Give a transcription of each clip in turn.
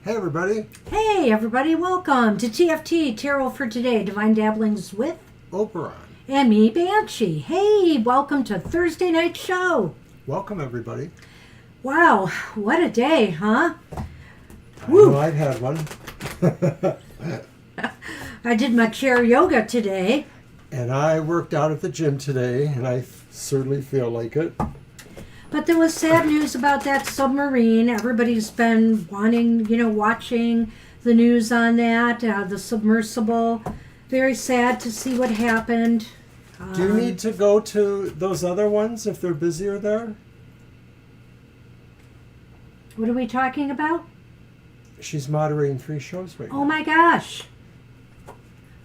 Hey everybody. Hey everybody, welcome to TFT Tarot for Today, Divine Dabblings with Oberon. and me, Banshee. Hey, welcome to Thursday night show. Welcome everybody. Wow, what a day, huh? I know I've had one. I did my chair yoga today. And I worked out at the gym today, and I certainly feel like it. But there was sad news about that submarine. Everybody's been wanting, watching the news on that, the submersible. Very sad to see what happened. Do you need to go to those other ones if they're busier there? What are we talking about? She's moderating 3 shows right now. Oh my gosh.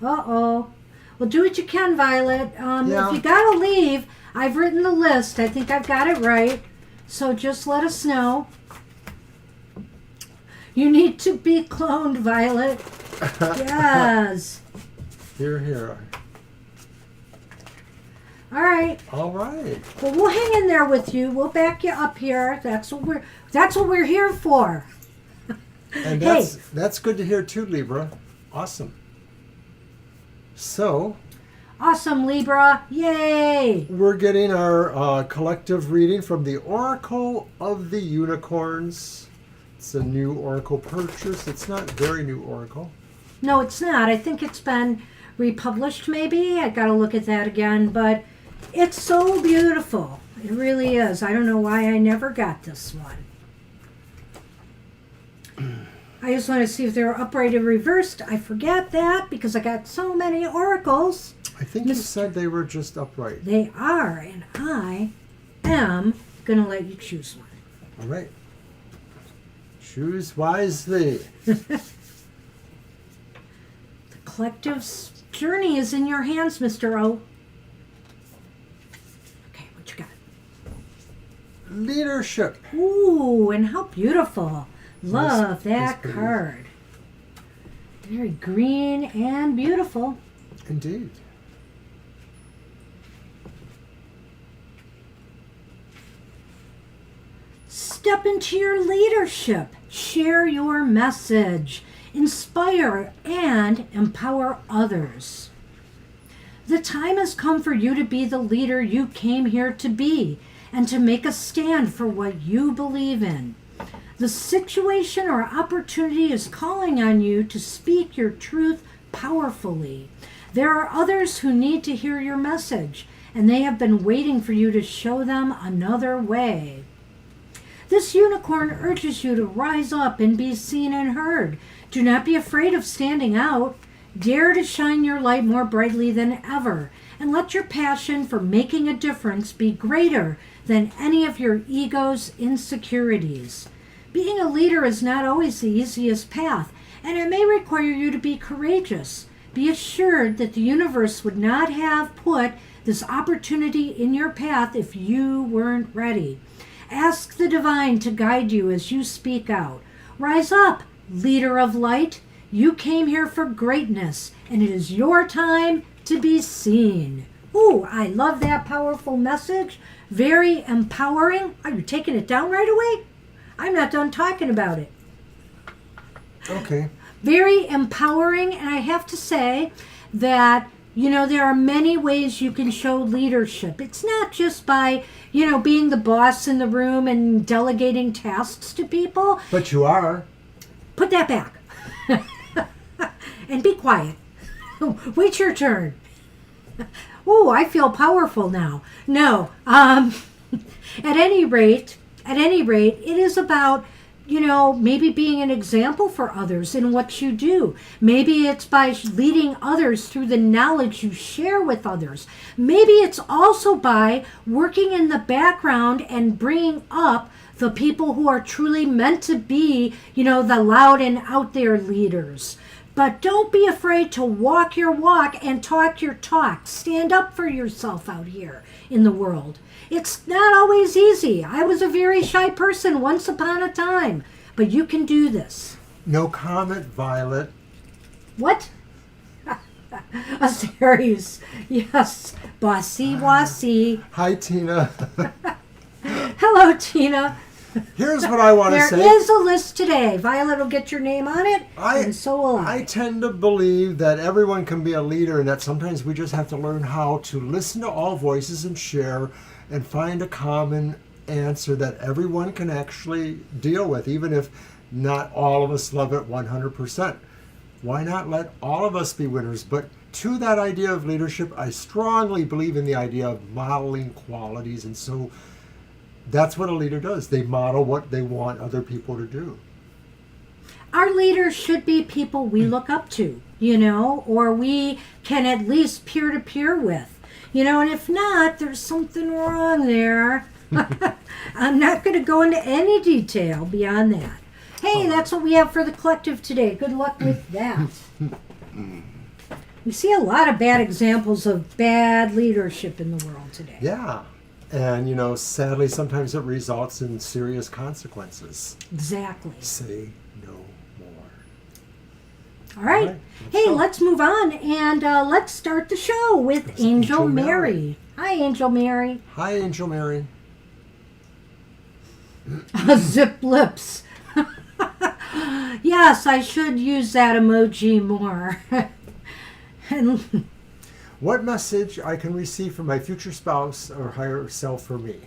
Uh-oh. Well, do what you can, Violet. Yeah. If you gotta leave, I've written the list. I think I've got it right. So just let us know. You need to be cloned, Violet. Yes. Here. All right. All right. Well, we'll hang in there with you. We'll back you up here. That's what we're here for. And Hey. that's good to hear too, Libra. Awesome. So, Awesome, Libra. Yay. we're getting our collective reading from the Oracle of the Unicorns. It's a new Oracle purchase. It's not very new Oracle. No, it's not. I think it's been republished, maybe. I got to look at that again. But it's so beautiful. It really is. I don't know why I never got this one. I just want to see if they're upright or reversed. I forget that because I got so many oracles. I think you said they were just upright. They are, and I am going to let you choose one. All right. Choose wisely. The collective's journey is in your hands, Mr. O. Okay, what you got? Leadership. Ooh, and how beautiful. Love that pretty. card. Very green and beautiful. Indeed. Step into your leadership. Share your message. Inspire and empower others. The time has come for you to be the leader you came here to be and to make a stand for what you believe in. The situation or opportunity is calling on you to speak your truth powerfully. There are others who need to hear your message, and they have been waiting for you to show them another way. This unicorn urges you to rise up and be seen and heard. Do not be afraid of standing out. Dare to shine your light more brightly than ever, and let your passion for making a difference be greater than any of your ego's insecurities. Being a leader is not always the easiest path, and it may require you to be courageous. Be assured that the universe would not have put this opportunity in your path if you weren't ready. Ask the divine to guide you as you speak out. Rise up, leader of light. You came here for greatness, and it is your time to be seen. Ooh, I love that powerful message. Very empowering. Are you taking it down right away? I'm not done talking about it. Okay. Very empowering, and I have to say that, there are many ways you can show leadership. It's not just by, being the boss in the room and delegating tasks to people. But you are. Put that back. And be quiet. Wait your turn. Oh, I feel powerful now. No. At any rate, it is about, maybe being an example for others in what you do. Maybe it's by leading others through the knowledge you share with others. Maybe it's also by working in the background and bringing up the people who are truly meant to be, the loud and out there leaders. But don't be afraid to walk your walk and talk your talk. Stand up for yourself out here in the world. It's not always easy. I was a very shy person once upon a time, but you can do this. No comment, Violet. What? A series. Yes. Bossy, bossy. Hi, Tina. Hello, Tina. Here's what I want to say. There is a list today. Violet will get your name on it, and so will I tend to believe that everyone can be a leader and that sometimes we just have to learn how to listen to all voices and share and find a common answer that everyone can actually deal with, even if not all of us love it 100%. Why not let all of us be winners? But to that idea of leadership, I strongly believe in the idea of modeling qualities. And so that's what a leader does. They model what they want other people to do. Our leaders should be people we look up to, or we can at least peer-to-peer with, and if not, there's something wrong there. I'm not going to go into any detail beyond that. Hey, that's what we have for the collective today. Good luck with that. We see a lot of bad examples of bad leadership in the world today. Yeah. And, sadly, sometimes it results in serious consequences. Exactly. Say no more. All right. Hey, let's move on and let's start the show with Angel Mary. Hi, Angel Mary. Hi, Angel Mary. Zip lips. Yes, I should use that emoji more. And what message I can receive from my future spouse or higher self for me?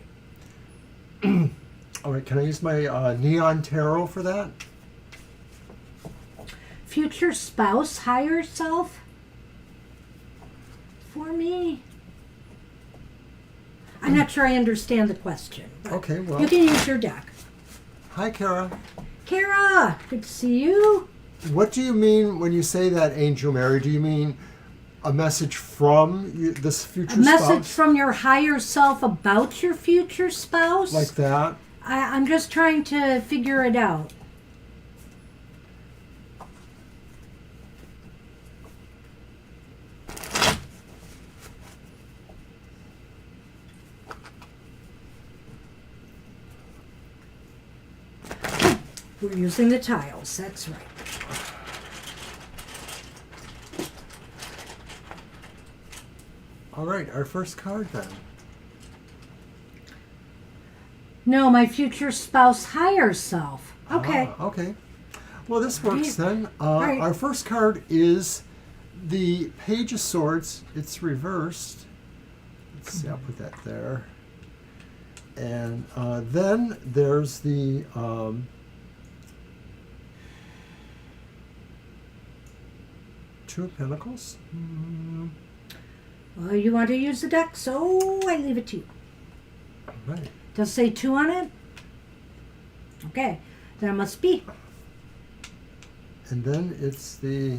All right, can I use my neon tarot for that? Future spouse, higher self? For me? I'm not sure I understand the question. Okay, well. You can use your deck. Hi, Kara. Kara, good to see you. What do you mean when you say that, Angel Mary? Do you mean a message from this future spouse? A message from your higher self about your future spouse? Like that? I'm just trying to figure it out. We're using the tiles, that's right. All right, our first card then. No, my future spouse, higher self. Okay. Okay. Well, this works then. Right. Our first card is the Page of Swords. It's reversed. Let's see, I'll put that there. And then there's the Two of Pentacles. Well, you want to use the deck, so I leave it to you. All right. Does it say 2 on it? Okay, there must be. And then it's the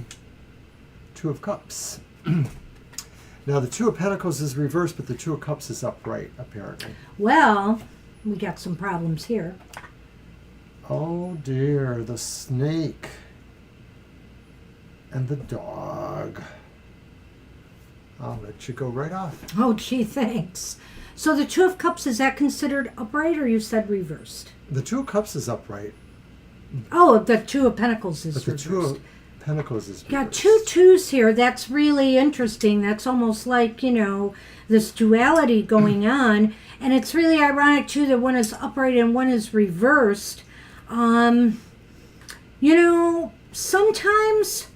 Two of Cups. Now, the Two of Pentacles is reversed, but the Two of Cups is upright, apparently. Well, we got some problems here. Oh, dear. The snake. And the dog. I'll let you go right off. Oh, gee, thanks. So the Two of Cups, is that considered upright, or you said reversed? The Two of Cups is upright. Oh, the Two of Pentacles is But the reversed. Two of Pentacles is reversed. Got 2 twos here. That's really interesting. That's almost like, this duality going on. And it's really ironic, too, that one is upright and one is reversed. Sometimes,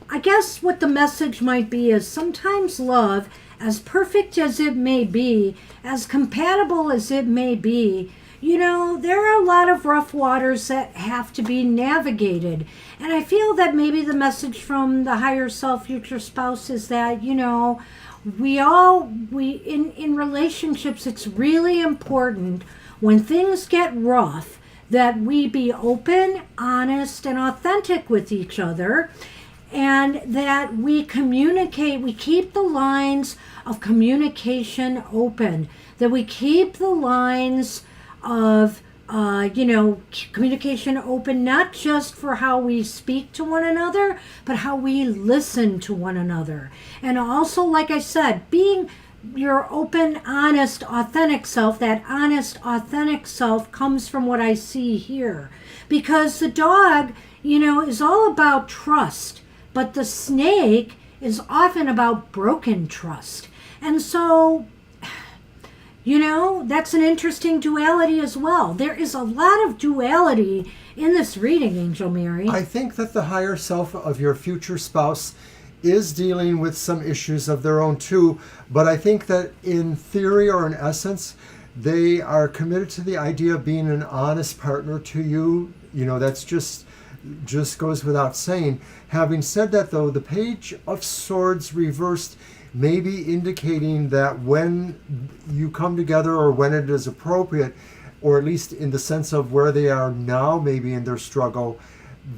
I guess what the message might be is sometimes love, as perfect as it may be, as compatible as it may be, there are a lot of rough waters that have to be navigated. And I feel that maybe the message from the higher self, future spouse, is that, in relationships, it's really important when things get rough that we be open, honest, and authentic with each other, and that we communicate, we keep the lines of communication open, that we keep the lines of, communication open, not just for how we speak to one another, but how we listen to one another. And also, like I said, being your open, honest, authentic self, that honest, authentic self comes from what I see here. Because the dog, is all about trust, but the snake is often about broken trust. And so, That's an interesting duality as well. There is a lot of duality in this reading, Angel Mary. I think that the higher self of your future spouse is dealing with some issues of their own too, but I think that in theory or in essence, they are committed to the idea of being an honest partner to you. That's just goes without saying. Having said that, though, the Page of Swords reversed may be indicating that when you come together or when it is appropriate, or at least in the sense of where they are now, maybe in their struggle,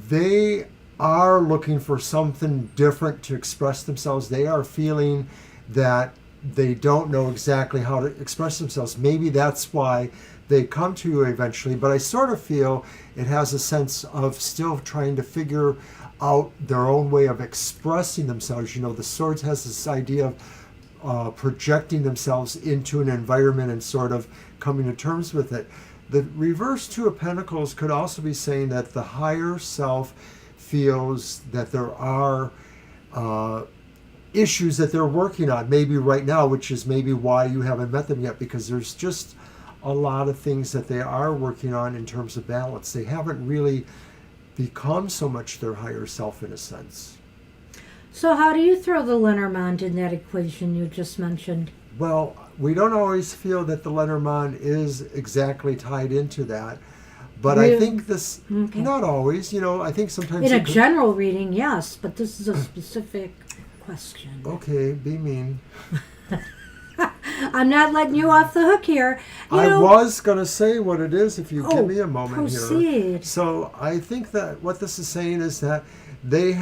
they are looking for something different to express themselves. They are feeling that they don't know exactly how to express themselves. Maybe that's why they come to you eventually, but I sort of feel it has a sense of still trying to figure out their own way of expressing themselves. The Swords has this idea of projecting themselves into an environment and sort of coming to terms with it. The reverse Two of Pentacles could also be saying that the higher self feels that there are issues that they're working on, maybe right now, which is maybe why you haven't met them yet, because there's just a lot of things that they are working on in terms of balance. They haven't really become so much their higher self in a sense. So how do you throw the Lenormand in that equation you just mentioned? Well, we don't always feel that the Lenormand is exactly tied into that. But Really? I think this, Okay. not always, I think sometimes... In a general reading, yes, but this is a specific question. Okay, be mean. I'm not letting you off the hook here. I was going to say what it is if you give me a moment here. Proceed. So I think that what this is saying is that the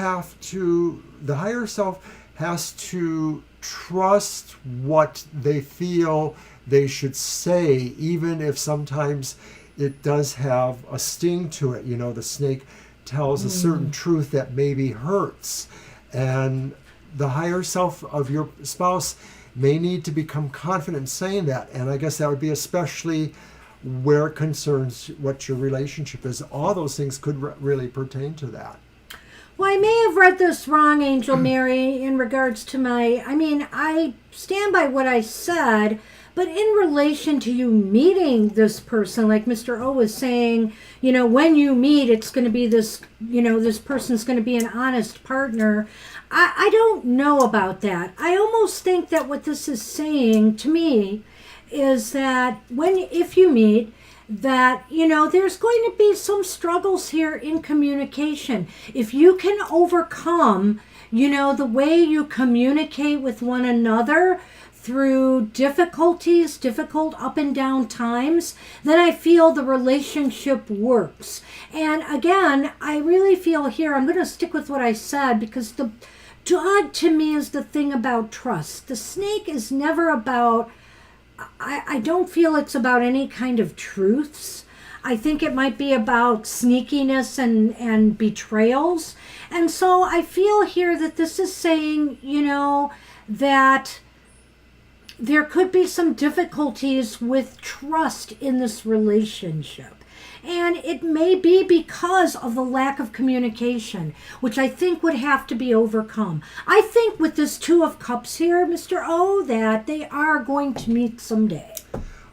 higher self has to trust what they feel they should say, even if sometimes it does have a sting to it. The snake tells a certain truth that maybe hurts. And the higher self of your spouse may need to become confident in saying that. And I guess that would be especially where it concerns what your relationship is. All those things could really pertain to that. Well, I may have read this wrong, Angel Mary, in regards to I stand by what I said, but in relation to you meeting this person, like Mr. O was saying, when you meet, it's going to be this, this person's going to be an honest partner. I don't know about that. I almost think that what this is saying to me is that if you meet, that, there's going to be some struggles here in communication. If you can overcome, the way you communicate with one another through difficult up and down times, then I feel the relationship works. And again, I really feel here, I'm going to stick with what I said, because the dog to me is the thing about trust. The snake is never about, I don't feel it's about any kind of truths. I think it might be about sneakiness and betrayals. And so I feel here that this is saying, that there could be some difficulties with trust in this relationship. And it may be because of the lack of communication, which I think would have to be overcome. I think with this Two of Cups here, Mr. O, that they are going to meet someday.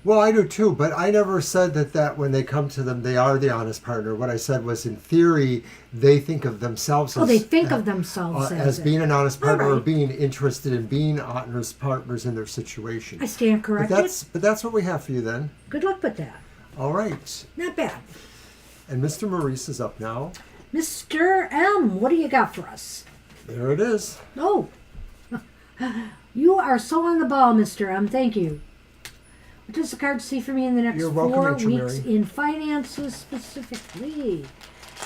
Well, I do too, but I never said that when they come to them, they are the honest partner. What I said was, in theory, they think of themselves they think of themselves as being an honest partner, right, or being interested in being honest partners in their situation. I stand corrected. But that's what we have for you then. Good luck with that. All right. Not bad. And Mr. Maurice is up now. Mr. M, what do you got for us? There it is. Oh, you are so on the ball, Mr. M. Thank you. What does the card see for me in the next You're welcome, 4 Angel weeks Mary. in finances specifically?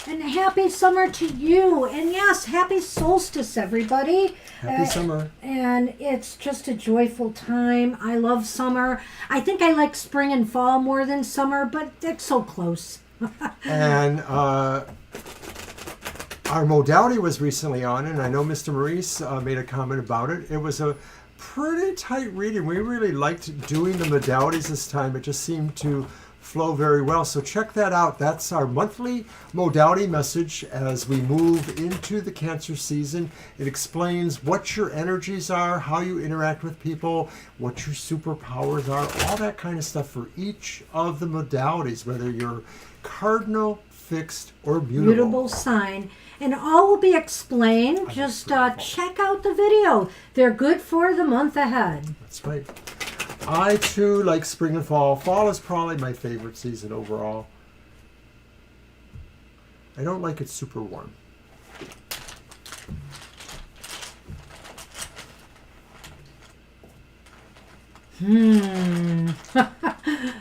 And happy summer to you. And yes, happy solstice, everybody. Happy summer. And it's just a joyful time. I love summer. I think I like spring and fall more than summer, but it's so close. And our modality was recently on, and I know Mr. Maurice made a comment about it. It was a pretty tight reading. We really liked doing the modalities this time. It just seemed to flow very well. So check that out. That's our monthly modality message as we move into the Cancer season. It explains what your energies are, how you interact with people, what your superpowers are, all that kind of stuff for each of the modalities, whether you're cardinal, fixed, or Mutable sign. And all will be explained. Just check out the video. They're good for the month ahead. That's right. I too like spring and fall. Fall is probably my favorite season overall. I don't like it super warm.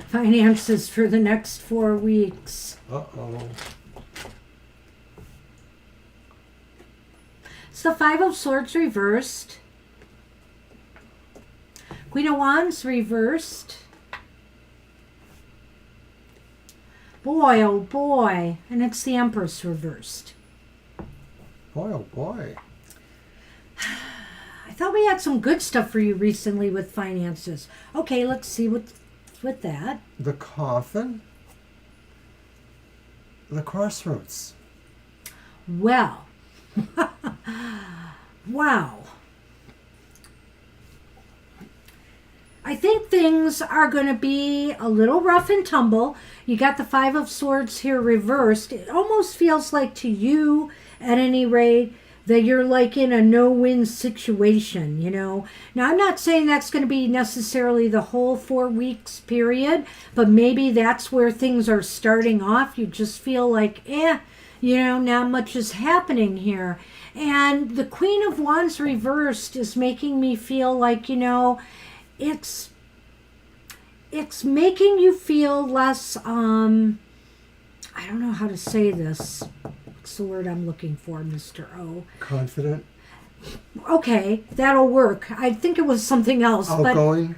Finances for the next 4 weeks. Uh-oh. It's the Five of Swords reversed. Queen of Wands reversed. Boy, oh boy. And it's the Empress reversed. Boy, oh boy. I thought we had some good stuff for you recently with finances. Okay, let's see what's with that. The Coffin. The Crossroads. Well. Wow. I think things are going to be a little rough and tumble. You got the Five of Swords here reversed. It almost feels like to you, at any rate, that you're like in a no-win situation, you know. Now, I'm not saying that's going to be necessarily the whole 4 weeks period, but maybe that's where things are starting off. You just feel like, you know, not much is happening here. And the Queen of Wands reversed is making me feel like, you know, it's making you feel less, I don't know how to say this. What's the word I'm looking for, Mr. O? Confident. Okay, that'll work. I think it was something else. Outgoing.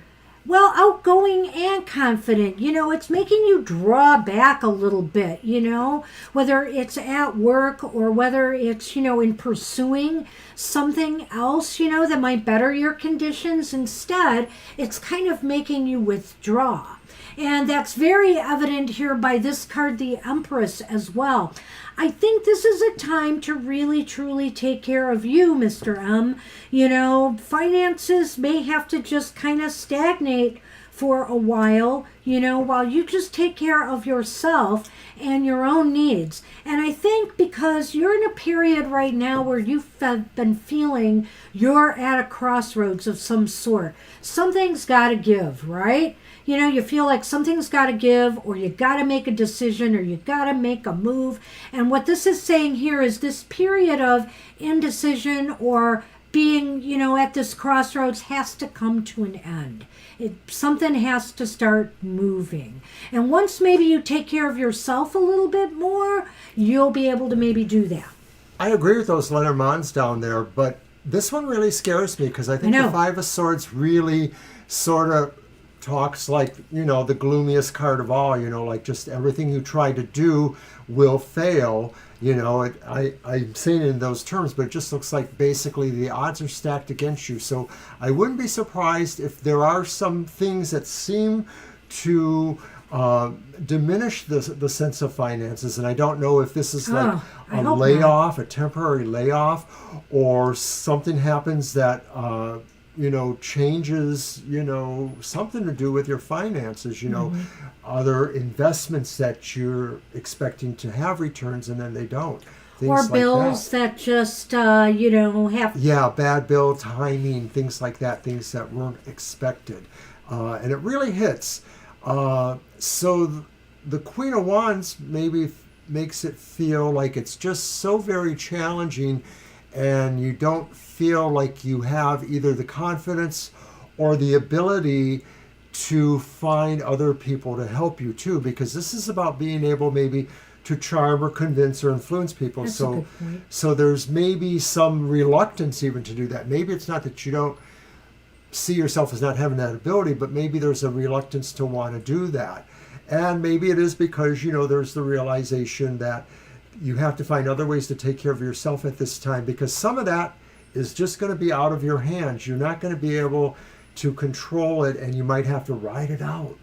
Well, outgoing and confident. You know, it's making you draw back a little bit, you know, whether it's at work or whether it's, you know, in pursuing something else, you know, that might better your conditions. Instead, it's kind of making you withdraw. And that's very evident here by this card, the Empress, as well. I think this is a time to really, truly take care of you, Mr. M. You know, finances may have to just kind of stagnate for a while, you know, while you just take care of yourself and your own needs. And I think because you're in a period right now where you've been feeling you're at a crossroads of some sort. Something's got to give, right? You know, you feel like something's got to give, or you got to make a decision, or you got to make a move. And what this is saying here is this period of indecision or being, you know, at this crossroads has to come to an end. Something has to start moving. And once maybe you take care of yourself a little bit more, you'll be able to maybe do that. I agree with those Lenormands down there, but this one really scares me because I think the Five of Swords really sort of talks like, you know, the gloomiest card of all, you know, like just everything you try to do will fail. You know, I'm saying it in those terms, but it just looks like basically the odds are stacked against you. So I wouldn't be surprised if there are some things that seem to diminish the sense of finances. And I don't know if this is like a layoff, a temporary layoff, or something happens that, you know, changes, you know, something to do with your finances, you know, other investments that you're expecting to have returns and then they don't. Things or like bills that just, you know, have... Yeah, bad bill timing, things like that, things that weren't expected. And it really hits. So the Queen of Wands maybe makes it feel like it's just so very challenging and you don't feel like you have either the confidence or the ability to find other people to help you too, because this is about being able maybe to charm or convince or influence people. That's a good point. So there's maybe some reluctance even to do that. Maybe it's not that you don't see yourself as not having that ability, but maybe there's a reluctance to want to do that. And maybe it is because, you know, there's the realization that you have to find other ways to take care of yourself at this time, because some of that is just going to be out of your hands. You're not going to be able to control it, and you might have to ride it out.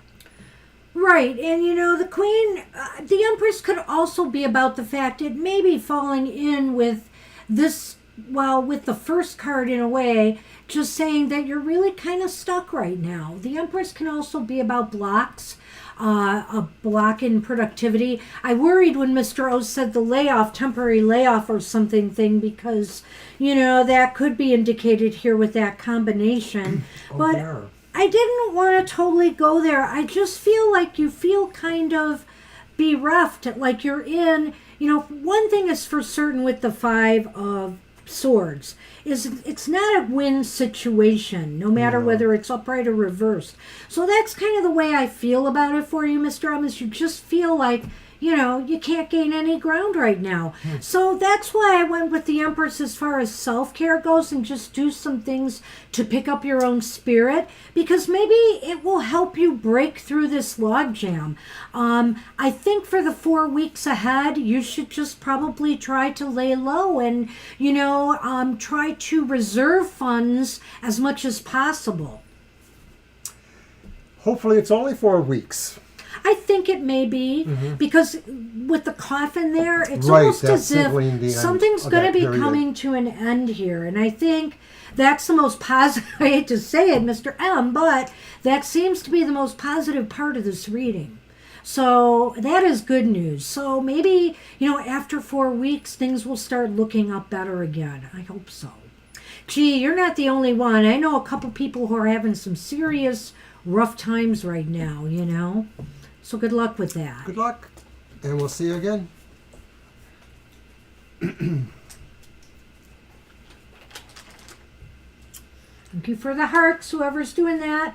Right, and the Queen, the Empress could also be about the fact it may be falling in with this, well, with the first card in a way, just saying that you're really kind of stuck right now. The Empress can also be about blocks, a block in productivity. I worried when Mr. O said the layoff, temporary layoff or something thing, because, that could be indicated here with that combination. But there. I didn't want to totally go there. I just feel like you feel kind of bereft, like you're in, one thing is for certain with the Five of Swords is it's not a win situation, no matter whether it's upright or reversed. So that's kind of the way I feel about it for you, Mr. Evans. You just feel like, you can't gain any ground right now. So that's why I went with the Empress as far as self-care goes, and just do some things to pick up your own spirit, because maybe it will help you break through this logjam. I think for the 4 weeks ahead, you should just probably try to lay low and, try to reserve funds as much as possible. Hopefully it's only 4 weeks. I think it may be, because with the coffin there, it's almost as if something's going to be coming to an end here. And I think that's the most positive, I hate to say it, Mr. M, but that seems to be the most positive part of this reading. So that is good news. So maybe, after 4 weeks, things will start looking up better again. I hope so. Gee, you're not the only one. I know a couple people who are having some serious rough times right now, So good luck with that. Good luck, and we'll see you again. Thank you for the hearts, whoever's doing that.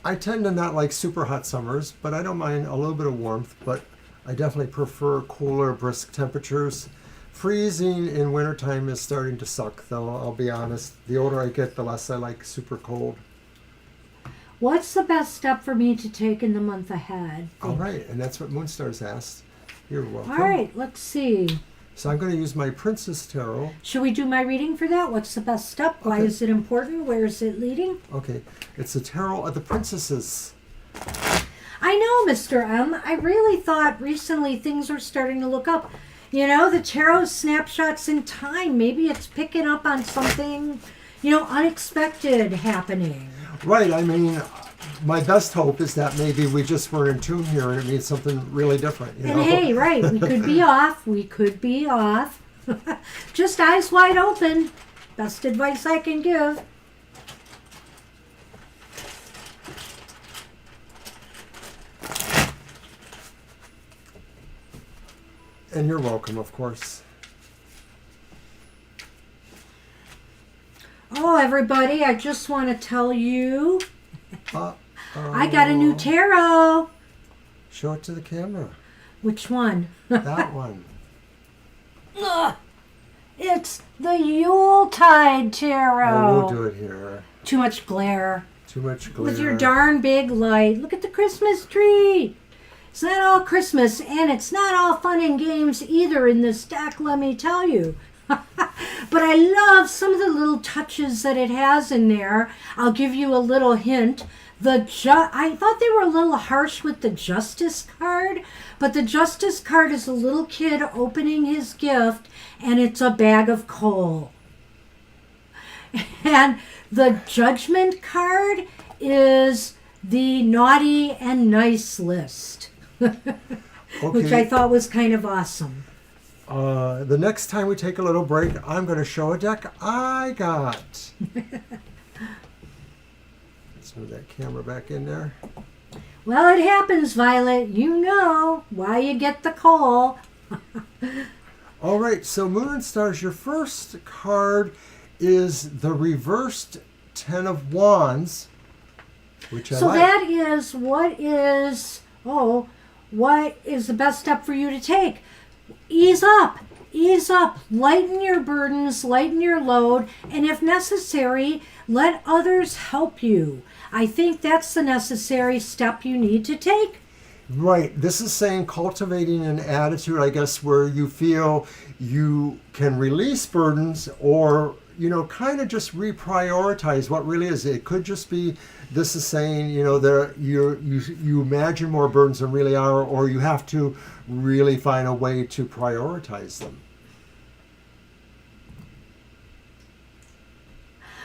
I tend to not like super hot summers, but I don't mind a little bit of warmth, but I definitely prefer cooler, brisk temperatures. Freezing in wintertime is starting to suck, though, I'll be honest. The older I get, the less I like super cold. What's the best step for me to take in the month ahead? All right, and that's what Moonstars asked. You're welcome. All right, let's see. So I'm going to use my Princess Tarot. Should we do my reading for that? What's the best step? Why is it important? Where is it leading? Okay, it's the Tarot of the Princesses. I know, Mr. M. I really thought recently things were starting to look up. The tarot snapshots in time. Maybe it's picking up on something, unexpected happening. Right, I mean, my best hope is that maybe we just were in tune here and it means something really different. And hey, right, we could be off. We could be off. Just eyes wide open. Best advice I can give. And you're welcome, of course. Oh, everybody, I just want to tell you, I got a new Oh. tarot. Show it to the camera. Which one? That one. Ugh, it's the Yuletide tarot. Oh, we'll do it here. Too much glare. Too much glare. With your darn big light. Look at the Christmas tree. It's not all Christmas, and it's not all fun and games either in this deck, let me tell you. But I love some of the little touches that it has in there. I'll give you a little hint. I thought they were a little harsh with the Justice card, but the Justice card is a little kid opening his gift, and it's a bag of coal. And the Judgment card is the naughty and nice list, which I thought was kind of awesome. The next time we take a little break, I'm going to show a deck I got. Let's move that camera back in there. Well, it happens, Violet. You know why you get the call. All right, so Moon and Stars, your first card is the reversed Ten of Wands, which I like. So that is what is the best step for you to take? Ease up, lighten your burdens, lighten your load, and if necessary, let others help you. I think that's the necessary step you need to take. Right. This is saying cultivating an attitude, I guess, where you feel you can release burdens or, kind of just reprioritize what really is. It could just be, this is saying, there you imagine more burdens than really are, or you have to really find a way to prioritize them.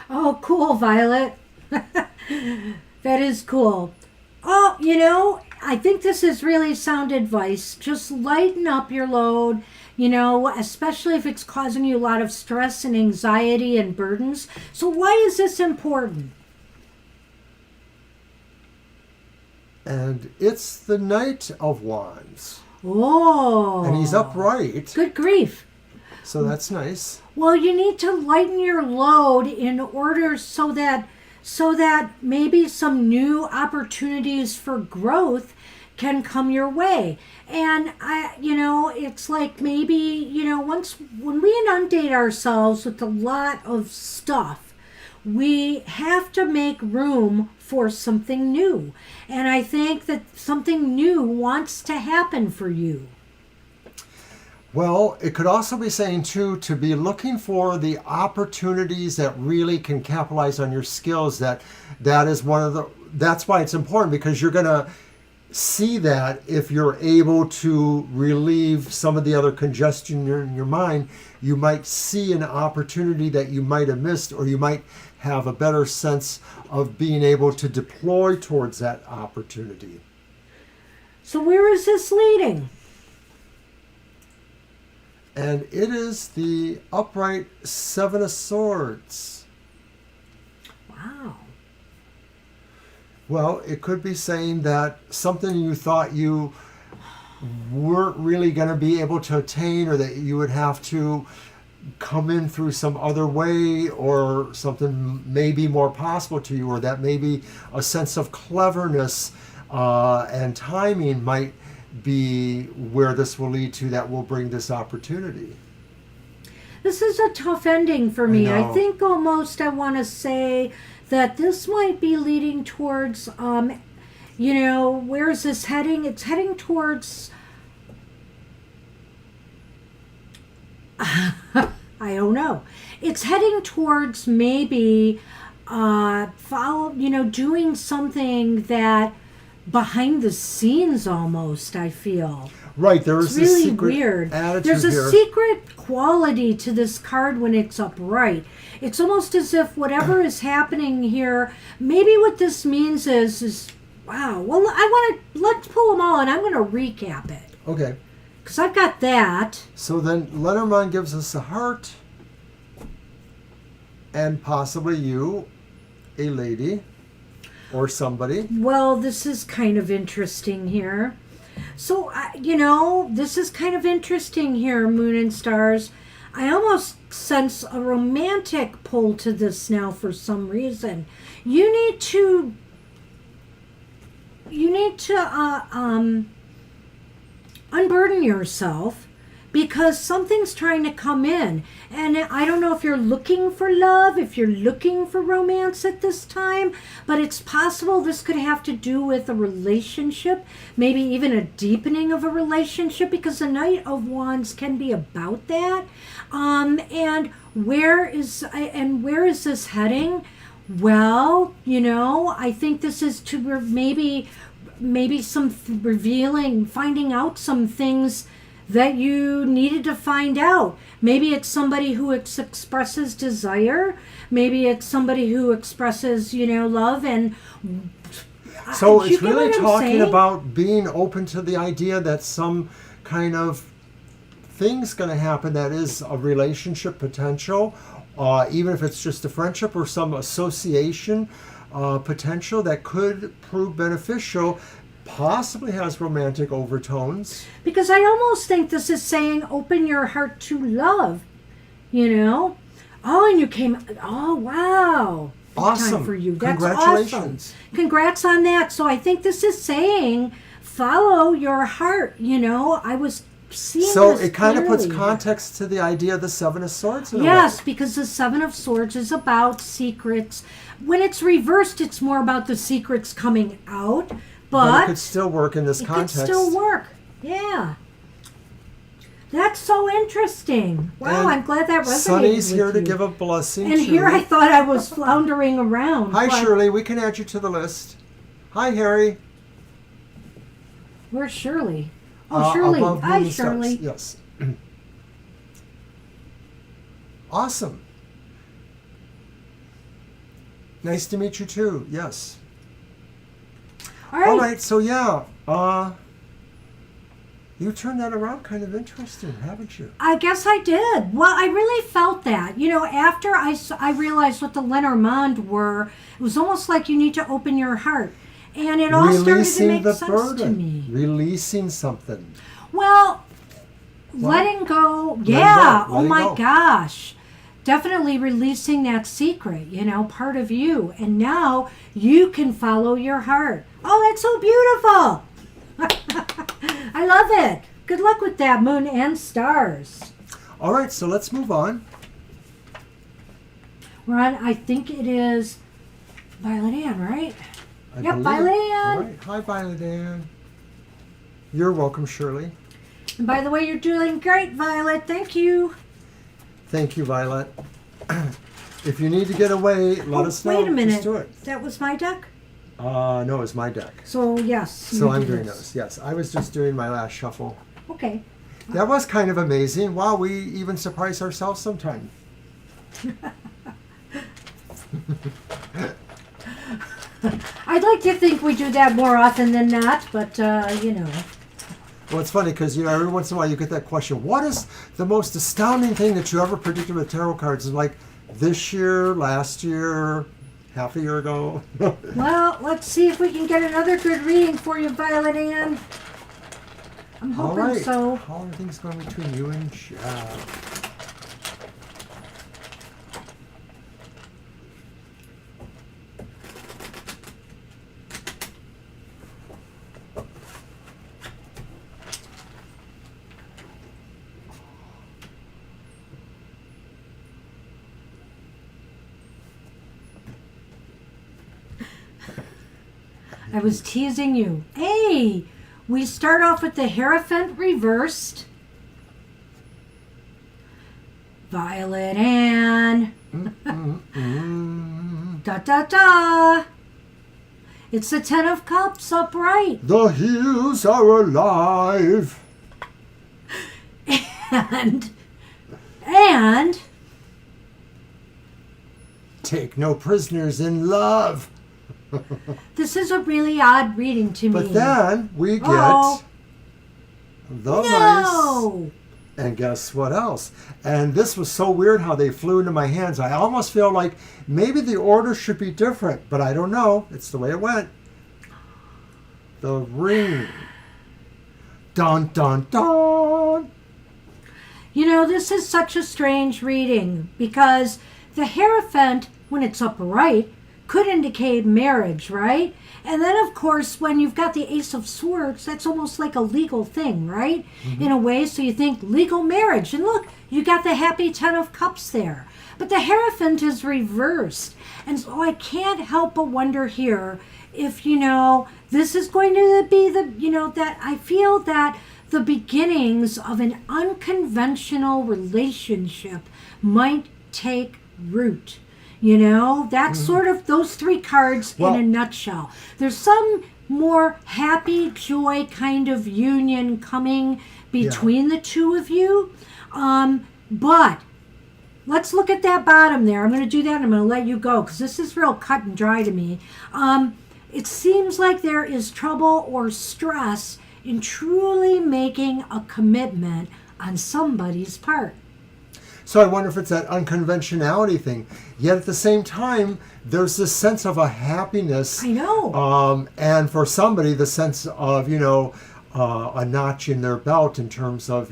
Oh, cool, Violet. That is cool. Oh, I think this is really sound advice. Just lighten up your load, especially if it's causing you a lot of stress and anxiety and burdens. So why is this important? And it's the Knight of Wands. Oh. And he's upright. Good grief. So that's nice. Well, you need to lighten your load in order so that maybe some new opportunities for growth can come your way. And it's like maybe, when we inundate ourselves with a lot of stuff, we have to make room for something new. And I think that something new wants to happen for you. Well, it could also be saying, too, to be looking for the opportunities that really can capitalize on your skills. That's why it's important, because you're going to see that if you're able to relieve some of the other congestion in your mind, you might see an opportunity that you might have missed, or you might have a better sense of being able to deploy towards that opportunity. So where is this leading? And it is the upright Seven of Swords. Wow. Well, it could be saying that something you thought you weren't really going to be able to attain, or that you would have to come in through some other way, or something maybe more possible to you, or that maybe a sense of cleverness and timing might be where this will lead to, that will bring this opportunity. This is a tough ending for me. I know. I think almost I want to say that this might be leading towards, where is this heading? It's heading towards, I don't know. It's heading towards maybe doing something that behind the scenes almost, I feel. Right, there is It's this really secret weird. attitude There's a here. secret quality to this card when it's upright. It's almost as if whatever is happening here, maybe what this means is wow. Well, let's pull them all, and I'm going to recap it. Okay. Because I've got that. So then Lenormand gives us a heart, and possibly you, a lady, or somebody. Well, this is kind of interesting here. So, this is kind of interesting here, Moon and Stars. I almost sense a romantic pull to this now for some reason. You need to unburden yourself, because something's trying to come in. And I don't know if you're looking for love, if you're looking for romance at this time, but it's possible this could have to do with a relationship, maybe even a deepening of a relationship, because the Knight of Wands can be about that. And where is this heading? Well, I think this is to maybe some revealing, finding out some things that you needed to find out. Maybe it's somebody who expresses desire. Maybe it's somebody who expresses, love. And so do you it's get really what I'm talking saying? about being open to the idea that some kind of thing's going to happen that is a relationship potential, even if it's just a friendship or some association potential that could prove beneficial. Possibly has romantic overtones. Because I almost think this is saying open your heart to love, Oh, and you came, oh, wow. Big Awesome. time for you. That's Congratulations. awesome. Congrats on that. So I think this is saying follow your heart, I was seeing So this it kind of puts clearly. context to the idea of the Seven of Swords in a Yes, way. because the Seven of Swords is about secrets. When it's reversed, it's more about the secrets coming out. But it But could still work in this it context. could still work. Yeah. That's so interesting. Wow, And I'm glad that resonated Sonny's with here to you. give a blessing. And to here I thought I was floundering around. Hi, but Shirley. We can add you to the list. Hi, Harry. Where's Shirley? Oh, Shirley. Above Hi, Moon Stars. Shirley. Yes. Awesome. Nice to meet you too. Yes. All right. All right. So yeah. You turned that around kind of interesting, haven't you? I guess I did. Well, I really felt that. You know, after I realized what the Lenormand were, it was almost like you need to open your heart. And it all started to make sense to me. Releasing something. Well, letting go. Letting Yeah. go, Oh letting my go. gosh. Definitely releasing that secret, you know, part of you. And now you can follow your heart. Oh, that's so beautiful. I love it. Good luck with that, Moon and Stars. All right, so let's move on. We're on, I think it is Violet Ann, right? I Yep, believe. Violet Ann. All right. Hi, Violet Ann. You're welcome, Shirley. And by the way, you're doing great, Violet. Thank you. Thank you, Violet. If you need to get away, let us know. Wait a minute. Just do it. That was my deck? No, it's my deck. So, yes. So you I'm do doing this. those. Yes, I was just doing my last shuffle. Okay. That was kind of amazing. Wow, we even surprise ourselves sometimes. I'd like to think we do that more often than not, but, you know. Well, it's funny because, every once in a while you get that question, what is the most astounding thing that you ever predicted with tarot cards? And like this year, last year, half a year ago. Well, let's see if we can get another good reading for you, Violet Ann. I'm All hoping right. so. How are things going between you and Jeff? I was teasing you. Hey, we start off with the Hierophant reversed. Violet Ann. Da da da. It's the Ten of Cups upright. The hills are alive. And Take no prisoners in love. this is a really odd reading to me. But then we get Uh-oh. the mice. No! And guess what else? And this was so weird how they flew into my hands. I almost feel like maybe the order should be different, but I don't know. It's the way it went. The ring. Dun, dun, dun. You know, this is such a strange reading because the Hierophant, when it's upright, could indicate marriage, right? And then, of course, when you've got the Ace of Swords, that's almost like a legal thing, right? Mm-hmm. In a way, so you think legal marriage. And look, you got the happy Ten of Cups there. But the Hierophant is reversed. And so I can't help but wonder here if, this is going to be that I feel that the beginnings of an unconventional relationship might take root. That's sort of those three cards Well- in a nutshell. There's some more happy, joy kind of union coming between the two of you. But let's look at that bottom there. I'm going to do that and I'm going to let you go because this is real cut and dry to me. It seems like there is trouble or stress in truly making a commitment on somebody's part. So I wonder if it's that unconventionality thing. Yet at the same time, there's this sense of a happiness. I know. And for somebody, the sense of, a notch in their belt in terms of,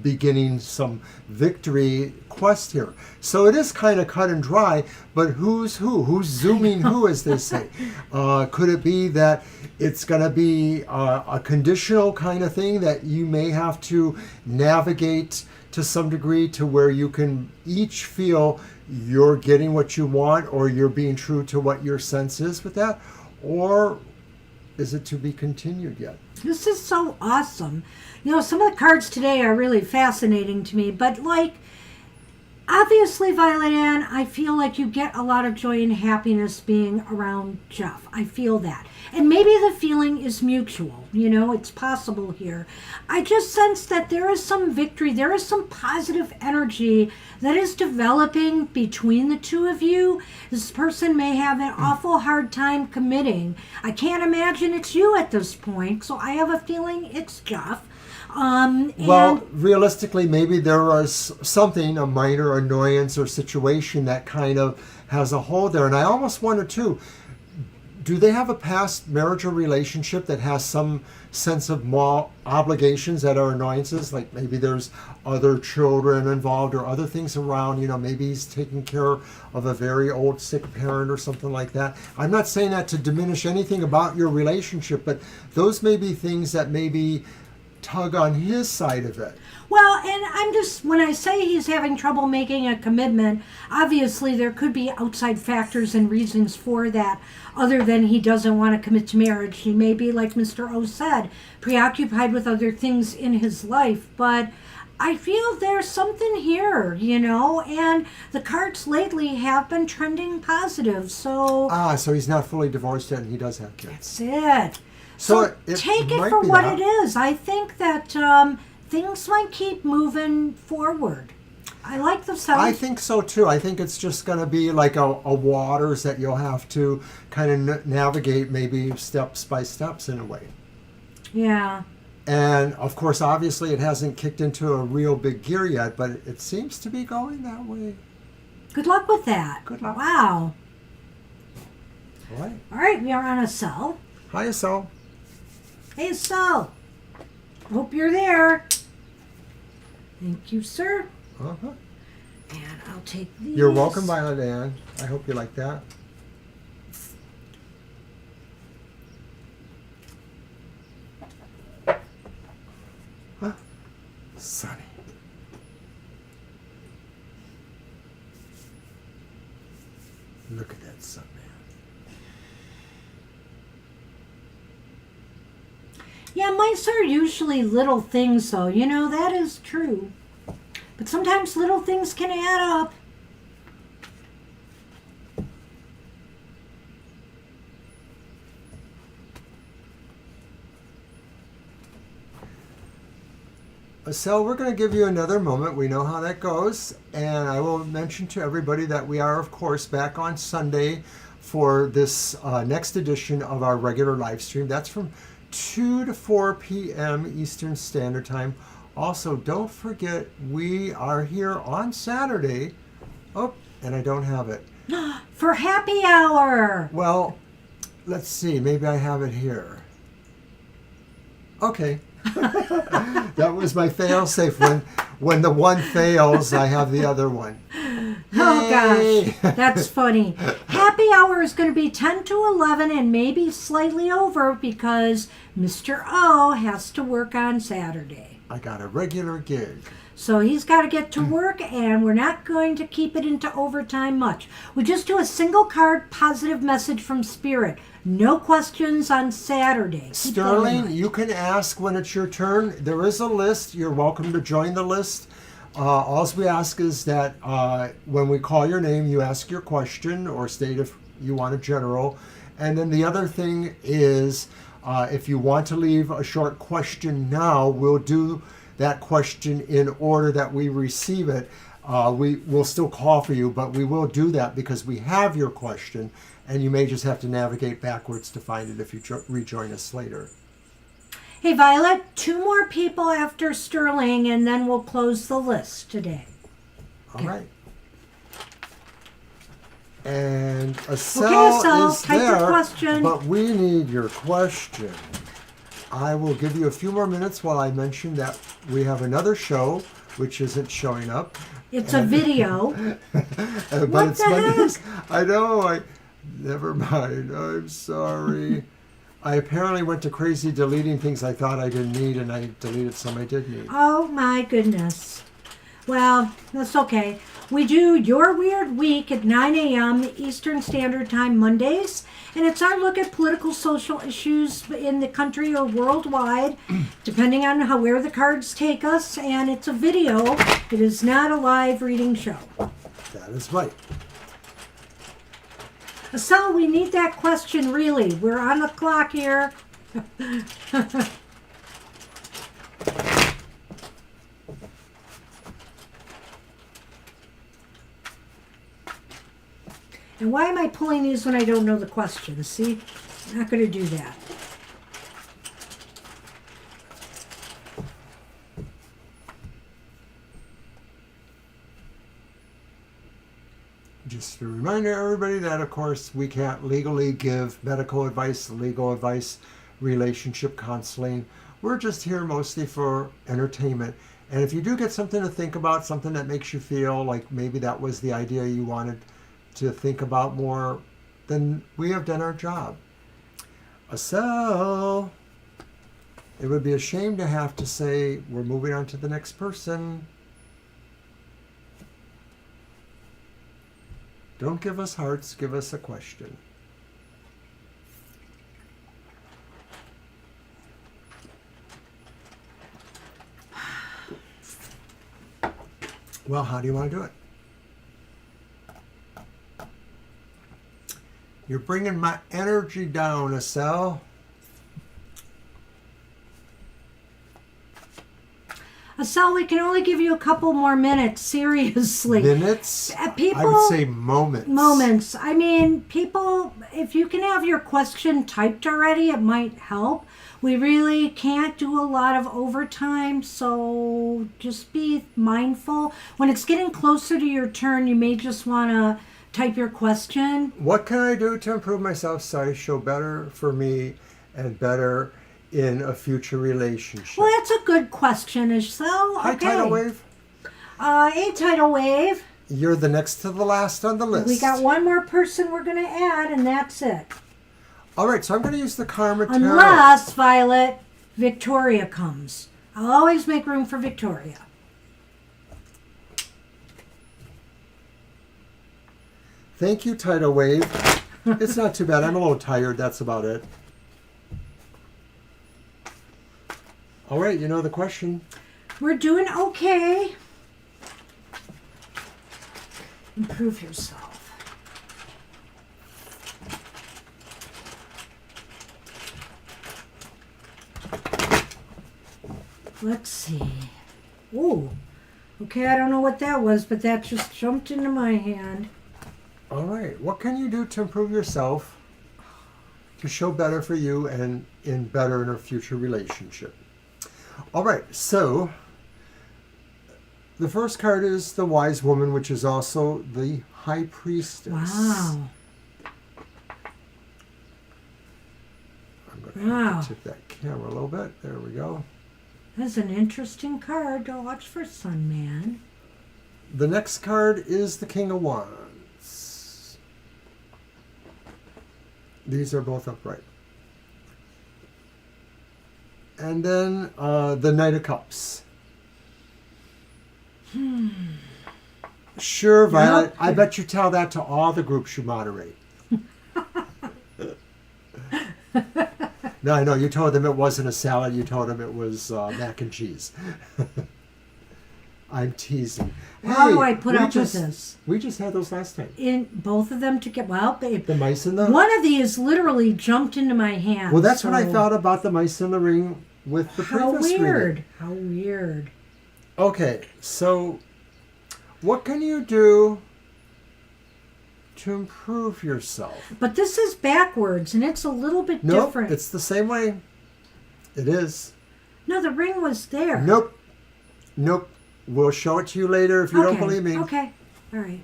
beginning some victory quest here. So it is kind of cut and dry, but who's who? Who's zooming who, as they say? Could it be that it's going to be a conditional kind of thing that you may have to navigate to some degree to where you can each feel you're getting what you want or you're being true to what your sense is with that? Or is it to be continued yet? This is so awesome. You know, some of the cards today are really fascinating to me, but like, obviously, Violet Ann, I feel like you get a lot of joy and happiness being around Jeff. I feel that. And maybe the feeling is mutual. You know, it's possible here. I just sense that there is some victory. There is some positive energy that is developing between the two of you. This person may have an awful hard time committing. I can't imagine it's you at this point, so I have a feeling it's Jeff. Well, realistically, maybe there was something, a minor annoyance or situation that kind of has a hold there. And I almost wonder, too, do they have a past marriage or relationship that has some sense of more obligations that are annoyances? Like maybe there's other children involved or other things around, you know, maybe he's taking care of a very old sick parent or something like that. I'm not saying that to diminish anything about your relationship, but those may be things that maybe tug on his side of it. Well, and I'm just, when I say he's having trouble making a commitment, obviously there could be outside factors and reasons for that, other than he doesn't want to commit to marriage. He may be, like Mr. O said, preoccupied with other things in his life, but I feel there's something here, you know, and the cards lately have been trending positive, so... So he's not fully divorced yet and he does have kids. That's it. So take it for what it is. I think that things might keep moving forward. I like the sound. I think so too. I think it's just going to be like a waters that you'll have to kind of navigate, maybe steps by steps in a way. Yeah. And of course, obviously, it hasn't kicked into a real big gear yet, but it seems to be going that way. Good luck with that. Good luck. Wow. All right. All right, we are on Estelle. Hi, Estelle. Hey, Estelle. Hope you're there. Thank you, sir. Uh-huh. And I'll take these. You're welcome, Violet Ann. I hope you like that. Huh? Sunny. Look at that sun, man. Yeah, mice are usually little things, though. You know, that is true. But sometimes little things can add up. So we're going to give you another moment. We know how that goes. And I will mention to everybody that we are, of course, back on Sunday for this next edition of our regular live stream. That's from 2 to 4 p.m. Eastern Standard Time. Also, don't forget, we are here on Saturday. Oh, and I don't have it. For happy hour. Well, let's see. Maybe I have it here. Okay. That was my fail-safe. When the one fails, I have the other one. Oh, Yay! gosh. That's funny. Happy hour is going to be 10 to 11 and maybe slightly over because Mr. O has to work on Saturday. I got a regular gig. So he's got to get to work, and we're not going to keep it into overtime much. We just do a single card positive message from Spirit. No questions on Saturday. Sterling, you can ask when it's your turn. There is a list. You're welcome to join the list. All we ask is that when we call your name, you ask your question or state if you want a general. And then the other thing is if you want to leave a short question now, we'll do that question in order that we receive it. We will still call for you, but we will do that because we have your question, and you may just have to navigate backwards to find it if you rejoin us later. Hey, Violet, 2 more people after Sterling, and then we'll close the list today. All right. And Estelle is type there, your question. but we need your question. I will give you a few more minutes while I mention that we have another show, which isn't showing up. It's a video. But What it's the Mondays. I know. Never mind. I'm sorry. I apparently went to crazy deleting things I thought I didn't need, and I deleted some I did need. Oh, my goodness. Well, that's okay. We do Your Weird Week at 9 a.m. Eastern Standard Time Mondays. And it's our look at political, social issues in the country or worldwide, depending on where the cards take us. And it's a video. It is not a live reading show. That is right. So we need that question, really. We're on the clock here. And why am I pulling these when I don't know the question? See? I'm not going to do that. Just a reminder, everybody, that of course we can't legally give medical advice, legal advice, relationship counseling. We're just here mostly for entertainment. And if you do get something to think about, something that makes you feel like maybe that was the idea you wanted to think about more, then we have done our job. So it would be a shame to have to say we're moving on to the next person. Don't give us hearts, give us a question. Well, how do you want to do it? You're bringing my energy down, Estelle. Asal, we can only give you a couple more minutes, seriously. Minutes? People, I would say moments. Moments. I mean, people, if you can have your question typed already, it might help. We really can't do a lot of overtime, so just be mindful. When it's getting closer to your turn, you may just want to type your question. What can I do to improve myself so I show better for me and better in a future relationship? Well, that's a good question, Estelle. Hi, Okay. Tidal Wave. Hey, Tidal Wave. You're the next to the last on the list. We got one more person we're going to add, and that's it. All right, so I'm going to use the Karma Tarot. Unless, Violet, Victoria comes. I'll always make room for Victoria. Thank you, Tidal Wave. It's not too bad. I'm a little tired. That's about it. All right, you know the question. We're doing okay. Improve yourself. Let's see. Ooh. Okay, I don't know what that was, but that just jumped into my hand. All right, what can you do to improve yourself to show better for you and better in a future relationship? All right, so the first card is the Wise Woman, which is also the High Priestess. Wow. I'm going to Wow. tip that camera a little bit. There we go. That's an interesting card to watch for, Sun Man. The next card is the King of Wands. These are both upright. And then the Knight of Cups. Sure, Violet. Yep. I bet you tell that to all the groups you moderate. No, I know. You told them it wasn't a salad. You told them it was mac and cheese. I'm teasing. How Hey, do I put we up just- with this? We just had those last time. In both of them together. Well, The mice in the... one of these literally jumped into my hand. Well, that's what I so- thought about the mice in the ring with the How previous weird. reading. How weird. Okay, so what can you do to improve yourself? But this is backwards, and it's a little bit Nope, different. it's the same way. It is. No, the ring was there. Nope. Nope. We'll show it to you later if you don't Okay, believe me. Okay. All right.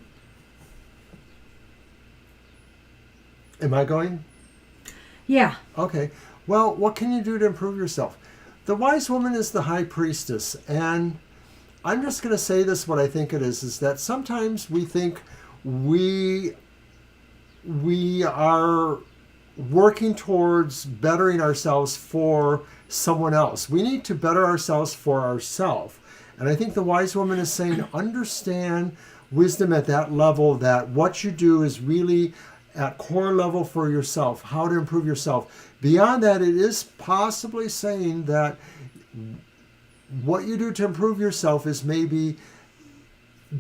Am I going? Yeah. Okay. Well, what can you do to improve yourself? The Wise Woman is the High Priestess, and I'm just going to say this, what I think it is that sometimes we think we are working towards bettering ourselves for someone else. We need to better ourselves for ourselves. And I think the Wise Woman is saying, understand wisdom at that level, that what you do is really at core level for yourself, how to improve yourself. Beyond that, it is possibly saying that what you do to improve yourself is maybe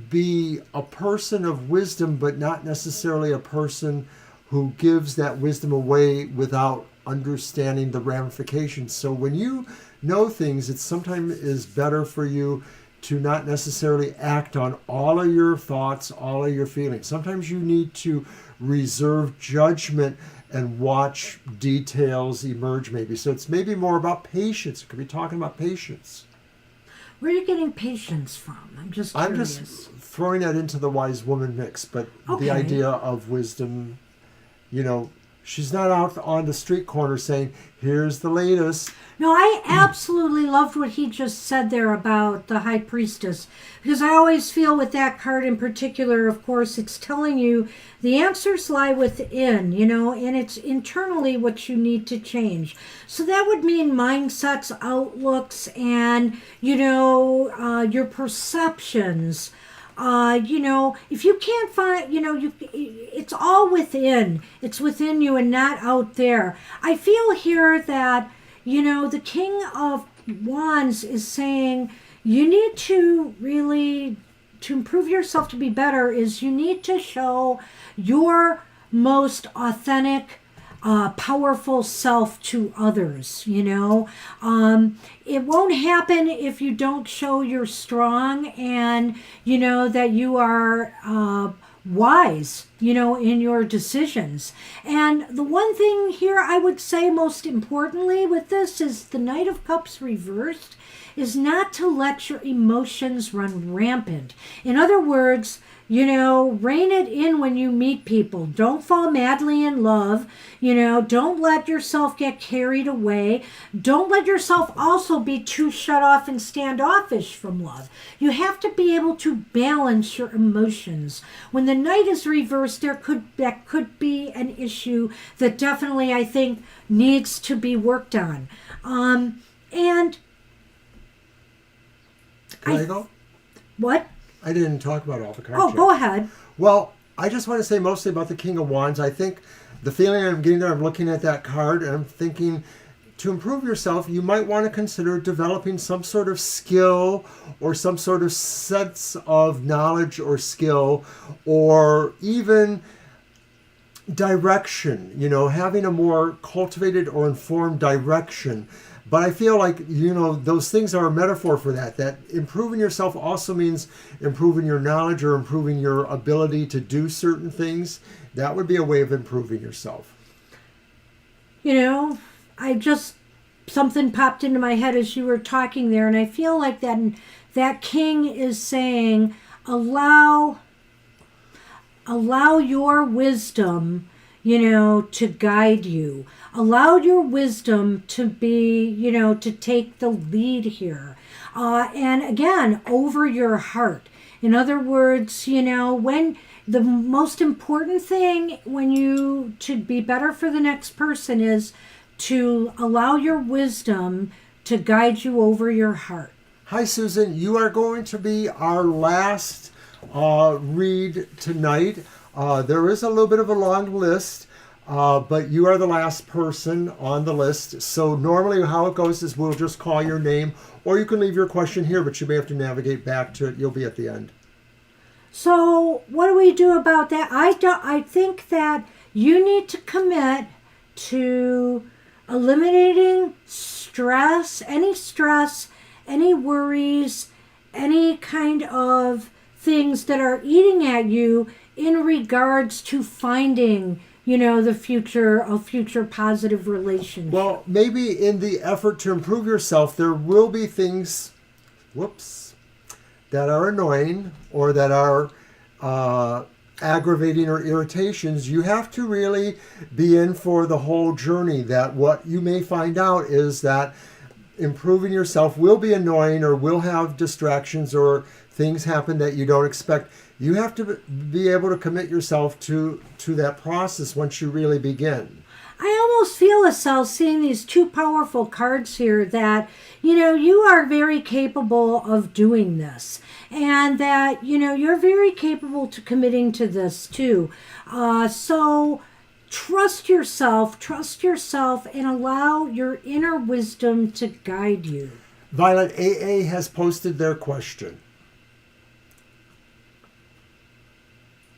be a person of wisdom, but not necessarily a person who gives that wisdom away without understanding the ramifications. So when you know things, it sometimes is better for you to not necessarily act on all of your thoughts, all of your feelings. Sometimes you need to reserve judgment and watch details emerge maybe. So it's maybe more about patience. It could be talking about patience. Where are you getting patience from? I'm just curious. I'm just throwing that into the wise woman mix, but the idea of wisdom, she's not out on the street corner saying, here's the latest. No, I absolutely loved what he just said there about the High Priestess, because I always feel with that card in particular, of course, it's telling you the answers lie within, and it's internally what you need to change. So that would mean mindsets, outlooks, and, your perceptions. If you can't find, it's all within. It's within you and not out there. I feel here that, the King of Wands is saying you need to really, to improve yourself to be better, is you need to show your most authentic, powerful self to others. It won't happen if you don't show you're strong and that you are wise in your decisions. And the one thing here I would say most importantly with this is the Knight of Cups reversed is not to let your emotions run rampant. In other words, rein it in when you meet people. Don't fall madly in love. Don't let yourself get carried away. Don't let yourself also be too shut off and standoffish from love. You have to be able to balance your emotions. When the Knight is reversed, that could be an issue that definitely I think needs to be worked on. And Can I go? What? I didn't talk about all the cards yet. Go ahead. Well, I just want to say mostly about the King of Wands. I think the feeling I'm getting there, I'm looking at that card and I'm thinking, to improve yourself, you might want to consider developing some sort of skill or some sort of sense of knowledge or skill, or even direction, having a more cultivated or informed direction. But I feel like, those things are a metaphor for that improving yourself also means improving your knowledge or improving your ability to do certain things. That would be a way of improving yourself. Something popped into my head as you were talking there, and I feel like that king is saying, allow your wisdom, to guide you. Allow your wisdom to be, to take the lead here. And again, over your heart. In other words, when the most important thing to be better for the next person is to allow your wisdom to guide you over your heart. Hi, Susan. You are going to be our last read tonight. There is a little bit of a long list, but you are the last person on the list. So normally how it goes is we'll just call your name, or you can leave your question here, but you may have to navigate back to it. You'll be at the end. So what do we do about that? I think that you need to commit to eliminating stress, any worries, any kind of things that are eating at you in regards to finding, a future positive relationship. Well, maybe in the effort to improve yourself, there will be things, that are annoying or that are aggravating or irritations. You have to really be in for the whole journey. That what you may find out is that improving yourself will be annoying or will have distractions or things happen that you don't expect. You have to be able to commit yourself to that process once you really begin. I almost feel, Estelle, seeing these two powerful cards here that, you are very capable of doing this, and that, you're very capable to committing to this too. So trust yourself, and allow your inner wisdom to guide you. Violet, AA has posted their question.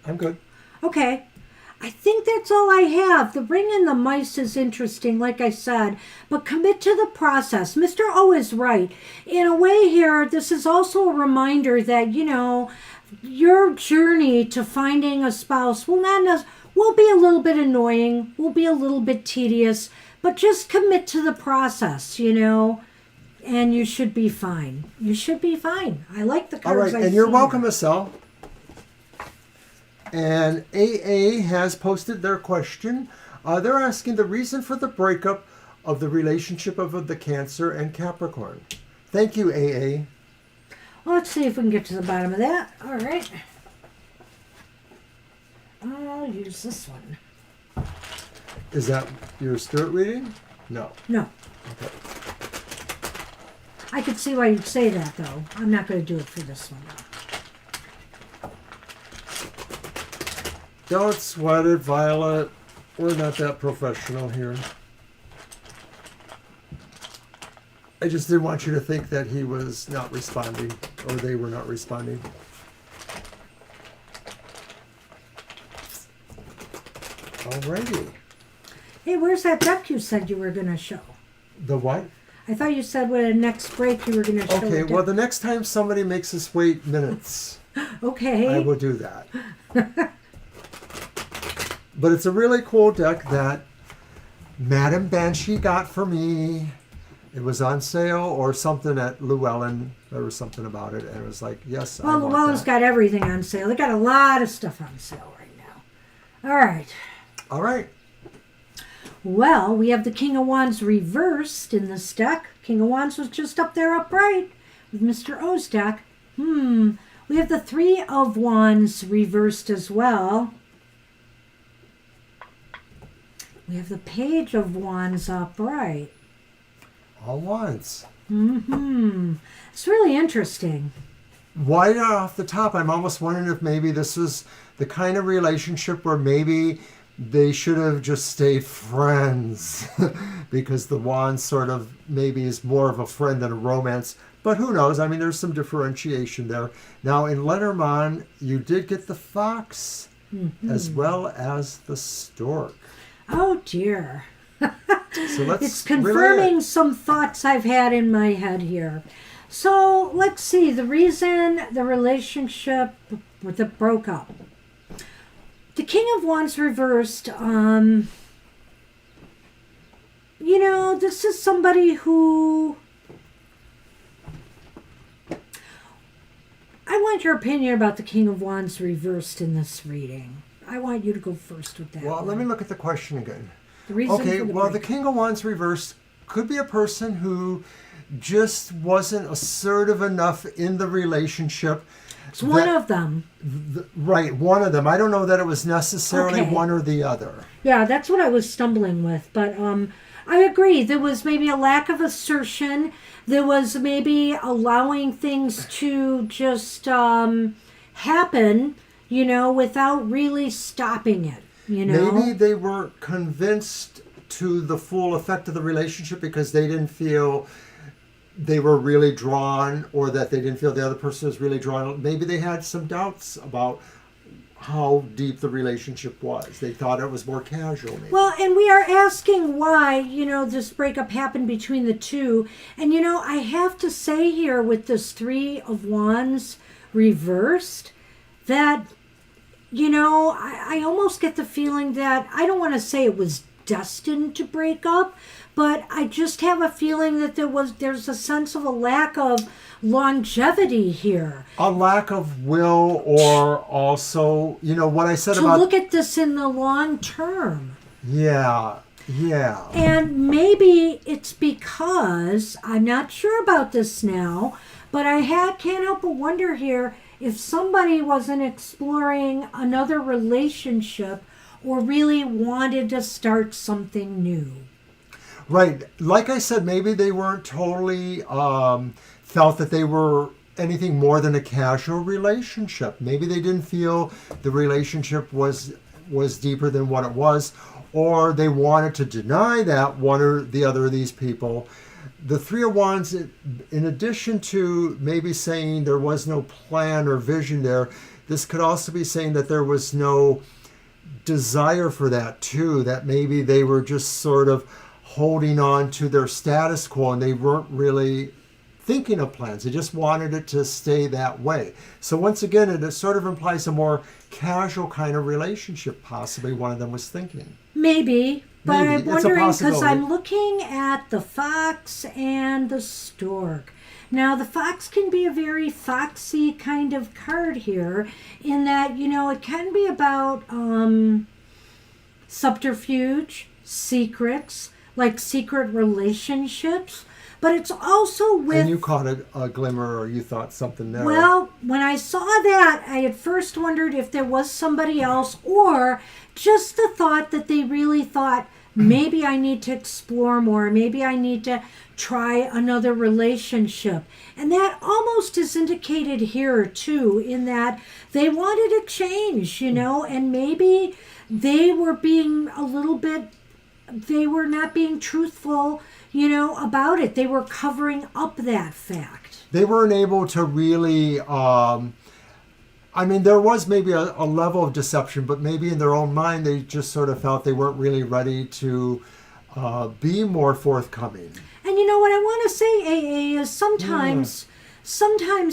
I'm good. Okay. I think that's all I have. The ring and the mice is interesting, like I said, but commit to the process. Mr. O is right. In a way here, this is also a reminder that, your journey to finding a spouse will be a little bit annoying, will be a little bit tedious, but just commit to the process, and you should be fine. You should be fine. I like the cards. All right, and you're welcome, Estelle. And AA has posted their question. They're asking the reason for the breakup of the relationship of the Cancer and Capricorn. Thank you, AA. Well, let's see if we can get to the bottom of that. All right. I'll use this one. Is that your spirit reading? No. No. Okay. I could see why you'd say that, though. I'm not going to do it for this one, though. Don't sweat it, Violet. We're not that professional here. I just didn't want you to think that he was not responding, or they were not responding. Alrighty. Hey, where's that deck you said you were going to show? The what? I thought you said with the next break you were going to show. Okay, well, the next time somebody makes us wait minutes, okay, I will do that. But it's a really cool deck that Madame Banshee got for me. It was on sale or something at Llewellyn. There was something about it, and it was like, yes, well, I want Llewellyn's that. got everything on sale. They got a lot of stuff on sale right now. All right. All right. Well, we have the King of Wands reversed in this deck. King of Wands was just up there upright with Mr. O's deck. We have the Three of Wands reversed as well. We have the Page of Wands upright. All wands. It's really interesting. Right off the top, I'm almost wondering if maybe this was the kind of relationship where maybe they should have just stayed friends because the wand sort of maybe is more of a friend than a romance. But who knows? I mean, there's some differentiation there. Now, in Lenormand, you did get the fox as well as the stork. Oh, dear. So let's It's confirming some thoughts I've had in my head here. So let's see. The reason the relationship that broke up. The King of Wands reversed. This is somebody who... I want your opinion about the King of Wands reversed in this reading. I want you to go first with that. Well, one. let me look at the question again. The reason Okay, for the well, the breakup. King of Wands reversed could be a person who just wasn't assertive enough in the relationship. It's one of them. Right, one of them. I don't know that it was necessarily Okay. one or the other. Yeah, that's what I was stumbling with. But I agree. There was maybe a lack of assertion. There was maybe allowing things to just happen, without really stopping it, Maybe they weren't convinced to the full effect of the relationship because they didn't feel they were really drawn, or that they didn't feel the other person was really drawn. Maybe they had some doubts about how deep the relationship was. They thought it was more casual. Maybe. Well, and we are asking why, this breakup happened between the two. And, I have to say here with this Three of Wands reversed that, I almost get the feeling that, I don't want to say it was destined to break up, but I just have a feeling that there's a sense of a lack of longevity here. A lack of will, or also, what I said To about... look at this in the long term. Yeah. And maybe it's because, I'm not sure about this now, but I can't help but wonder here if somebody wasn't exploring another relationship or really wanted to start something new. Right. Like I said, maybe they weren't totally felt that they were anything more than a casual relationship. Maybe they didn't feel the relationship was deeper than what it was, or they wanted to deny that, one or the other of these people. The Three of Wands, in addition to maybe saying there was no plan or vision there, this could also be saying that there was no desire for that too, that maybe they were just sort of holding on to their status quo and they weren't really thinking of plans. They just wanted it to stay that way. So once again, it sort of implies a more casual kind of relationship, possibly one of them was thinking. Maybe. But Maybe. I'm It's a wondering, because possibility. I'm looking at the fox and the stork. Now, the fox can be a very foxy kind of card here, in that, it can be about subterfuge, secrets, like secret relationships, but it's also with... And you caught a glimmer, or you thought something there. Well, when I saw that, I at first wondered if there was somebody else, or just the thought that they really thought, maybe I need to explore more, maybe I need to try another relationship. And that almost is indicated here too, in that they wanted a change, and maybe they were being a little bit, they were not being truthful, about it. They were covering up that fact. They weren't able to really, there was maybe a level of deception, but maybe in their own mind, they just sort of felt they weren't really ready to be more forthcoming. And what I want to say, AA, is sometimes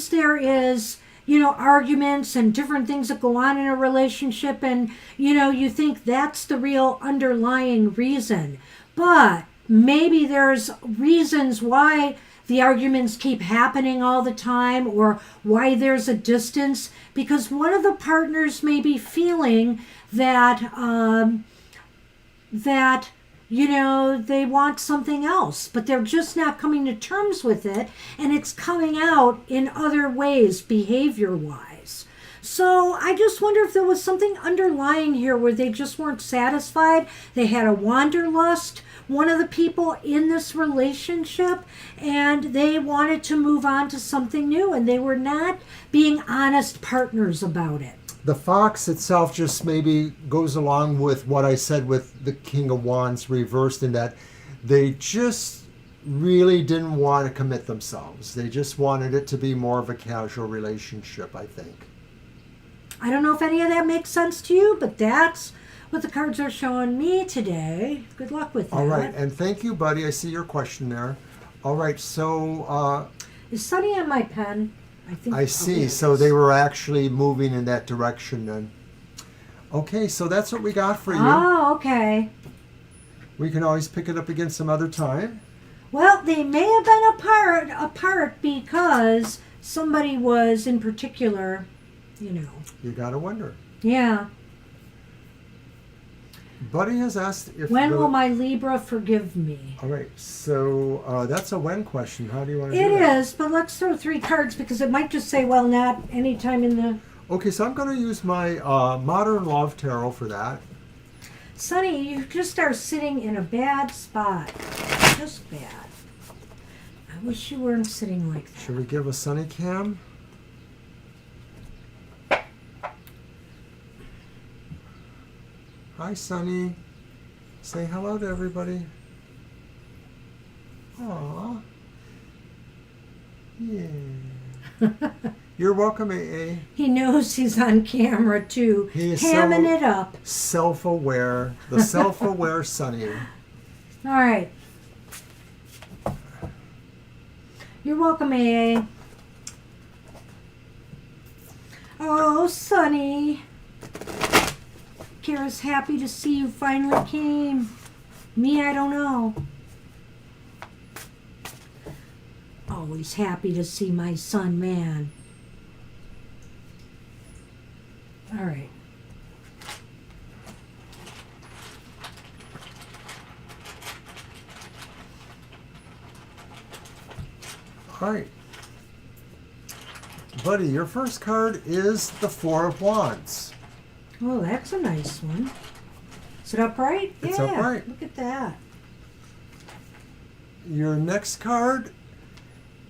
there is, arguments and different things that go on in a relationship, and, you think that's the real underlying reason. But maybe there's reasons why the arguments keep happening all the time, or why there's a distance, because one of the partners may be feeling that they want something else, but they're just not coming to terms with it, and it's coming out in other ways, behavior-wise. So I just wonder if there was something underlying here where they just weren't satisfied. They had a wanderlust, one of the people in this relationship, and they wanted to move on to something new, and they were not being honest partners about it. The fox itself just maybe goes along with what I said with the King of Wands reversed, in that they just really didn't want to commit themselves. They just wanted it to be more of a casual relationship, I think. I don't know if any of that makes sense to you, but that's what the cards are showing me today. Good luck with that. All right, and thank you, buddy. I see your question there. All right, so... is Sunny on my pen? I see. Okay. So they were actually moving in that direction then. Okay, so that's what we got for you. Oh, okay. We can always pick it up again some other time. Well, they may have been apart because somebody was in particular, You gotta wonder. Yeah. Buddy has asked if... When will my Libra forgive me? All right, so that's a when question. How do you want to It do that? is, but let's throw 3 cards, because it might just say, well, not anytime in the... Okay, so I'm going to use my Modern Love Tarot for that. Sonny, you just are sitting in a bad spot. Just bad. I wish you weren't sitting like that. Should we give a Sunny Cam? Hi, Sunny. Say hello to everybody. Aww. Yeah. You're welcome, AA. He knows he's on camera, too. He is Hamming it up. Self-aware. The self-aware Sunny. All right. You're welcome, AA. Oh, Sonny. Kara's happy to see you finally came. Me, I don't know. Always happy to see my son, man. All right. All right. Buddy, your first card is the Four of Wands. Oh, that's a nice one. Is it upright? It's yeah, upright. Look at that. your next card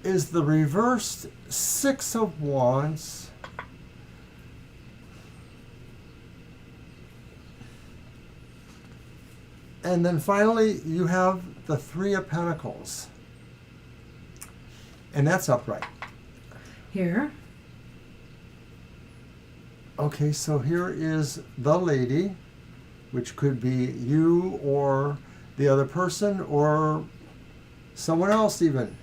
is the reversed Six of Wands. And then finally, you have the Three of Pentacles. And that's upright. Here. Okay, so here is the Lady, which could be you or the other person or someone else even.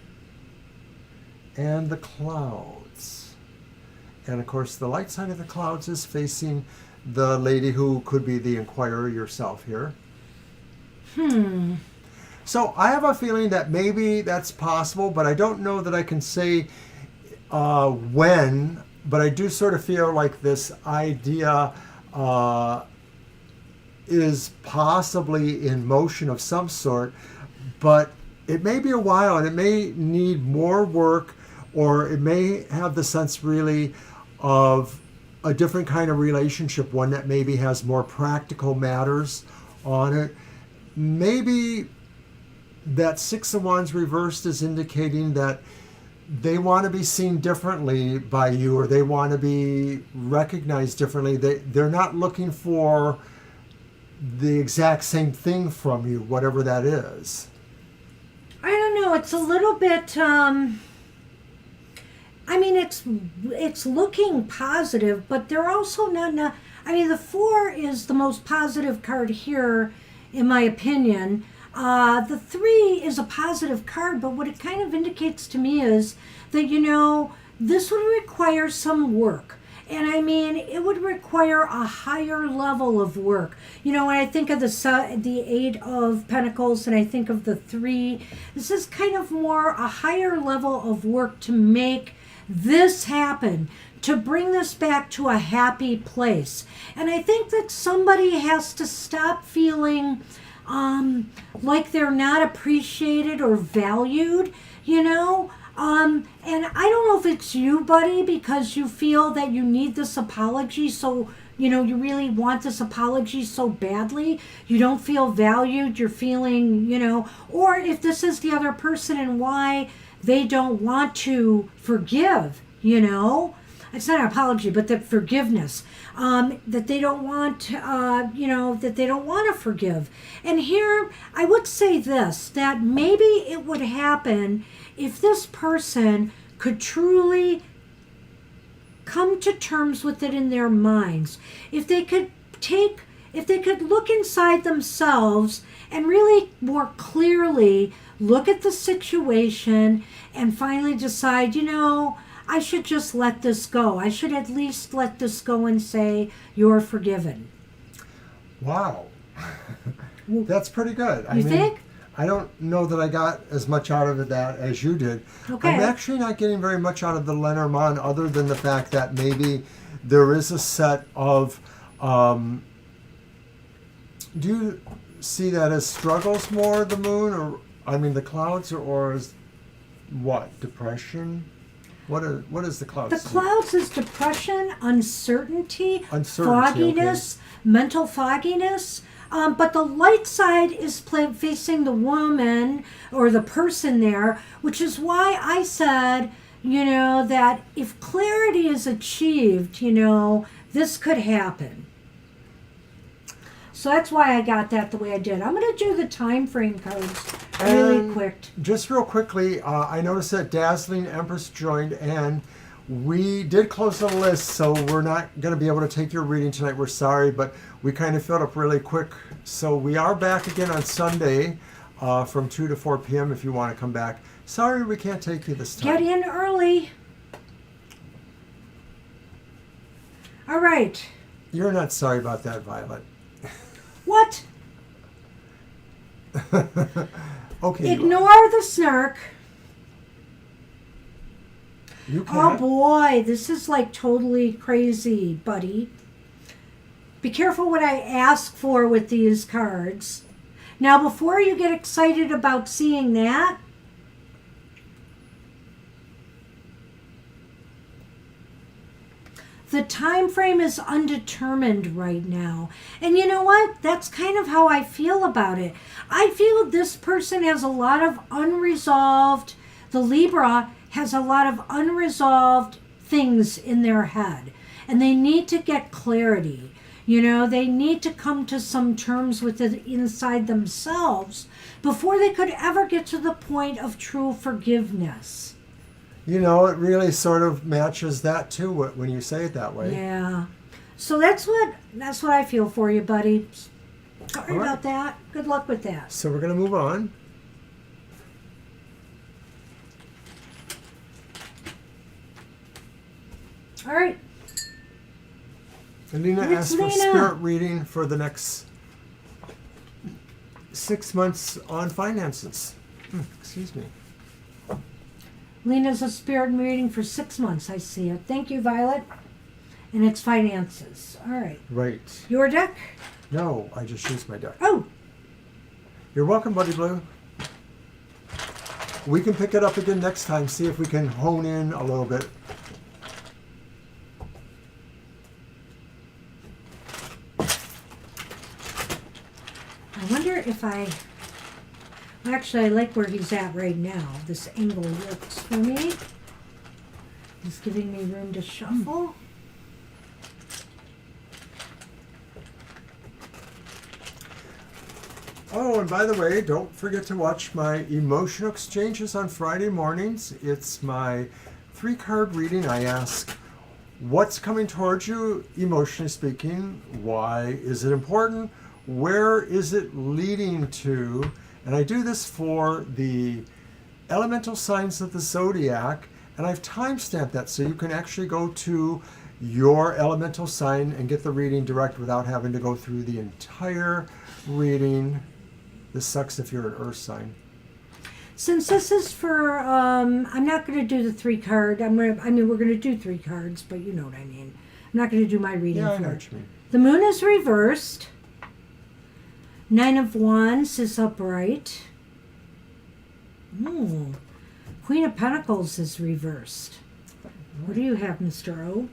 And the Clouds. And of course, the light side of the clouds is facing the Lady, who could be the Inquirer yourself here. So I have a feeling that maybe that's possible, but I don't know that I can say when. But I do sort of feel like this idea is possibly in motion of some sort, but it may be a while and it may need more work, or it may have the sense really of a different kind of relationship, one that maybe has more practical matters on it. Maybe that Six of Wands reversed is indicating that they want to be seen differently by you, or they want to be recognized differently. They're not looking for the exact same thing from you, whatever that is. I don't know. It's a little bit. I mean, it's looking positive, but they're also not. I mean, the 4 is the most positive card here, in my opinion. The 3 is a positive card, but what it kind of indicates to me is that, this would require some work. And I mean, it would require a higher level of work. When I think of the 8 of Pentacles and I think of the 3, this is kind of more a higher level of work to make this happen, to bring this back to a happy place. And I think that somebody has to stop feeling like they're not appreciated or valued, and I don't know if it's you, buddy, because you feel that you need this apology, so you really want this apology so badly, you don't feel valued, you're feeling, or if this is the other person and why they don't want to forgive, it's not an apology, but the forgiveness, that they don't want, that they don't want to forgive. And here, I would say this, that maybe it would happen if this person could truly come to terms with it in their minds. If they could look inside themselves and really more clearly look at the situation and finally decide, I should just let this go. I should at least let this go and say, you're forgiven. Wow. That's pretty good. You think? I don't know that I got as much out of that as you did. Okay. I'm actually not getting very much out of the Lenormand, other than the fact that maybe there is a set of... do you see that as struggles more, the moon, or the clouds, or as what? Depression? What is the clouds? The clouds is depression, uncertainty, fogginess, okay. Mental fogginess. But the light side is facing the woman or the person there, which is why I said, that if clarity is achieved, this could happen. So that's why I got that the way I did. I'm going to do the time frame cards really quick. Just real quickly, I noticed that Dazzling Empress joined, and we did close the list, so we're not going to be able to take your reading tonight. We're sorry, but we kind of filled up really quick. So we are back again on Sunday from 2 to 4 p.m. if you want to come back. Sorry we can't take you this time. Get in early. All right. You're not sorry about that, Violet. What? Okay. Ignore the snark. You Oh can't. boy, this is like totally crazy, buddy. Be careful what I ask for with these cards. Now, before you get excited about seeing that, the time frame is undetermined right now. And you know what? That's kind of how I feel about it. I feel this person has a lot of unresolved, the Libra has a lot of unresolved things in their head. And they need to get clarity. You know, they need to come to some terms with it inside themselves before they could ever get to the point of true forgiveness. You know, it really sort of matches that too when you say it that way. Yeah. So that's what I feel for you, buddy. Sorry about that. Good luck with that. So we're going to move on. All right. Alina It's asked for Lena. spirit reading for the next 6 months on finances. Excuse me. Lena's a spirit reading for 6 months. I see it. Thank you, Violet. And it's finances. All right. Right. Your deck? No, I just used my deck. Oh, You're welcome, Buddy Blue. We can pick it up again next time, see if we can hone in a little bit. I wonder if actually, I like where he's at right now. This angle works for me. He's giving me room to shuffle. Oh, and by the way, don't forget to watch my emotional exchanges on Friday mornings. It's my 3-card reading. I ask, what's coming towards you, emotionally speaking? Why is it important? Where is it leading to? And I do this for the elemental signs of the zodiac, and I've time-stamped that so you can actually go to your elemental sign and get the reading direct without having to go through the entire reading. This sucks if you're an earth sign. Since this is for, I'm not going to do the 3-card. we're going to do 3 cards, but you know what I mean. I'm not going to do my reading Yeah, I for know it. what you mean. The moon is reversed. 9 of Wands is upright. Ooh. Queen of Pentacles is reversed. What do you have, Mr. O?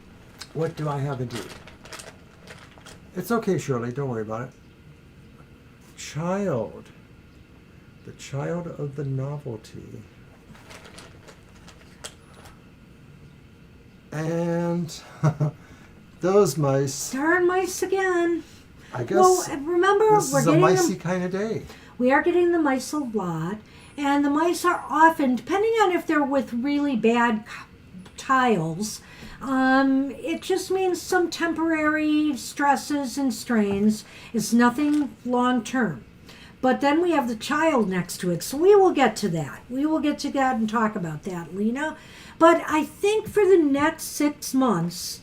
What do I have indeed? It's okay, Shirley. Don't worry about it. Child. The child of the novelty. And those mice. Darn mice again. I guess Well, remember, this we're is a getting micey them. kind of day. We are getting the mice a lot, and the mice are often, depending on if they're with really bad tiles, it just means some temporary stresses and strains. It's nothing long term. But then we have the child next to it, so we will get to that. We will get to that and talk about that, Lena. But I think for the next 6 months,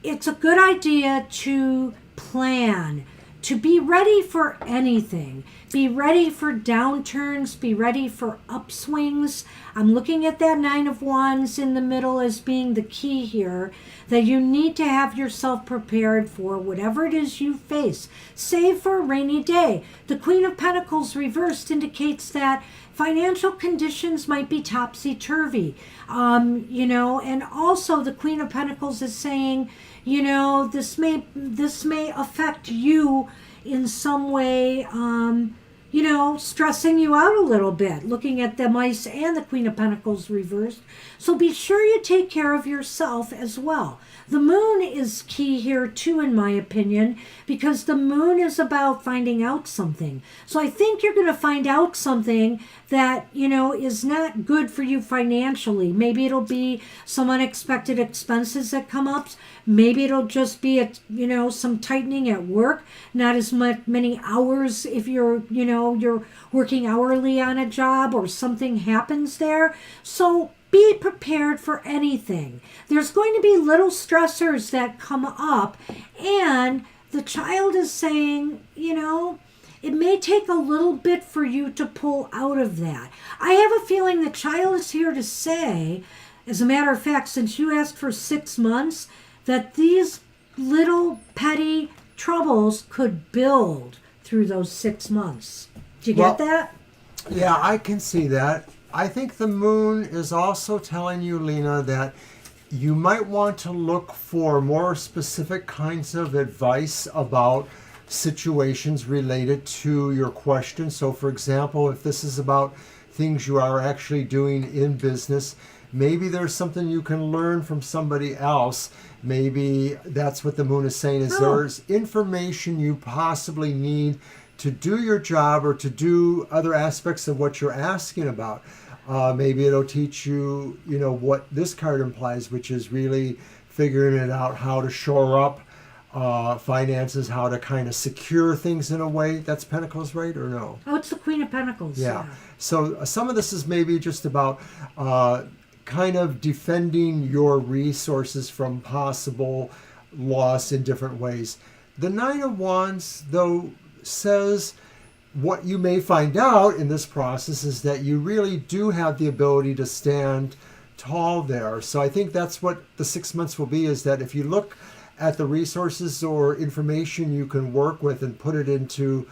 it's a good idea to plan, to be ready for anything. Be ready for downturns, be ready for upswings. I'm looking at that 9 of Wands in the middle as being the key here, that you need to have yourself prepared for whatever it is you face, save for a rainy day. The Queen of Pentacles reversed indicates that financial conditions might be topsy-turvy, and also the Queen of Pentacles is saying, this may affect you in some way, stressing you out a little bit, looking at the mice and the Queen of Pentacles reversed. So be sure you take care of yourself as well. The moon is key here too, in my opinion, because the moon is about finding out something. So I think you're going to find out something that, is not good for you financially. Maybe it'll be some unexpected expenses that come up. Maybe it'll just be, some tightening at work, not as many hours if you're working hourly on a job or something happens there. So be prepared for anything. There's going to be little stressors that come up, and the child is saying, it may take a little bit for you to pull out of that. I have a feeling the child is here to say, as a matter of fact, since you asked for 6 months, that these little petty troubles could build through those 6 months. Do you get that? Yeah, I can see that. I think the moon is also telling you, Lena, that you might want to look for more specific kinds of advice about situations related to your question. So, for example, if this is about things you are actually doing in business, maybe there's something you can learn from somebody else. Maybe that's what the moon is saying, is there's information you possibly need to do your job or to do other aspects of what you're asking about. Maybe it'll teach you, what this card implies, which is really figuring it out, how to shore up finances, how to kind of secure things in a way. That's Pentacles, right, or no? Oh, it's the Queen of Pentacles. Yeah. So some of this is maybe just about kind of defending your resources from possible loss in different ways. The Nine of Wands, though, says what you may find out in this process is that you really do have the ability to stand tall there. So I think that's what the 6 months will be, is that if you look at the resources or information you can work with and put it into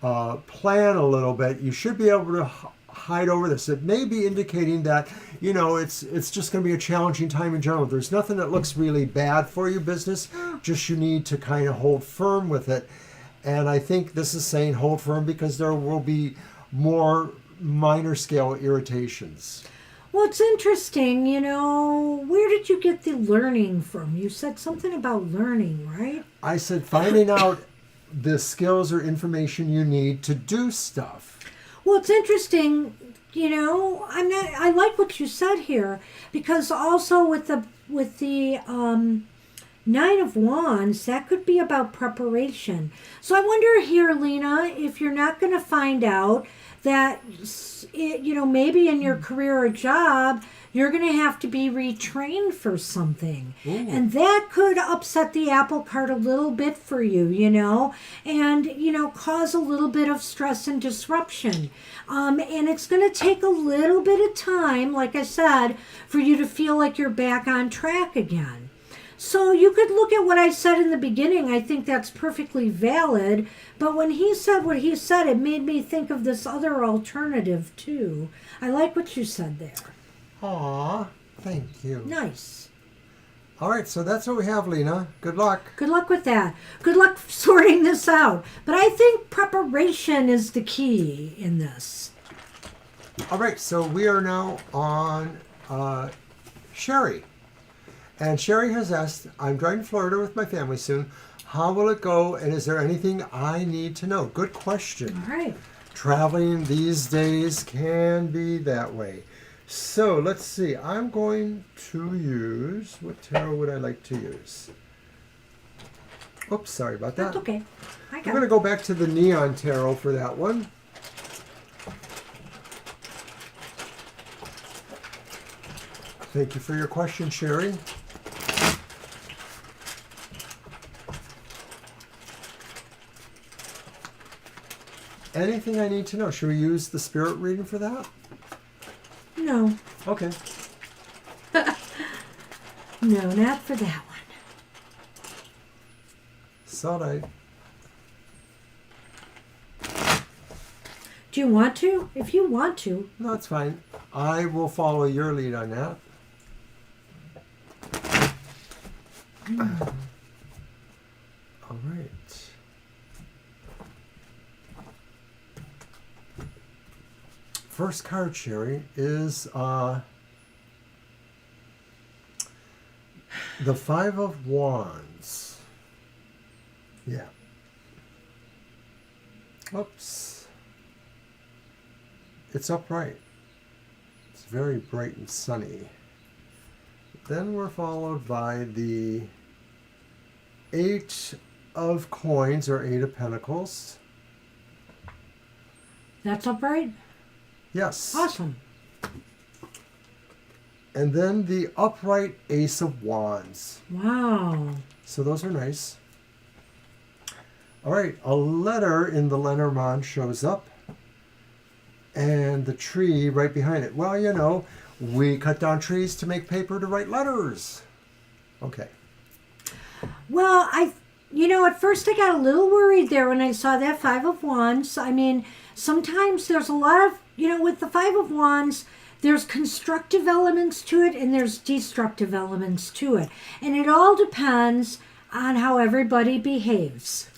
plan a little bit, you should be able to hide over this. It may be indicating that, it's just going to be a challenging time in general. There's nothing that looks really bad for your business, just you need to kind of hold firm with it. And I think this is saying hold firm because there will be more minor scale irritations. Well, it's interesting, where did you get the learning from? You said something about learning, right? I said finding out the skills or information you need to do stuff. Well, it's interesting, I like what you said here, because also with the Nine of Wands, that could be about preparation. So I wonder here, Lena, if you're not going to find out that, maybe in your career or job, you're going to have to be retrained for something. Ooh. And that could upset the apple cart a little bit for you, and, cause a little bit of stress and disruption. And it's going to take a little bit of time, like I said, for you to feel like you're back on track again. So you could look at what I said in the beginning. I think that's perfectly valid. But when he said what he said, it made me think of this other alternative, too. I like what you said there. Aw, thank you. Nice. All right, so that's what we have, Lena. Good luck. Good luck with that. Good luck sorting this out. But I think preparation is the key in this. All right, so we are now on Sherry. And Sherry has asked, I'm driving to Florida with my family soon. How will it go? And is there anything I need to know? Good question. All right. Traveling these days can be that way. So let's see. I'm going to use, what tarot would I like to use? Oops, sorry about that. That's okay. I'm going to go back to the Neon Tarot for that one. Thank you for your question, Sherry. Anything I need to know? Should we use the spirit reading for that? No. Okay. No, not for that one. Sorry. Do you want to? If you want to. No, it's fine. I will follow your lead on that. All right. First card, Sherry, is the Five of Wands. Yeah. Oops. It's upright. It's very bright and sunny. Then we're followed by the Eight of Coins, or Eight of Pentacles. That's upright? Yes. Awesome. And then the upright Ace of Wands. Wow. So those are nice. All right, a letter in the Lenormand shows up. And the tree right behind it. Well, we cut down trees to make paper to write letters. Okay. Well, at first I got a little worried there when I saw that Five of Wands. I mean, sometimes there's a lot of, with the Five of Wands, there's constructive elements to it and there's destructive elements to it. And it all depends on how everybody behaves.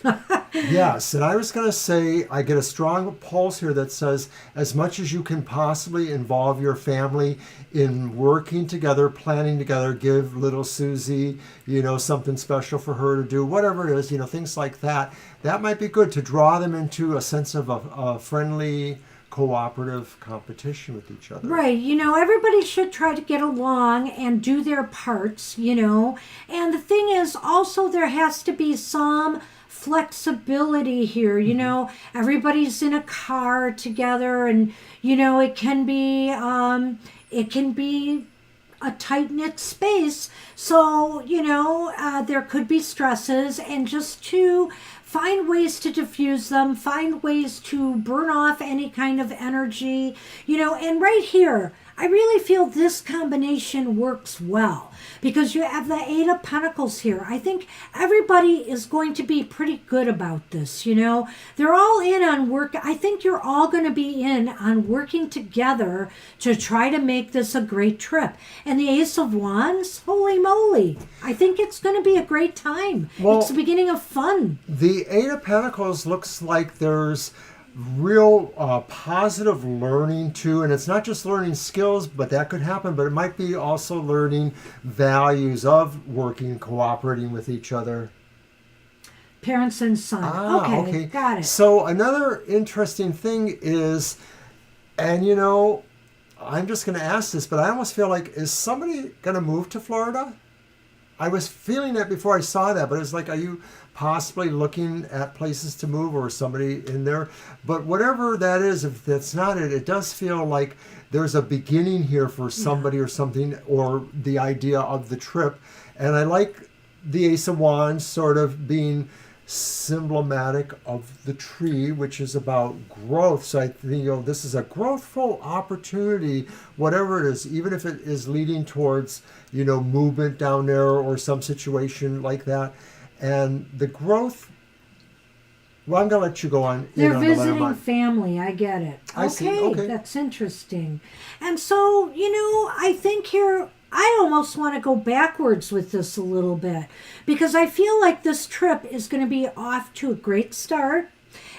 Yes, and I was going to say, I get a strong pulse here that says, as much as you can possibly involve your family in working together, planning together, give little Susie, something special for her to do, whatever it is, things like that. That might be good to draw them into a sense of a friendly, cooperative competition with each other. Right. Everybody should try to get along and do their parts, And the thing is, also, there has to be some flexibility here. Everybody's in a car together, and, it can be a tight-knit space. So, there could be stresses, and just to find ways to diffuse them, find ways to burn off any kind of energy, and right here, I really feel this combination works well because you have the Eight of Pentacles here. I think everybody is going to be pretty good about this, They're all in on work. I think you're all going to be in on working together to try to make this a great trip. And the Ace of Wands, holy moly, I think it's going to be a great time. Well, it's the beginning of fun. The Eight of Pentacles looks like there's real positive learning too, and it's not just learning skills, but that could happen, but it might be also learning values of working and cooperating with each other. Parents and son. Okay, got it. So another interesting thing is, and I'm just going to ask this, but I almost feel like, is somebody going to move to Florida? I was feeling that before I saw that, but it's like, are you possibly looking at places to move or somebody in there? But whatever that is, if that's not it, it does feel like there's a beginning here for somebody or something, or the idea of the trip. And I like the Ace of Wands sort of being symbolic of the tree, which is about growth. So I think, this is a growthful opportunity, whatever it is, even if it is leading towards, movement down there or some situation like that. And the growth, well, I'm going to let you go on. They're visiting family. I get it. I see. Okay. That's interesting. And so, I think here, I almost want to go backwards with this a little bit because I feel like this trip is going to be off to a great start.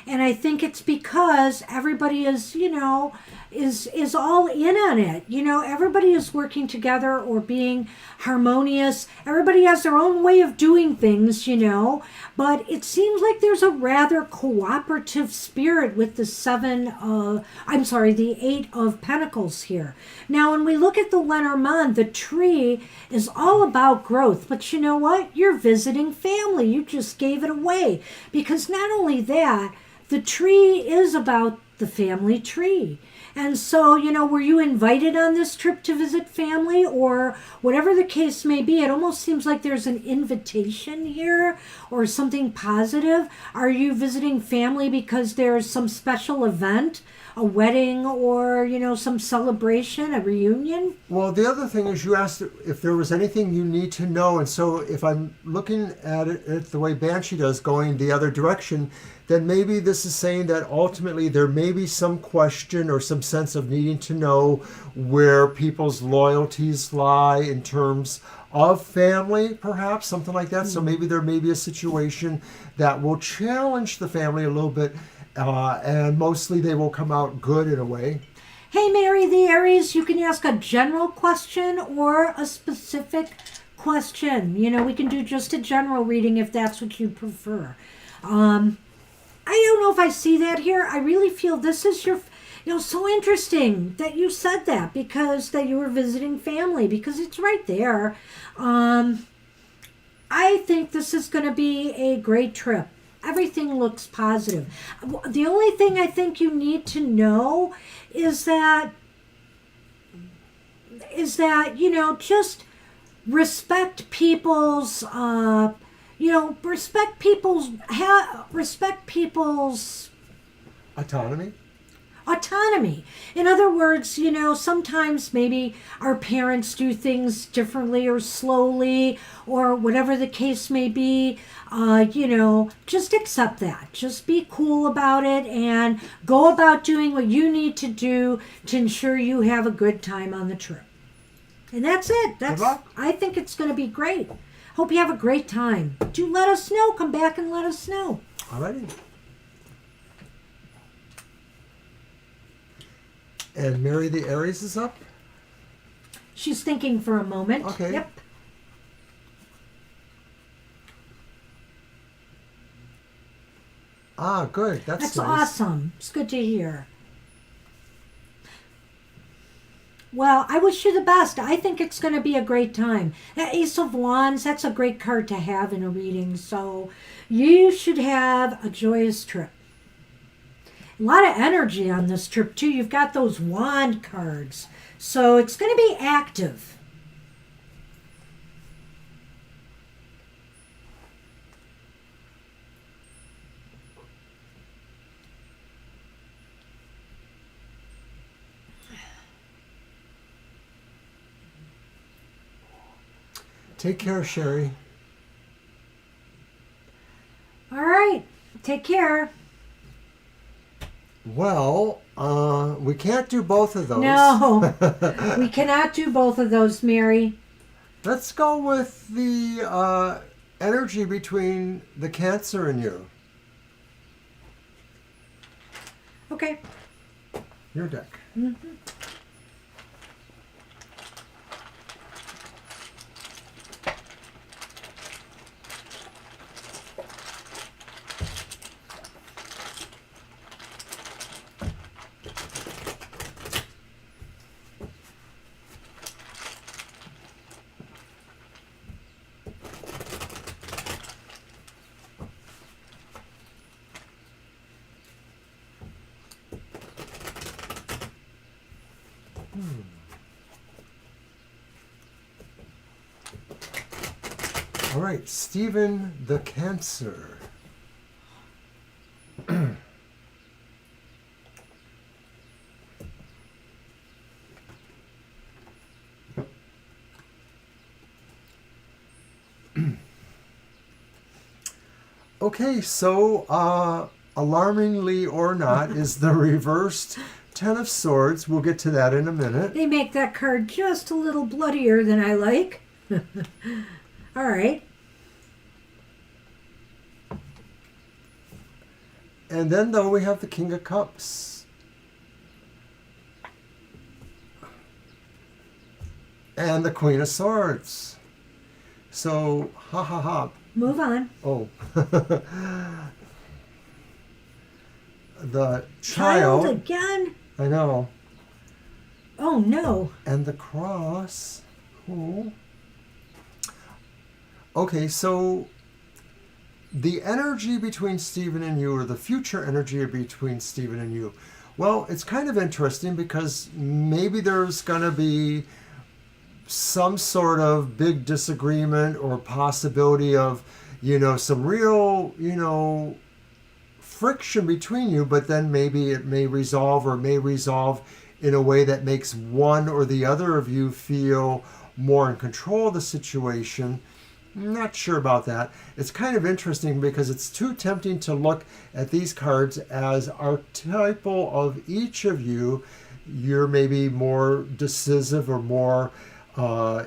And I think it's because everybody is, is all in on it. Everybody is working together or being harmonious. Everybody has their own way of doing things, but it seems like there's a rather cooperative spirit with the the Eight of Pentacles here. Now, when we look at the Lenormand, the tree is all about growth, but you know what? You're visiting family. You just gave it away because not only that, the tree is about the family tree. And so, were you invited on this trip to visit family or whatever the case may be? It almost seems like there's an invitation here or something positive. Are you visiting family because there's some special event, a wedding or, some celebration, a reunion? Well, the other thing is you asked if there was anything you need to know. And so if I'm looking at it the way Banshee does, going the other direction, then maybe this is saying that ultimately there may be some question or some sense of needing to know where people's loyalties lie in terms of family, perhaps, something like that. So maybe there may be a situation that will challenge the family a little bit, and mostly they will come out good in a way. Hey, Mary the Aries, you can ask a general question or a specific question. We can do just a general reading if that's what you prefer. I don't know if I see that here. I really feel this is your, so interesting that you said that because that you were visiting family because it's right there. I think this is going to be a great trip. Everything looks positive. The only thing I think you need to know is that, just respect people's, respect people's Autonomy? autonomy. In other words, sometimes maybe our parents do things differently or slowly or whatever the case may be. Just accept that. Just be cool about it and go about doing what you need to do to ensure you have a good time on the trip. And that's it. Good luck. I think it's going to be great. Hope you have a great time. Do let us know. Come back and let us know. Alrighty. And Mary the Aries is up? She's thinking for a moment. Okay. Yep. Ah, good. That's nice. Awesome. It's good to hear. Well, I wish you the best. I think it's going to be a great time. That Ace of Wands, that's a great card to have in a reading. So you should have a joyous trip. A lot of energy on this trip, too. You've got those wand cards. So it's going to be active. Take care, Sherry. All right. Take care. Well, we can't do both of those. No, we cannot do both of those, Mary. Let's go with the energy between the Cancer and you. Okay. Your deck. Mm-hmm. All right, Stephen the Cancer. Okay, so alarmingly or not, is the reversed Ten of Swords. We'll get to that in a minute. They make that card just a little bloodier than I like. All right. And then, though, we have the King of Cups. And the Queen of Swords. So, ha ha ha. Move on. Oh. The child. Again? I know. Oh, no. And the cross. Cool. Okay, so the energy between Stephen and you, or the future energy between Stephen and you, well, it's kind of interesting because maybe there's going to be some sort of big disagreement or possibility of, some real, friction between you, but then maybe it may resolve in a way that makes one or the other of you feel more in control of the situation. I'm not sure about that. It's kind of interesting because it's too tempting to look at these cards as archetypal of each of you. You're maybe more decisive or more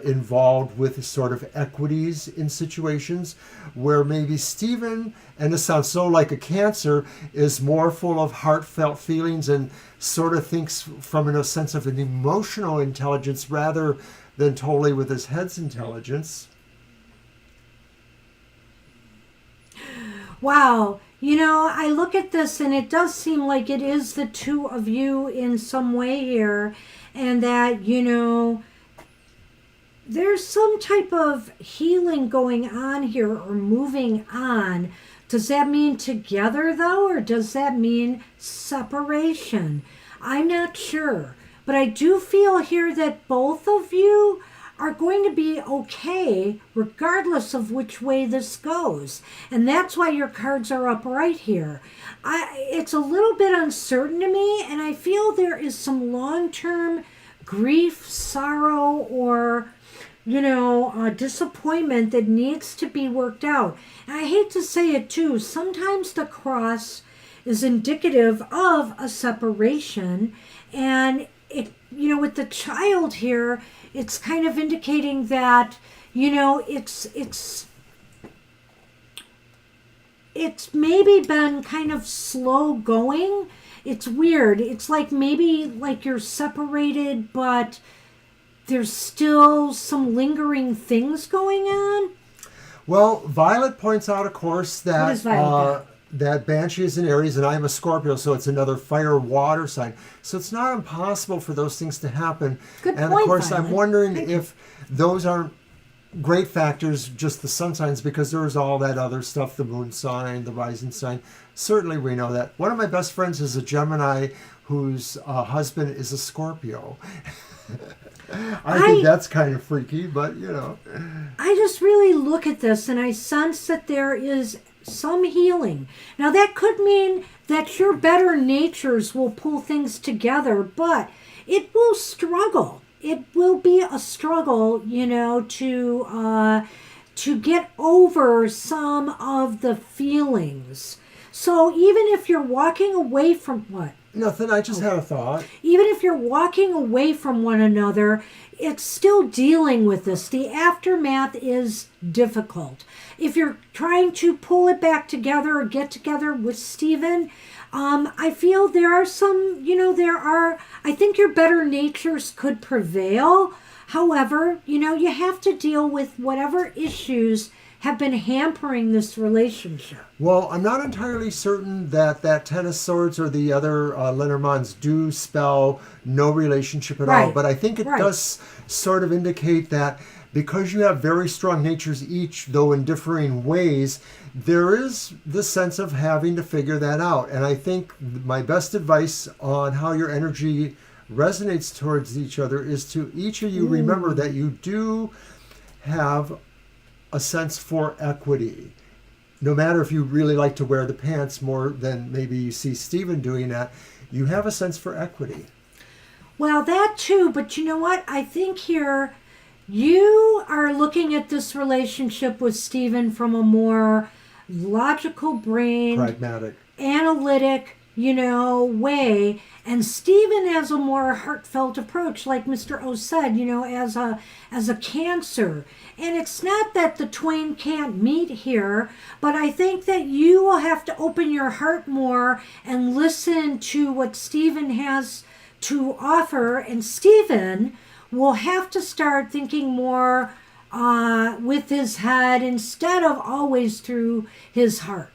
involved with sort of equities in situations, where maybe Stephen, and this sounds so like a Cancer, is more full of heartfelt feelings and sort of thinks from a sense of an emotional intelligence rather than totally with his head's intelligence. Wow. I look at this and it does seem like it is the two of you in some way here, and that, there's some type of healing going on here or moving on. Does that mean together, though, or does that mean separation? I'm not sure. But I do feel here that both of you are going to be okay regardless of which way this goes. And that's why your cards are up right here. It's a little bit uncertain to me, and I feel there is some long-term grief, sorrow, or disappointment that needs to be worked out. And I hate to say it too, sometimes the cross is indicative of a separation, and with the child here, it's kind of indicating that, it's maybe been kind of slow going. It's weird. It's like maybe like you're separated, but there's still some lingering things going on. Well, Violet points out, of course, What that is Violet? that Banshee is in Aries and I'm a Scorpio, so it's another fire water sign. So it's not impossible for those things to happen. Good and point, of course, Violet. I'm wondering if those aren't great factors, just the sun signs, because there's all that other stuff, the moon sign, the rising sign. Certainly we know that. One of my best friends is a Gemini whose husband is a Scorpio. I think that's kind of freaky, but I just really look at this and I sense that there is some healing. Now, that could mean that your better natures will pull things together, but it will struggle. It will be a struggle, to get over some of the feelings. So even if you're walking away from what? Nothing, I just had a thought. Even if you're walking away from one another, it's still dealing with this. The aftermath is difficult. If you're trying to pull it back together or get together with Stephen, I feel there are some, I think your better natures could prevail. However, you have to deal with whatever issues have been hampering this relationship. Well, I'm not entirely certain that Ten of Swords or the other Lenormands do spell no relationship at all, but I think it does sort of indicate that because you have very strong natures each, though in differing ways, there is the sense of having to figure that out. And I think my best advice on how your energy resonates towards each other is to each of you remember that you do have a sense for equity. No matter if you really like to wear the pants more than maybe you see Stephen doing that, you have a sense for equity. Well, that too, but you know what? I think here you are looking at this relationship with Stephen from a more logical brain, Pragmatic, analytic, way. And Stephen has a more heartfelt approach, like Mr. O said, as a Cancer. And it's not that the twain can't meet here, but I think that you will have to open your heart more and listen to what Stephen has to offer. And Stephen will have to start thinking more with his head instead of always through his heart.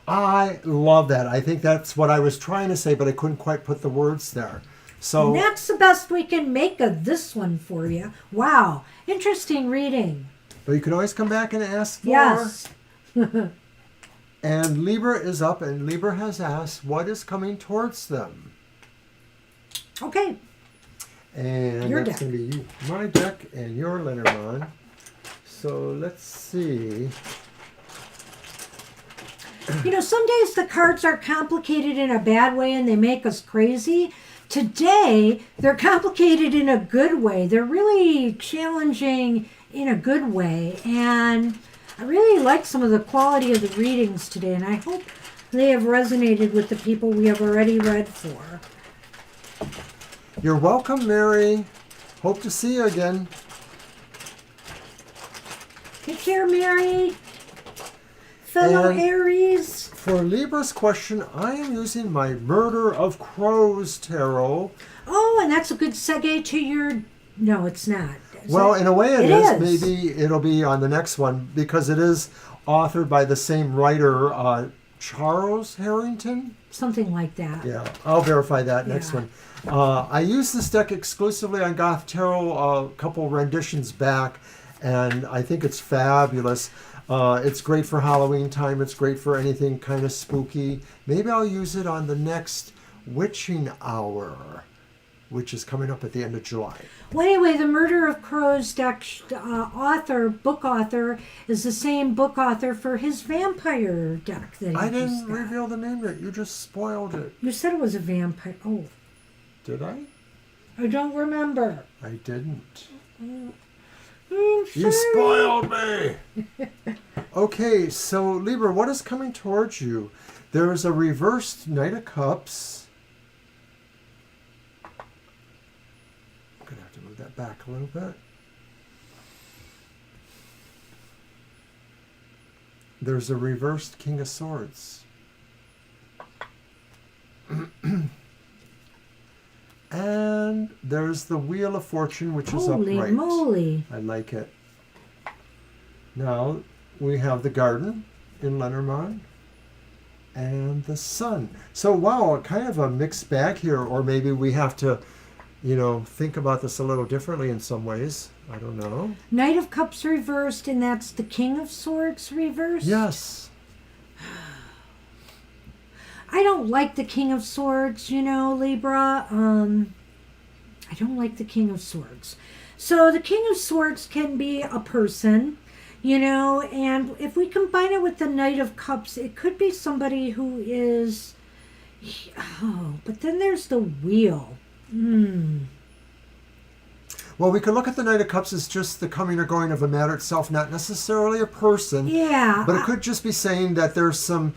I love that. I think that's what I was trying to say, but I couldn't quite put the words there. So And that's the best we can make of this one for you. Wow. Interesting reading. But you can always come back and ask for. Yes. And Libra is up, and Libra has asked, what is coming towards them? Okay. And Your that's deck. going to be my deck and your Lenormand. So let's see. Some days the cards are complicated in a bad way and they make us crazy. Today, they're complicated in a good way. They're really challenging in a good way. And I really like some of the quality of the readings today, and I hope they have resonated with the people we have already read for. You're welcome, Mary. Hope to see you again. Take care, Mary. Fellow And Aries. For Libra's question, I am using my Murder of Crows tarot. Oh, and that's a good segue to your... No, it's not. Well, in a way it is. is. Maybe it'll be on the next one because it is authored by the same writer, Charles Harrington. Something like that. Yeah, I'll verify that next Yeah. one. I used this deck exclusively on Goth Tarot a couple renditions back, and I think it's fabulous. It's great for Halloween time. It's great for anything kind of spooky. Maybe I'll use it on the next witching hour. which is coming up at the end of July. Well, anyway, the Murder of Crows deck book author, is the same book author for his vampire deck that he I just didn't got. reveal the name yet. You just spoiled it. You said it was a vampire. Oh, Did I? I don't remember. I didn't. I'm You sorry. spoiled me! Okay, so Libra, what is coming towards you? There is a reversed Knight of Cups. I'm going to have to move that back a little bit. There's a reversed King of Swords. And there's the Wheel of Fortune, which is Holy upright. moly. I like it. Now we have the Garden in Lenormand and the Sun. So wow, kind of a mixed bag here, or maybe we have to, think about this a little differently in some ways. I don't know. Knight of Cups reversed, and that's the King of Swords reversed? Yes. I don't like the King of Swords, Libra. I don't like the King of Swords. So the King of Swords can be a person, and if we combine it with the Knight of Cups, it could be somebody who is... Oh, but then there's the Wheel. Well, we could look at the Knight of Cups as just the coming or going of a matter itself, not necessarily a person. Yeah. But it could just be saying that there's some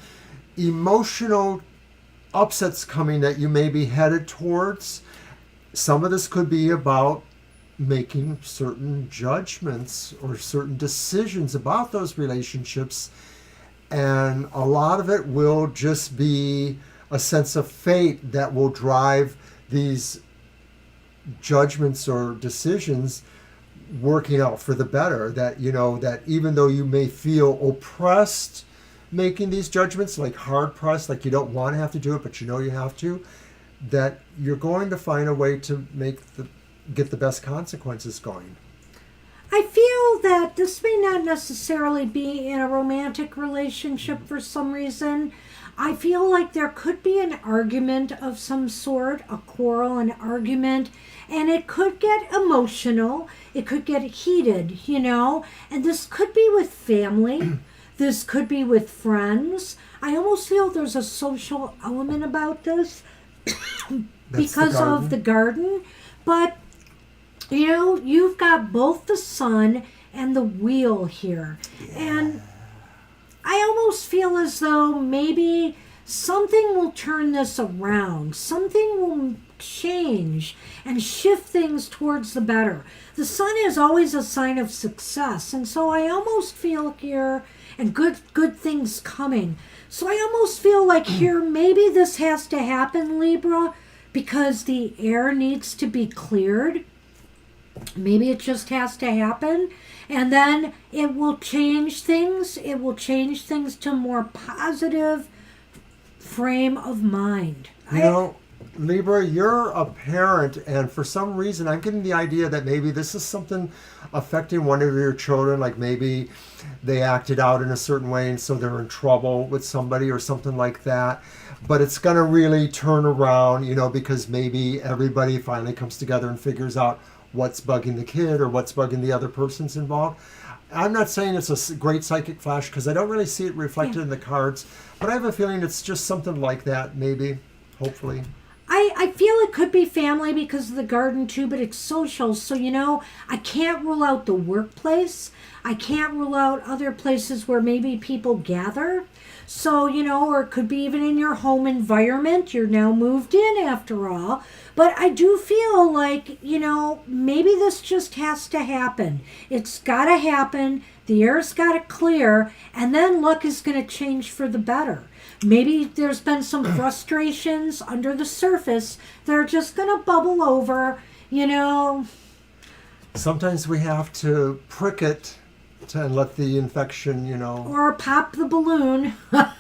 emotional upsets coming that you may be headed towards. Some of this could be about making certain judgments or certain decisions about those relationships, and a lot of it will just be a sense of fate that will drive these judgments or decisions working out for the better. That that even though you may feel oppressed making these judgments, like hard pressed, like you don't want to have to do it, but you have to, that you're going to find a way to get the best consequences going. I feel that this may not necessarily be in a romantic relationship for some reason. I feel like there could be an argument of some sort, a quarrel, an argument, and it could get emotional. It could get heated, and this could be with family. This could be with friends. I almost feel there's a social element about this because of the Garden. But, you've got both the Sun and the Wheel here. Yeah. And I almost feel as though maybe something will turn this around. Something will change and shift things towards the better. The Sun is always a sign of success. And so I almost feel here, and good things coming. So I almost feel like here, maybe this has to happen, Libra, because the air needs to be cleared. Maybe it just has to happen. And then it will change things. It will change things to a more positive frame of mind. Libra, you're a parent, and for some reason I'm getting the idea that maybe this is something affecting one of your children, like maybe they acted out in a certain way and so they're in trouble with somebody or something like that. But it's going to really turn around, because maybe everybody finally comes together and figures out what's bugging the kid or what's bugging the other persons involved. I'm not saying it's a great psychic flash because I don't really see it reflected in the cards, but I have a feeling it's just something like that, maybe, hopefully. I feel it could be family because of the Garden too, but it's social. So, I can't rule out the workplace. I can't rule out other places where maybe people gather. So, or it could be even in your home environment. You're now moved in after all. But I do feel like, maybe this just has to happen. It's got to happen. The air's got to clear. And then luck is going to change for the better. Maybe there's been some frustrations under the surface that are just going to bubble over, Sometimes we have to prick it to let the infection, Or pop the balloon. that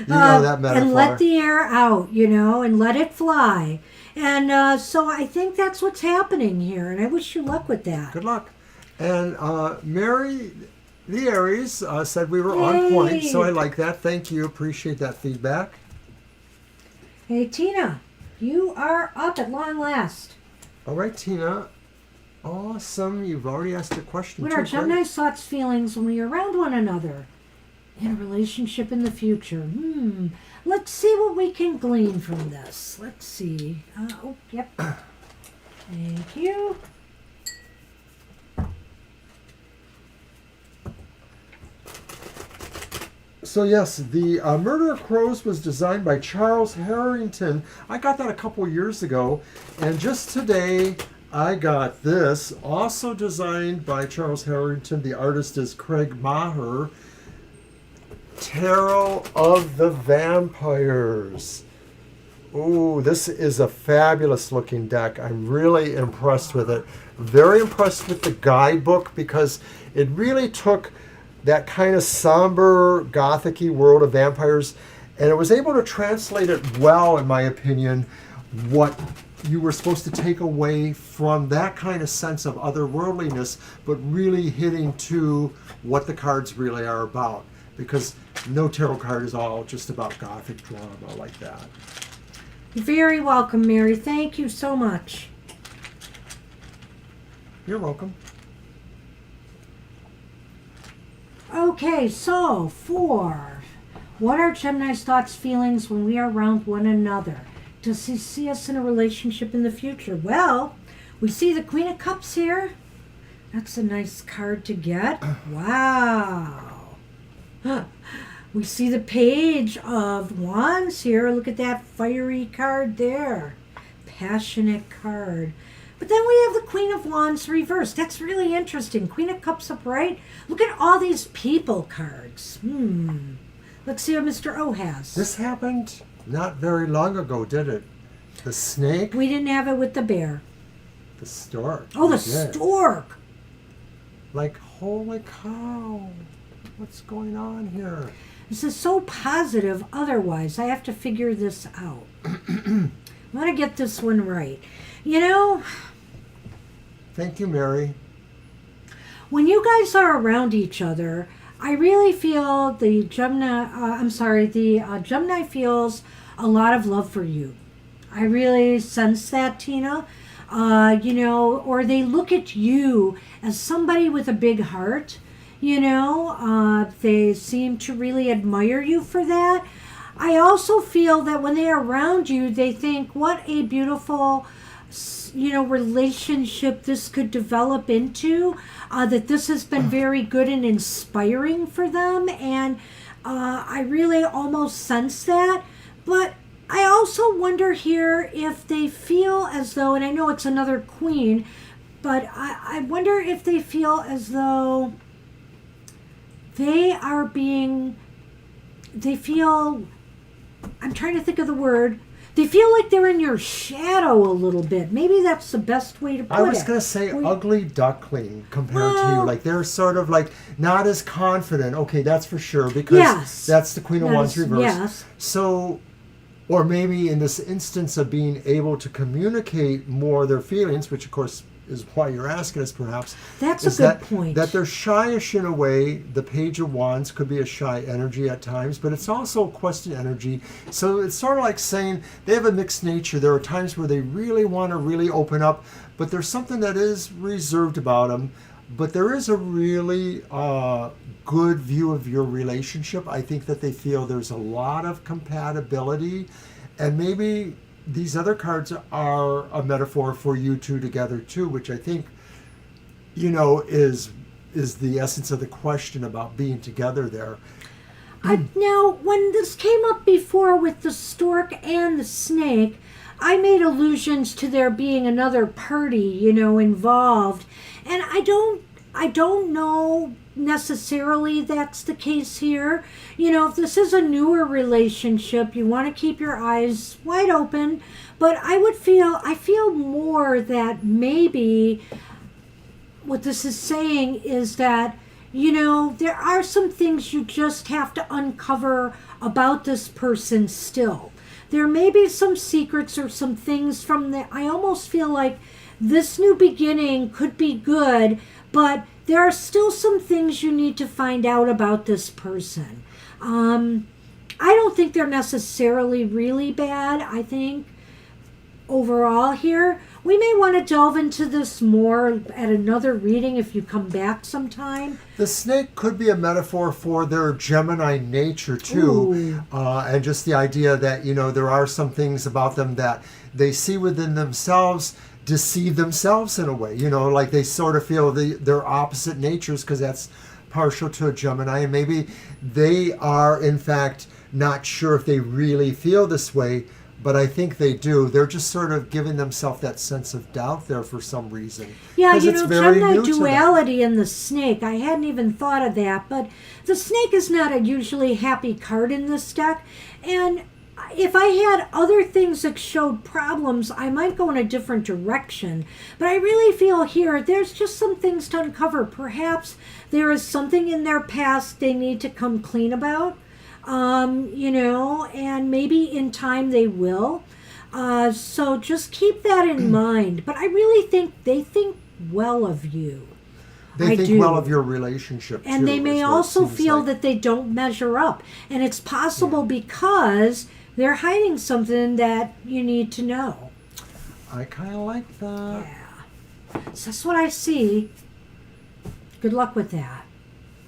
metaphor. And let the air out, and let it fly. And so I think that's what's happening here, and I wish you luck with that. Good luck. And Mary, the Aries, said we were on point, so I like that. Thank you. Appreciate that feedback. Hey, Tina. You are up at long last. All right, Tina. Awesome. You've already asked a question. What too, are Gemini's thoughts, feelings when we are around one another? In a relationship in the future. Let's see what we can glean from this. Let's see. Yep. Thank you. So yes, the Murder of Crows was designed by Charles Harrington. I got that a couple years ago, and just today I got this, also designed by Charles Harrington. The artist is Craig Maher. Tarot of the Vampires. Ooh, this is a fabulous looking deck. I'm really impressed with it. Very impressed with the guidebook because it really took that kind of somber, gothic-y world of vampires, and it was able to translate it well, in my opinion, what you were supposed to take away from that kind of sense of otherworldliness, but really hitting to what the cards really are about. Because no tarot card is all just about gothic drama like that. You're very welcome, Mary. Thank you so much. You're welcome. Okay, so for what are Gemini's thoughts, feelings when we are around one another? Does he see us in a relationship in the future? Well, we see the Queen of Cups here. That's a nice card to get. Wow. We see the Page of Wands here. Look at that fiery card there. Passionate card. But then we have the Queen of Wands reversed. That's really interesting. Queen of Cups upright. Look at all these people cards. Let's see what Mr. O has. This happened not very long ago, did it? The snake? We didn't have it with the bear. The stork. Oh, the We did. stork. Like, holy cow. What's going on here? This is so positive otherwise. I have to figure this out. I want to get this one right. You know, Thank you, Mary. when you guys are around each other, I really feel the Gemini feels a lot of love for you. I really sense that, Tina. Or they look at you as somebody with a big heart. They seem to really admire you for that. I also feel that when they are around you, they think, what a beautiful, relationship this could develop into, that this has been very good and inspiring for them. And I really almost sense that. But I also wonder here if they feel as though, and I know it's another queen, but I wonder if they feel as though I'm trying to think of the word. They feel like they're in your shadow a little bit. Maybe that's the best way to put it. I was going to say ugly duckling compared to you. Like, they're sort of like not as confident. Okay, that's for sure, because that's the Queen of Wands reversed. Yes. So, or maybe in this instance of being able to communicate more their feelings, which of course is why you're asking us perhaps. That's a good point. That they're shyish in a way. The Page of Wands could be a shy energy at times, but it's also a question energy. So it's sort of like saying they have a mixed nature. There are times where they really want to really open up, but there's something that is reserved about them. But there is a really good view of your relationship. I think that they feel there's a lot of compatibility, and maybe these other cards are a metaphor for you two together too, which I think, is the essence of the question about being together there. Now, when this came up before with the stork and the snake, I made allusions to there being another party, involved. And I don't know necessarily that's the case here. If this is a newer relationship, you want to keep your eyes wide open. But I feel more that maybe what this is saying is that, there are some things you just have to uncover about this person still. There may be some secrets or some things I almost feel like this new beginning could be good, but there are still some things you need to find out about this person. I don't think they're necessarily really bad. I think overall here. We may want to delve into this more at another reading if you come back sometime. The snake could be a metaphor for their Gemini nature too, and just the idea that, you know, there are some things about them that they see within themselves, deceive themselves in a way, you know, like they sort of feel their opposite natures, because that's partial to a Gemini, and maybe they are in fact not sure if they really feel this way, but I think they do. They're just sort of giving themselves that sense of doubt there for some reason. Yeah, you it's know, very Gemini new to them. duality in the snake. I hadn't even thought of that, but the snake is not a usually happy card in this deck. And if I had other things that showed problems, I might go in a different direction. But I really feel here there's just some things to uncover. Perhaps there is something in their past they need to come clean about. You know, and maybe in time they will. So just keep that in mind. But I really think they think well of you. They think well of your relationship, and too, they may is what it also seems feel like. that they don't measure up. And it's possible because they're hiding something that you need to know. I kind of like that. Yeah. So that's what I see. Good luck with that.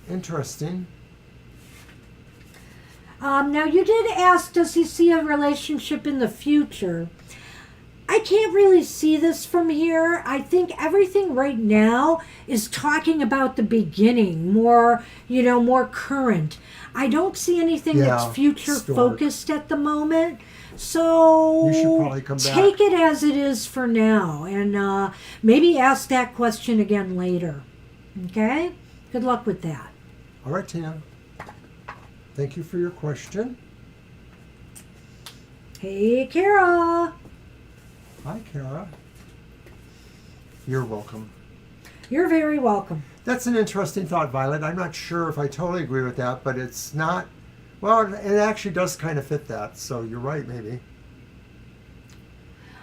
Interesting. Now, you did ask, does he see a relationship in the future? I can't really see this from here. I think everything right now is talking about the beginning, more, you know, more current. I don't see anything that's future focused at the moment. So you should probably come back. Take it as it is for now, and maybe ask that question again later. Okay? Good luck with that. All right, Tina. Thank you for your question. Hey, Kara. Hi, Kara. You're welcome. You're very welcome. That's an interesting thought, Violet. I'm not sure if I totally agree with that, but it's not... Well, it actually does kind of fit that, so you're right, maybe.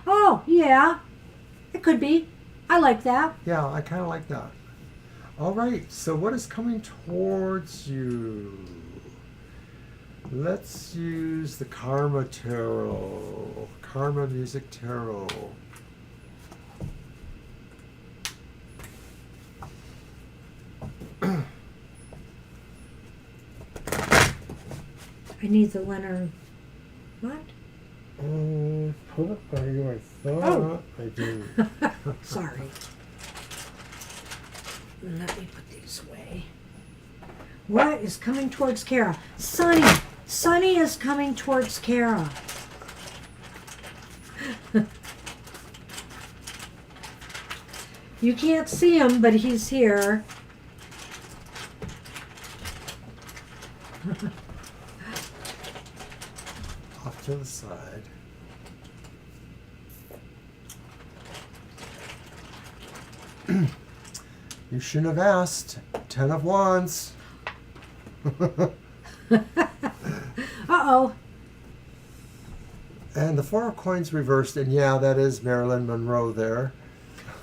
Oh, yeah. It could be. I like that. Yeah, I kind of like that. All right, so what is coming towards you? Let's use the Karma Tarot. Karma Music Tarot. I need the Leonard. What? Put it by you, I thought I do. Sorry. Let me put these away. What is coming towards Kara? Sunny. Sunny is coming towards Kara. You can't see him, but he's here. Off to the side. You shouldn't have asked. 10 of Wands. Uh-oh. And the 4 of Coins reversed, and yeah, that is Marilyn Monroe there.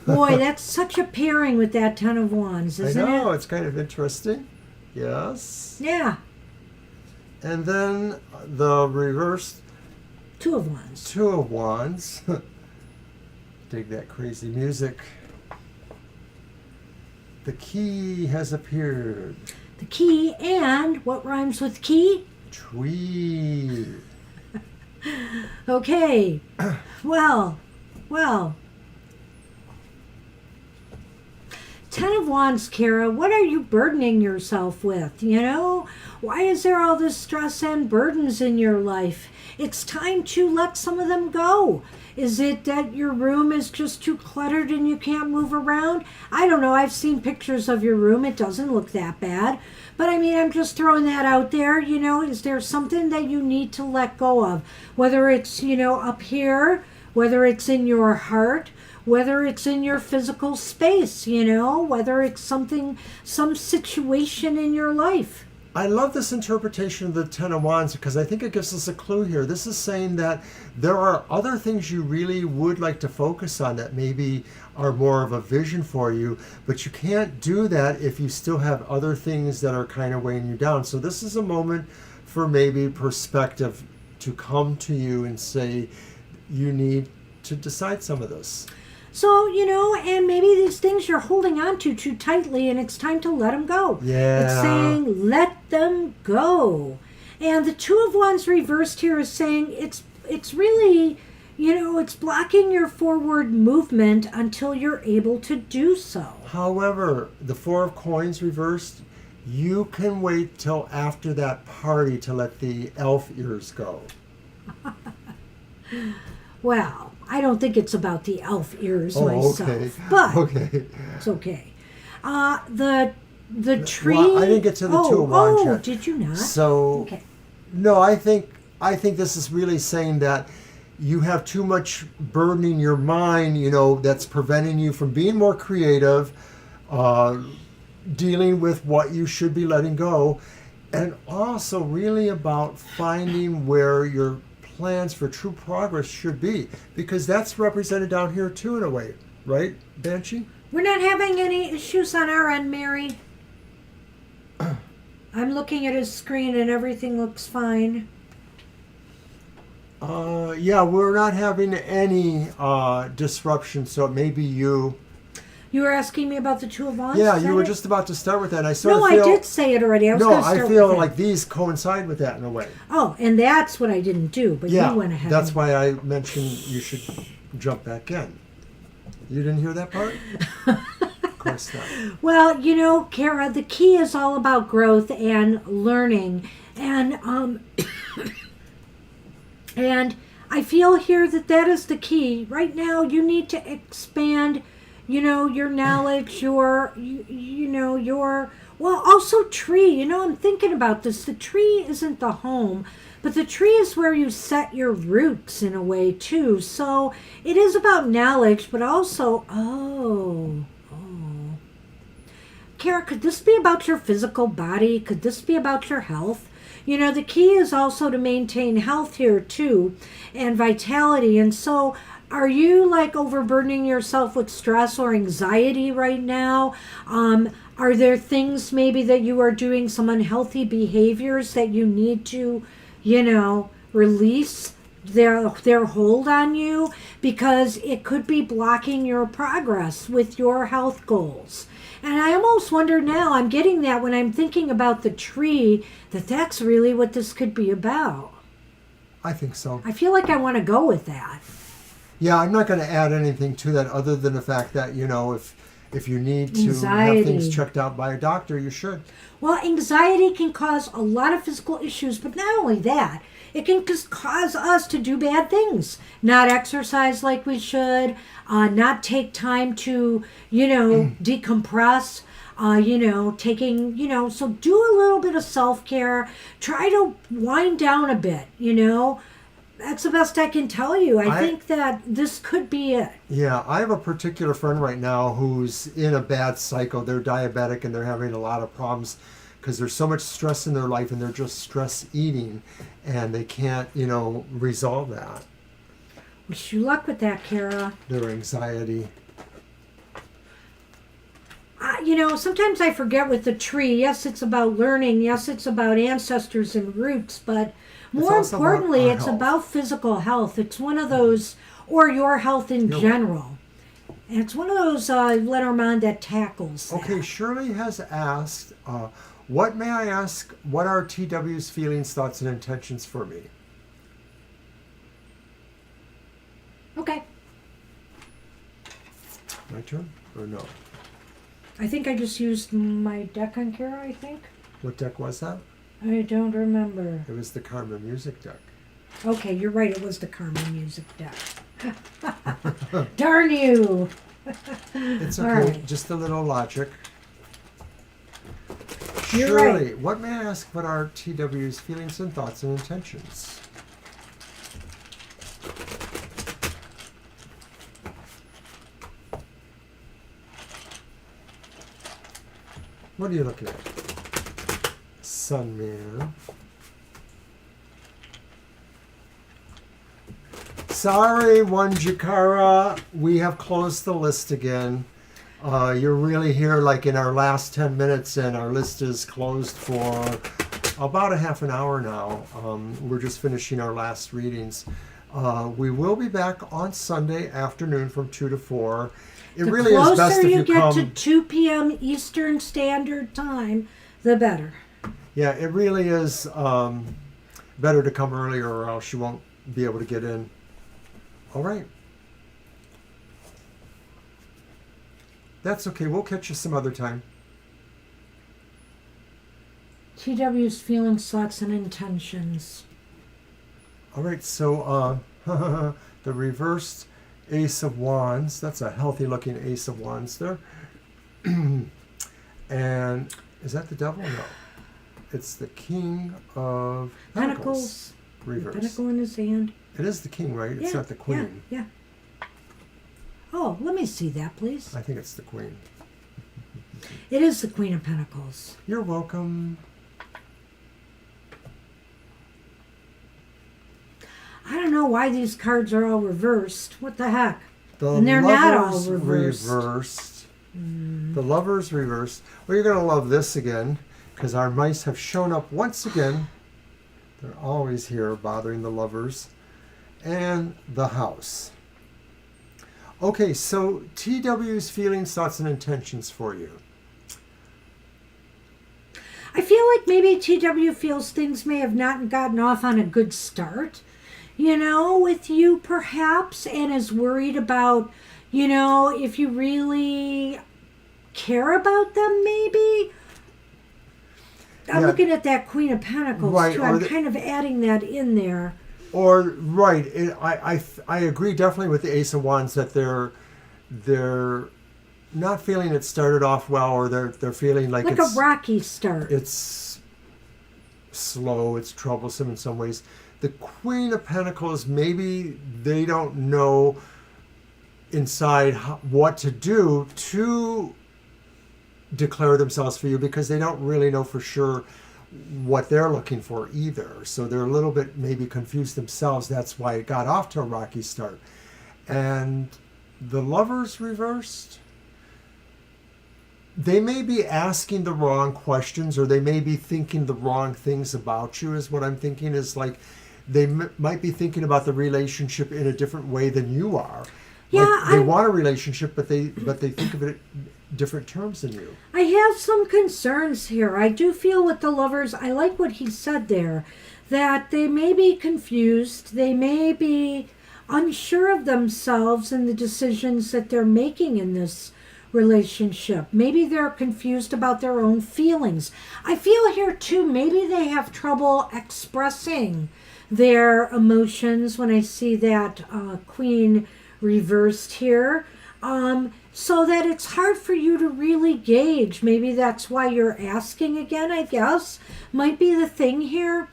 Boy, that's such a pairing with that Ten of Wands, isn't it? I know, it's kind of interesting. Yes. Yeah. And then the reversed Two of Wands. 2 of Wands. Dig that crazy music. The key has appeared. The key, and what rhymes with key? Tweed. Okay. Well. Ten of Wands, Kara, what are you burdening yourself with? You know? Why is there all this stress and burdens in your life? It's time to let some of them go. Is it that your room is just too cluttered and you can't move around? I don't know. I've seen pictures of your room. It doesn't look that bad. But I mean, I'm just throwing that out there. You know, is there something that you need to let go of? Whether it's, you know, up here, whether it's in your heart, whether it's in your physical space, you know, whether it's something, some situation in your life. I love this interpretation of the Ten of Wands because I think it gives us a clue here. This is saying that there are other things you really would like to focus on that maybe are more of a vision for you, but you can't do that if you still have other things that are kind of weighing you down. So this is a moment for maybe perspective to come to you and say you need to decide some of this. So, and maybe these things you're holding on to too tightly, and it's time to let them go. Yeah. It's saying, let them go. And the Two of Wands reversed here is saying it's really, it's blocking your forward movement until you're able to do so. However, the Four of Coins reversed, you can wait till after that party to let the elf ears go. Well, I don't think it's about the elf ears myself, okay. but Okay. it's okay. The tree. Well, I didn't get to the Two of Wands yet. Did you not? So, Okay. no, I think this is really saying that you have too much burden in your mind, that's preventing you from being more creative, dealing with what you should be letting go, and also really about finding where your plans for true progress should be, because that's represented down here too in a way, right, Banshee? We're not having any issues on our end, Mary. I'm looking at his screen and everything looks fine. Yeah, we're not having any disruption, so it may be you. You were asking me about the Two of Wands? Yeah, Is you that were it? just about to start with that. And I sort No, of feel, I did say it already. I feel like these coincide with that in a way. Oh, and that's what I didn't do, but Yeah, you went ahead. that's why I mentioned you should jump back in. You didn't hear that part? Of course not. Well, Kara, the key is all about growth and learning. And and I feel here that is the key. Right now, you need to expand, your knowledge, your well, also tree. I'm thinking about this. The tree isn't the home, but the tree is where you set your roots in a way, too. So it is about knowledge, but also, Kara, could this be about your physical body? Could this be about your health? The key is also to maintain health here too, and vitality. And so, are you like overburdening yourself with stress or anxiety right now? Are there things maybe that you are doing, some unhealthy behaviors that you need to, release their hold on you? Because it could be blocking your progress with your health goals. And I almost wonder now, I'm getting that when I'm thinking about the tree, that's really what this could be about. I think so. I feel like I want to go with that. Yeah, I'm not going to add anything to that other than the fact that, if you need to Anxiety. have things checked out by a doctor, you should. Well, anxiety can cause a lot of physical issues, but not only that, it can just cause us to do bad things. Not exercise like we should, not take time to, decompress, taking, so do a little bit of self-care. Try to wind down a bit, That's the best I can tell you. I think that this could be it. Yeah, I have a particular friend right now who's in a bad cycle. They're diabetic and they're having a lot of problems because there's so much stress in their life and they're just stress eating and they can't, resolve that. Wish you luck with that, Kara. Their anxiety. Sometimes I forget with the tree. Yes, it's about learning. Yes, it's about ancestors and roots, but more importantly, it's about physical health. It's one of those, or your health in general. And it's one of those Lenormand that tackles that. Okay, Shirley has asked, what may I ask, what are TW's feelings, thoughts, and intentions for me? Okay. My turn, or no? I think I just used my deck on Kara, I think. What deck was that? I don't remember. It was the Karma Music deck. Okay, you're right. It was the Karma Music deck. Darn you. It's All okay. right. Just a little logic. You're Shirley, right. what may I ask? What are TW's feelings and thoughts and intentions? What are you looking at? Sun Man. Sorry, one Jakara. We have closed the list again. You're really here like in our last 10 minutes and our list is closed for about a half an hour now. We're just finishing our last readings. We will be back on Sunday afternoon from 2 to 4. It The really is best closer if you you get come. to 2 p.m. Eastern Standard Time, the better. Yeah, it really is better to come earlier or else you won't be able to get in. All right. That's okay. We'll catch you some other time. TW's feelings, thoughts, and intentions. All right, so the reversed Ace of Wands. That's a healthy looking Ace of Wands there. And is that the devil? No. It's the King of Pentacles. Reverse. Pentacle in his hand. It is the king, right? It's not the queen. Yeah. Oh, let me see that, please. I think it's the queen. It is the Queen of Pentacles. You're welcome. I don't know why these cards are all reversed. What the heck? The And they're not all Lovers reversed. The Lovers reversed. Well, you're going to love this again because our mice have shown up once again. They're always here bothering the lovers. And the House. Okay, so TW's feelings, thoughts, and intentions for you. I feel like maybe TW feels things may have not gotten off on a good start, with you perhaps, and is worried about, if you really care about them maybe. I'm looking at that Queen of Pentacles, right, too. I'm kind of adding that in there. Or right, I agree definitely with the Ace of Wands that they're not feeling it started off well, or they're feeling like a rocky start. It's slow, it's troublesome in some ways. The Queen of Pentacles, maybe they don't know inside what to do to declare themselves for you because they don't really know for sure what they're looking for either. So they're a little bit maybe confused themselves. That's why it got off to a rocky start. And the Lovers reversed, they may be asking the wrong questions, or they may be thinking the wrong things about you, is what I'm thinking. Is like they might be thinking about the relationship in a different way than you are. Yeah, like they want a relationship, but they think of it different terms than you. I have some concerns here. I do feel with the Lovers, I like what he said there, that they may be confused, they may be unsure of themselves and the decisions that they're making in this relationship. Maybe they're confused about their own feelings. I feel here too, maybe they have trouble expressing their emotions when I see that Queen reversed here. So that it's hard for you to really gauge. Maybe that's why you're asking again, I guess. Might be the thing here.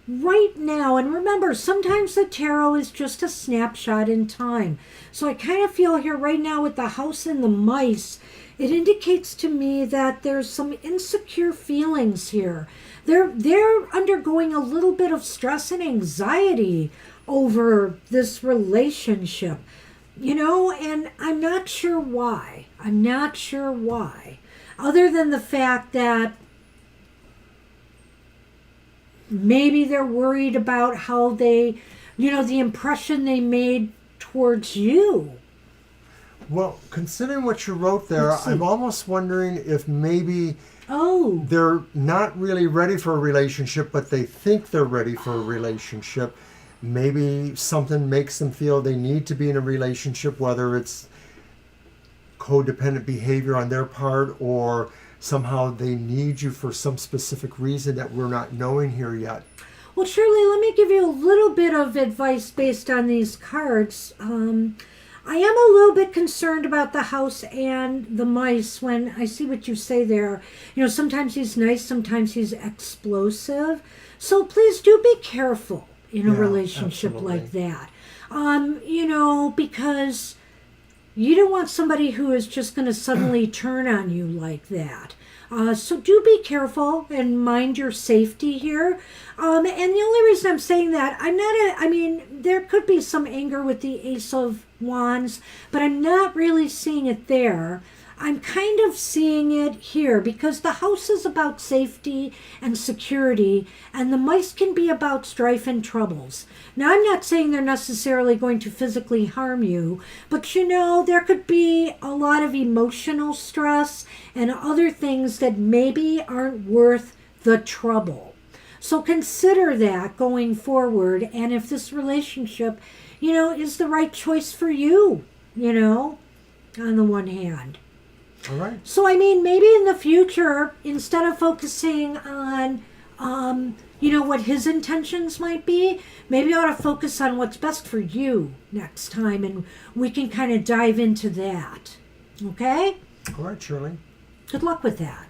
Right now, and remember, sometimes the tarot is just a snapshot in time. So I kind of feel here right now with the House and the mice, it indicates to me that there's some insecure feelings here. They're undergoing a little bit of stress and anxiety over this relationship. And I'm not sure why. Other than the fact that maybe they're worried about how they, the impression they made towards you. Well, considering what you wrote there, I'm almost wondering if maybe they're not really ready for a relationship, but they think they're ready for a relationship. Maybe something makes them feel they need to be in a relationship, whether it's codependent behavior on their part or somehow they need you for some specific reason that we're not knowing here yet. Well, Shirley, let me give you a little bit of advice based on these cards. I am a little bit concerned about the House and the mice when I see what you say there. Sometimes he's nice, sometimes he's explosive. So please do be careful in a relationship like that. Because you don't want somebody who is just going to suddenly turn on you like that. So do be careful and mind your safety here. And the only reason I'm saying that, there could be some anger with the Ace of Wands, but I'm not really seeing it there. I'm kind of seeing it here because the house is about safety and security, and the mice can be about strife and troubles. Now, I'm not saying they're necessarily going to physically harm you, but you know, there could be a lot of emotional stress and other things that maybe aren't worth the trouble. So consider that going forward, and if this relationship, you know, is the right choice for you, you know, on the one hand. All right. So, I mean, maybe in the future, instead of focusing on, you know, what his intentions might be, maybe you ought to focus on what's best for you next time, and we can kind of dive into that. Okay? All right, Shirley. Good luck with that.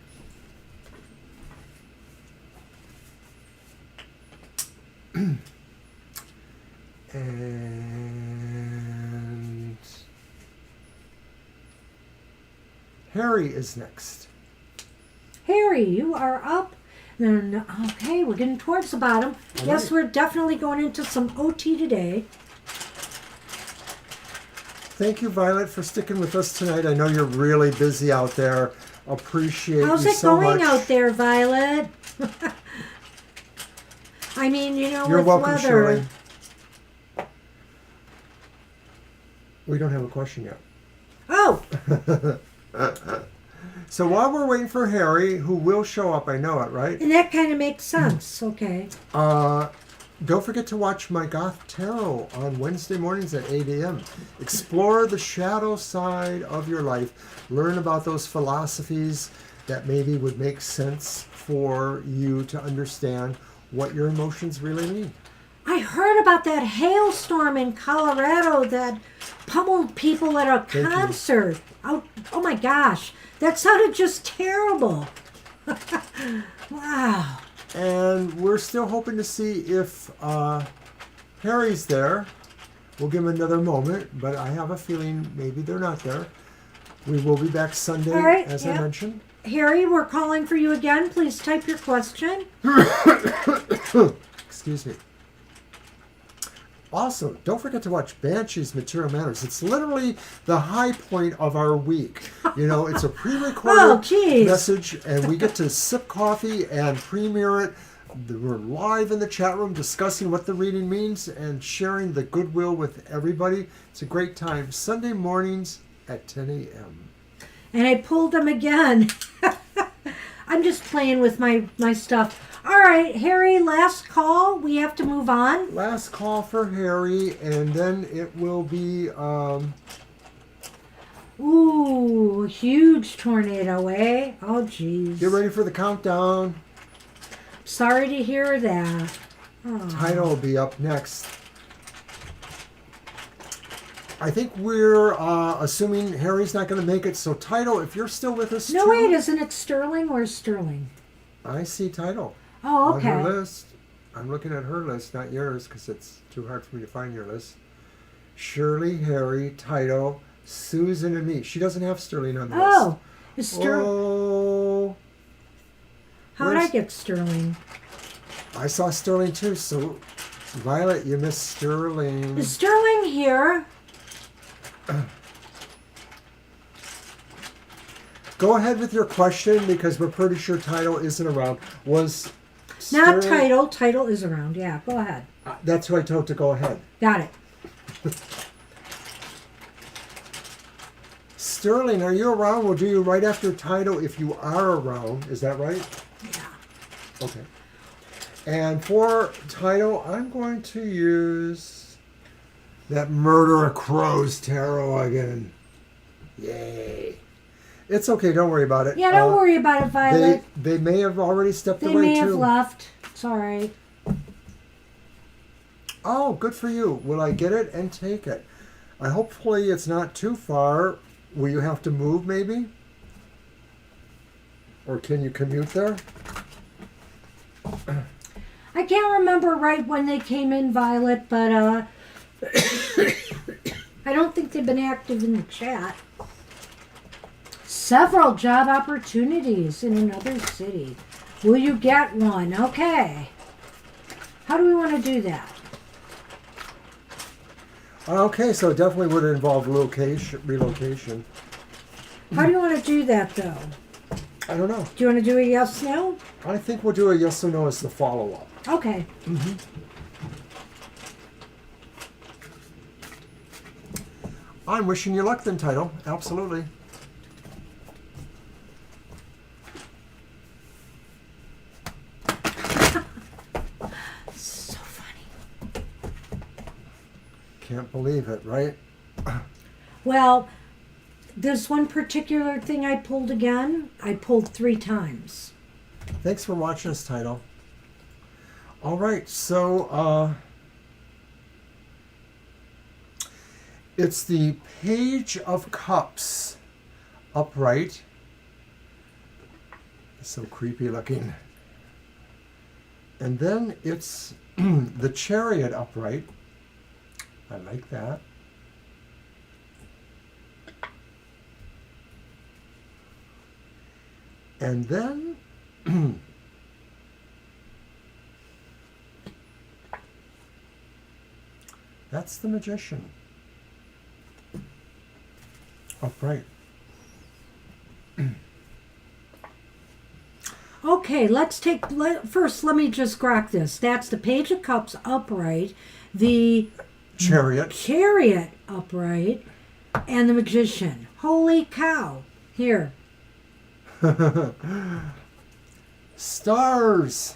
And Harry is next. Harry, you are up. Then, okay, we're getting towards the bottom. All Yes, right. we're definitely going into some OT today. Thank you, Violet, for sticking with us tonight. I know you're really busy out there. Appreciate How's you it so going much. out there, Violet? I mean, you know, You're with welcome, weather. Shirley. We don't have a question yet. Oh, So while we're waiting for Harry, who will show up, I know it, right? and that kind of makes sense. Okay. Don't forget to watch my Goth Tarot on Wednesday mornings at 8 a.m. Explore the shadow side of your life. Learn about those philosophies that maybe would make sense for you to understand what your emotions really mean. I heard about that hailstorm in Colorado that pummeled people at a Thank you. concert. Oh my gosh. That sounded just terrible. Wow. And we're still hoping to see if Harry's there. We'll give him another moment, but I have a feeling maybe they're not there. We will be back Sunday, All right, as yeah. I mentioned. Harry, we're calling for you again. Please type your question. Excuse me. Also, don't forget to watch Banshee's Material Matters. It's literally the high point of our week. You know, it's a pre-recorded Oh, geez. message, and we get to sip coffee and premiere it. We're live in the chat room discussing what the reading means and sharing the goodwill with everybody. It's a great time. Sunday mornings at 10 a.m. And I pulled them again. I'm just playing with my stuff. All right, Harry, last call. We have to move on. Last call for Harry, and then it will be... Ooh, huge tornado, eh? Oh, geez. get ready for the countdown. Sorry to hear that. Oh. Title will be up next. I think we're assuming Harry's not going to make it. So, Title, if you're still with us, No, too, wait, isn't it Sterling or Sterling? I see Title Oh, on her okay. list. I'm looking at her list, not yours, because it's too hard for me to find your list. Shirley, Harry, Title, Susan, and me. She doesn't have Sterling on the Oh, list. is Sterling. Oh, How did I where's- get Sterling? I saw Sterling too. So, Violet, you missed Sterling. Is Sterling here? Go ahead with your question because we're pretty sure Title isn't around. Was Not Sterling- Title. Title is around. Yeah, go ahead. That's who I told to go ahead. Got it. Sterling, are you around? We'll do you right after Title if you are around. Is that right? Yeah. Okay. And for Title, I'm going to use that Murder of Crows Tarot again. Yay. It's okay. Don't worry about it. Yeah, don't worry about it, Violet. They may have already stepped They away may too. have left. It's all right. Oh, good for you. Will I get it and take it? Hopefully it's not too far. Will you have to move maybe? Or can you commute there? I can't remember right when they came in, Violet, but I don't think they've been active in the chat. Several job opportunities in another city. Will you get one? Okay. How do we want to do that? Okay, so it definitely would involve relocation. How do you want to do that, though? I don't know. Do you want to do a yes, no? I think we'll do a yes or no as the follow-up. Okay. I'm wishing you luck then, Title. Absolutely. So funny. Can't believe it, right? Well, this one particular thing I pulled again, I pulled 3 times. Thanks for watching us, Title. All right, so it's the Page of Cups upright. It's so creepy looking. And then it's the Chariot upright. I like that. And then that's the Magician. Upright. Okay, first let me just grok this. That's the Page of Cups upright, the Chariot upright, and the Magician. Holy cow. Here. Stars.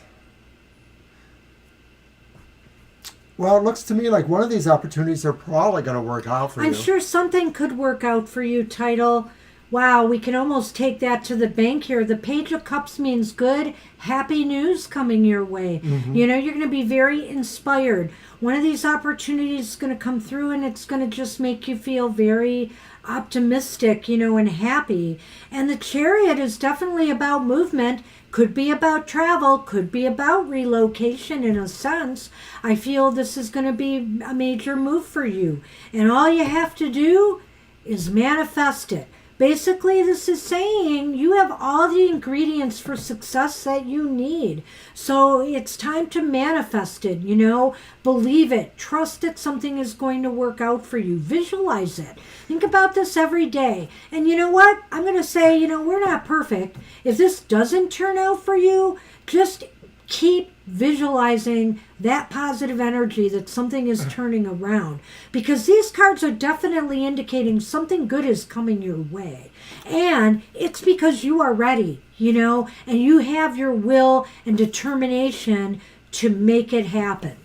Well, it looks to me like one of these opportunities are probably going to work out for you. I'm sure something could work out for you, Title. Wow, we can almost take that to the bank here. The Page of Cups means good, happy news coming your way. You know, you're going to be very inspired. One of these opportunities is going to come through and it's going to just make you feel very optimistic, you know, and happy. And the Chariot is definitely about movement. Could be about travel, could be about relocation in a sense. I feel this is going to be a major move for you. And all you have to do is manifest it. Basically, this is saying you have all the ingredients for success that you need. So it's time to manifest it, you know. Believe it. Trust that something is going to work out for you. Visualize it. Think about this every day. And you know what? I'm going to say, you know, we're not perfect. If this doesn't turn out for you, just keep visualizing that positive energy that something is turning around, because these cards are definitely indicating something good is coming your way, and it's because you are ready, you know, and you have your will and determination to make it happen.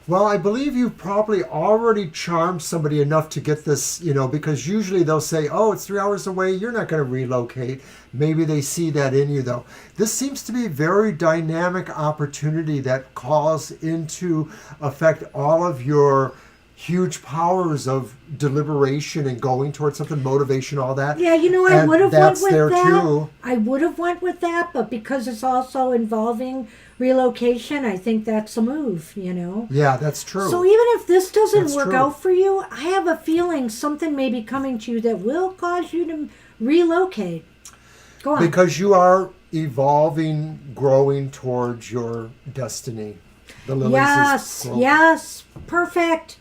Well, I believe you've probably already charmed somebody enough to get this, you know, because usually they'll say, oh, it's 3 hours away, you're not going to relocate. Maybe they see that in you, though. This seems to be a very dynamic opportunity that calls into effect all of your huge powers of deliberation and going towards something, motivation, all that. Yeah, you know, I would have went with there that. Too. I would have went with that, but because it's also involving relocation, I think that's a move, you know. Yeah, that's true. So even if this doesn't That's work true. out for you, I have a feeling something may be coming to you that will cause you to relocate. Go on. Because you are evolving, growing towards your destiny. The lilies Yes, is growing. yes, perfect.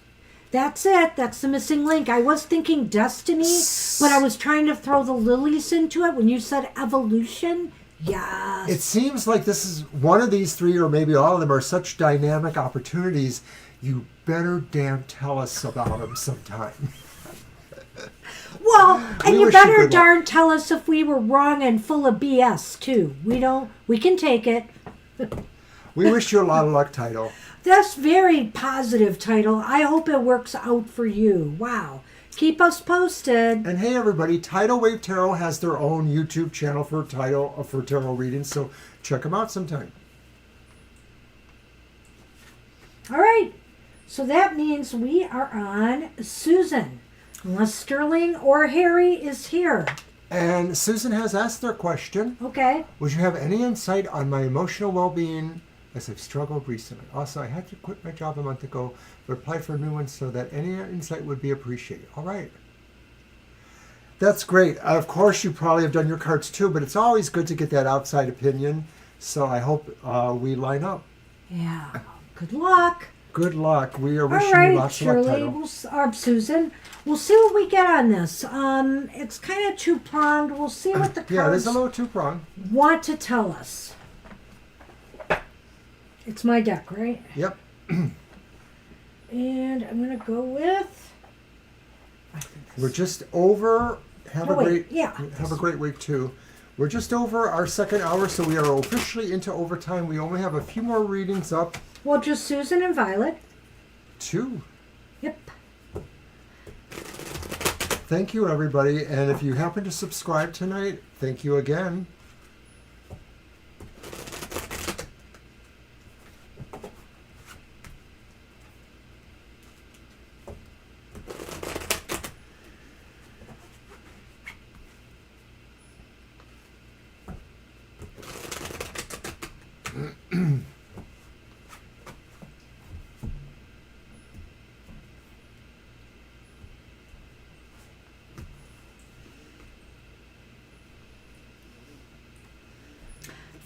That's it. That's the missing link. I was thinking destiny, but I was trying to throw the lilies into it when you said evolution. Yes. It seems like this is one of these 3, or maybe all of them, are such dynamic opportunities. You better damn tell us about them sometime. Well, and We you wish you better good luck. darn tell us if we were wrong and full of BS too. We can take it. We wish you a lot of luck, Title. That's very positive, Title. I hope it works out for you. Wow. Keep us posted. And hey, everybody, Tidal Wave Tarot has their own YouTube channel for tarot readings, so check them out sometime. All right. So that means we are on Susan. Unless Sterling or Harry is here. And Susan has asked their question. Okay. Would you have any insight on my emotional well-being as I've struggled recently? Also, I had to quit my job a month ago, but applied for a new one, so that any insight would be appreciated. All right. That's great. Of course, you probably have done your cards too, but it's always good to get that outside opinion. So I hope we line up. Yeah. Good luck. Good luck. We are All wishing you right, lots of luck, Shirley, Title. Susan. We'll see what we get on this. It's kind of two-pronged. We'll see what the Yeah, there's cards a little two-pronged. want to tell us. It's my deck, right? Yep. And I'm going to go with... We're just over. Have Oh, a wait, great yeah. Have a great week too. We're just over our second hour, so we are officially into overtime. We only have a few more readings up. Well, just Susan and Violet. 2. Yep. Thank you, everybody. And if you happen to subscribe tonight, thank you again.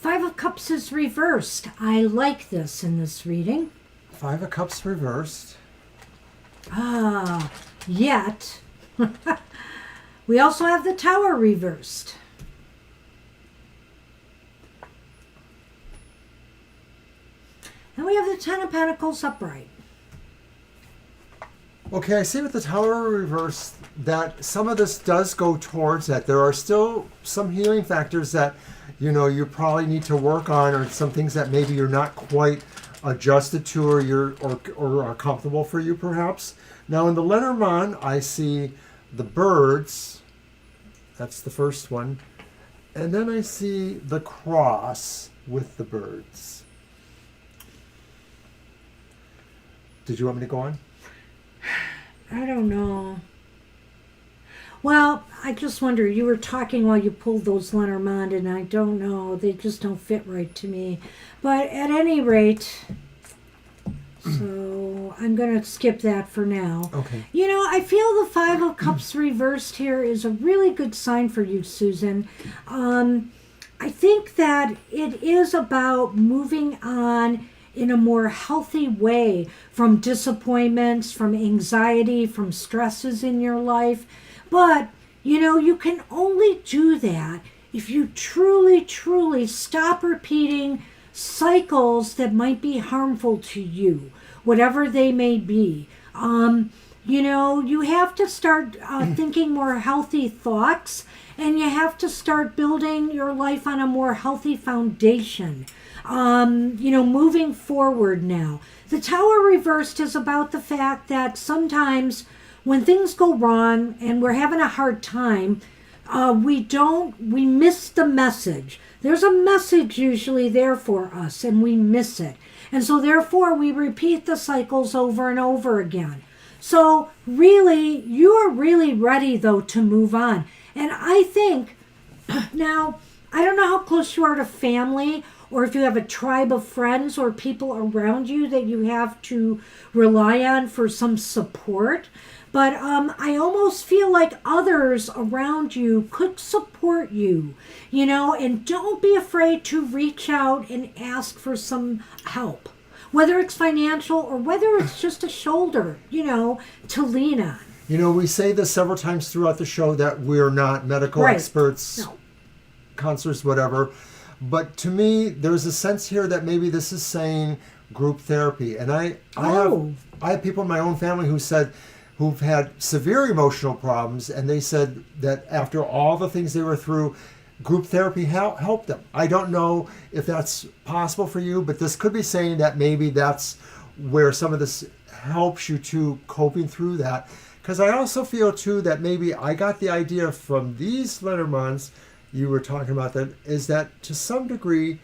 Five of Cups is reversed. I like this in this reading. 5 of Cups reversed. Ah, yet. We also have the Tower reversed. And we have the Ten of Pentacles upright. Okay, I see with the Tower reversed that some of this does go towards that. There are still some healing factors that, you probably need to work on, or some things that maybe you're not quite adjusted to, or are comfortable for you, perhaps. Now in the Lenormand, I see the birds. That's the first one. And then I see the cross with the birds. Did you want me to go on? I don't know. Well, I just wonder, you were talking while you pulled those Lenormand, and I don't know, they just don't fit right to me. But at any rate, so I'm going to skip that for now. Okay. I feel the Five of Cups reversed here is a really good sign for you, Susan. I think that it is about moving on in a more healthy way from disappointments, from anxiety, from stresses in your life. But, you can only do that if you truly, truly stop repeating cycles that might be harmful to you, whatever they may be. You have to start thinking more healthy thoughts, and you have to start building your life on a more healthy foundation. Moving forward now. The Tower reversed is about the fact that sometimes when things go wrong and we're having a hard time, we miss the message. There's a message usually there for us, and we miss it. And so therefore we repeat the cycles over and over again. So really, you are really ready though to move on. And I think, now, I don't know how close you are to family, or if you have a tribe of friends or people around you that you have to rely on for some support. But I almost feel like others around you could support you, and don't be afraid to reach out and ask for some help, whether it's financial or whether it's just a shoulder, to lean on. We say this several times throughout the show that we're not medical Right. experts, No. counselors, whatever. But to me, there's a sense here that maybe this is saying group therapy. And I have people in my own family who've had severe emotional problems, and they said that after all the things they were through, group therapy helped them. I don't know if that's possible for you, but this could be saying that maybe that's where some of this helps you to coping through that. Because I also feel too that maybe I got the idea from these Lenormands you were talking about, that is that to some degree,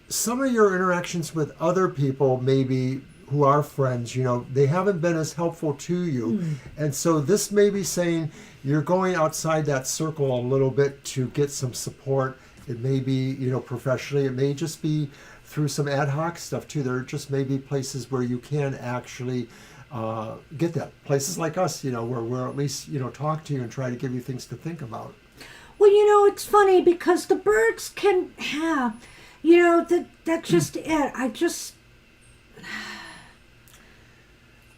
some of your interactions with other people, maybe who are friends, they haven't been as helpful to you. And so this may be saying you're going outside that circle a little bit to get some support. It may be, professionally. It may just be through some ad hoc stuff too. There just may be places where you can actually get that. Places like us, where we're at least, talk to you and try to give you things to think about. Well, it's funny because the birds can have, that's just it.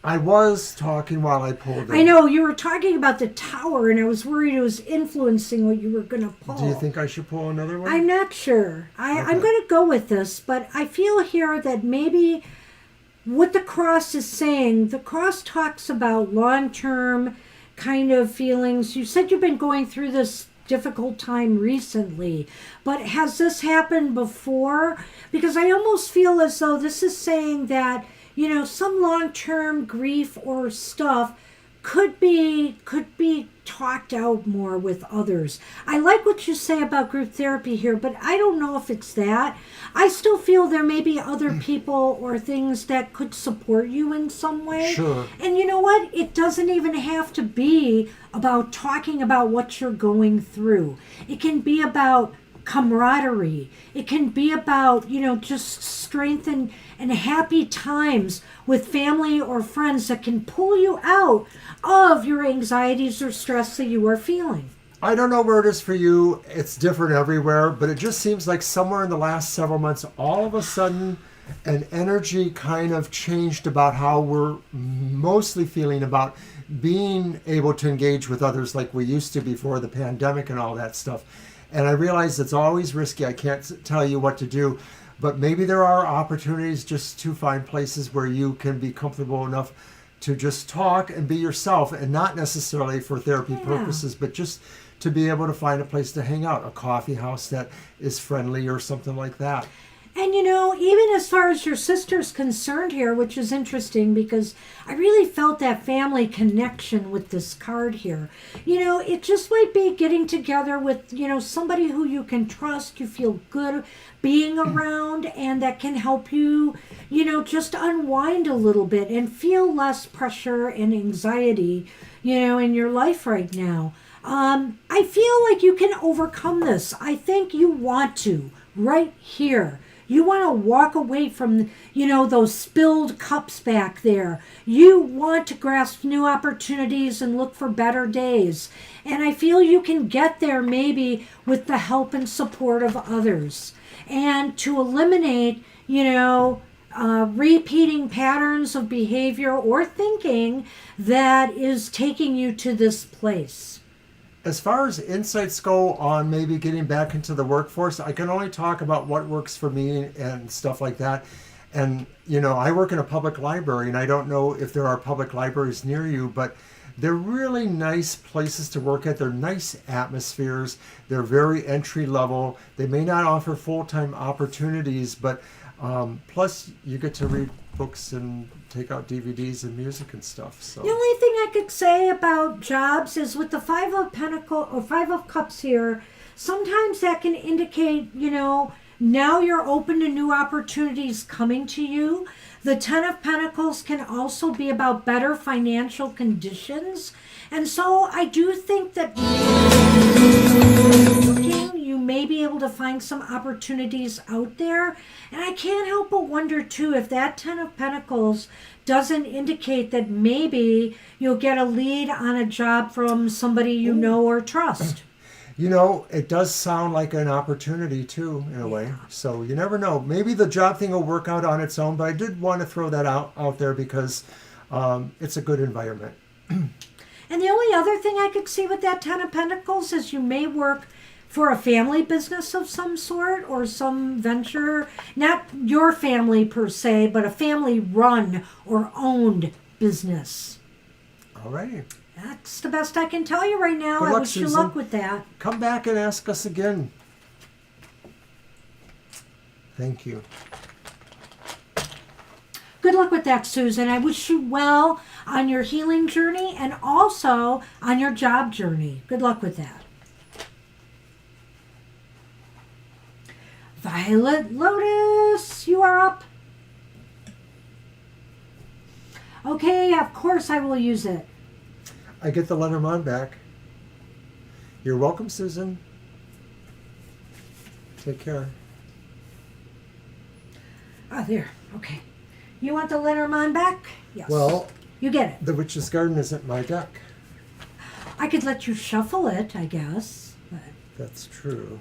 I was talking while I pulled it. I know, you were talking about the tower, and I was worried it was influencing what you were going to pull. Do you think I should pull another one? I'm not sure. I'm going to go with this, but I feel here that maybe what the cross is saying, the cross talks about long-term kind of feelings. You said you've been going through this difficult time recently, but has this happened before? Because I almost feel as though this is saying that, you know, some long-term grief or stuff could be talked out more with others. I like what you say about group therapy here, but I don't know if it's that. I still feel there may be other people or things that could support you in some way. Sure. And you know what? It doesn't even have to be about talking about what you're going through. It can be about camaraderie. It can be about, you know, just strength and happy times with family or friends that can pull you out of your anxieties or stress that you are feeling. I don't know where it is for you. It's different everywhere, but it just seems like somewhere in the last several months, all of a sudden, an energy kind of changed about how we're mostly feeling about being able to engage with others like we used to before the pandemic and all that stuff. And I realize it's always risky. I can't tell you what to do, but maybe there are opportunities just to find places where you can be comfortable enough to just talk and be yourself, and not necessarily for therapy purposes, but just to be able to find a place to hang out, a coffee house that is friendly or something like that. And you know, even as far as your sister's concerned here, which is interesting because I really felt that family connection with this card here. You know, it just might be getting together with, you know, somebody who you can trust, you feel good being around, and that can help you, you know, just unwind a little bit and feel less pressure and anxiety, you know, in your life right now. I feel like you can overcome this. I think you want to, right here. You want to walk away from, you know, those spilled cups back there. You want to grasp new opportunities and look for better days. And I feel you can get there maybe with the help and support of others. And to eliminate, you know, repeating patterns of behavior or thinking that is taking you to this place. As far as insights go on maybe getting back into the workforce, I can only talk about what works for me and stuff like that. And, you know, I work in a public library, and I don't know if there are public libraries near you, but they're really nice places to work at. They're nice atmospheres. They're very entry level. They may not offer full-time opportunities, but plus you get to read books and take out DVDs and music and stuff. So the only thing I could say about jobs is with the Five of Pentacles or Five of Cups here, sometimes that can indicate, you know, now you're open to new opportunities coming to you. The Ten of Pentacles can also be about better financial conditions. And so I do think that you may be able to find some opportunities out there. And I can't help but wonder, too, if that Ten of Pentacles doesn't indicate that maybe you'll get a lead on a job from somebody you know or trust. You know, it does sound like an opportunity, too, in a way. So you never know. Maybe the job thing will work out on its own, but I did want to throw that out there because it's a good environment. And the only other thing I could see with that Ten of Pentacles is you may work for a family business of some sort or some venture. Not your family per se, but a family-run or owned business. All right. That's the best I can tell you right now. Good I luck, wish you Susan. luck with that. Come back and ask us again. Thank you. Good luck with that, Susan. I wish you well on your healing journey and also on your job journey. Good luck with that. Violet Lotus, you are up. Okay, of course I will use it. I get the Lenormand back. You're welcome, Susan. Take care. Ah, there. Okay. You want the Lenormand back? Yes. Well, you get it. the Witch's Garden isn't my deck. I could let you shuffle it, I guess. But That's true.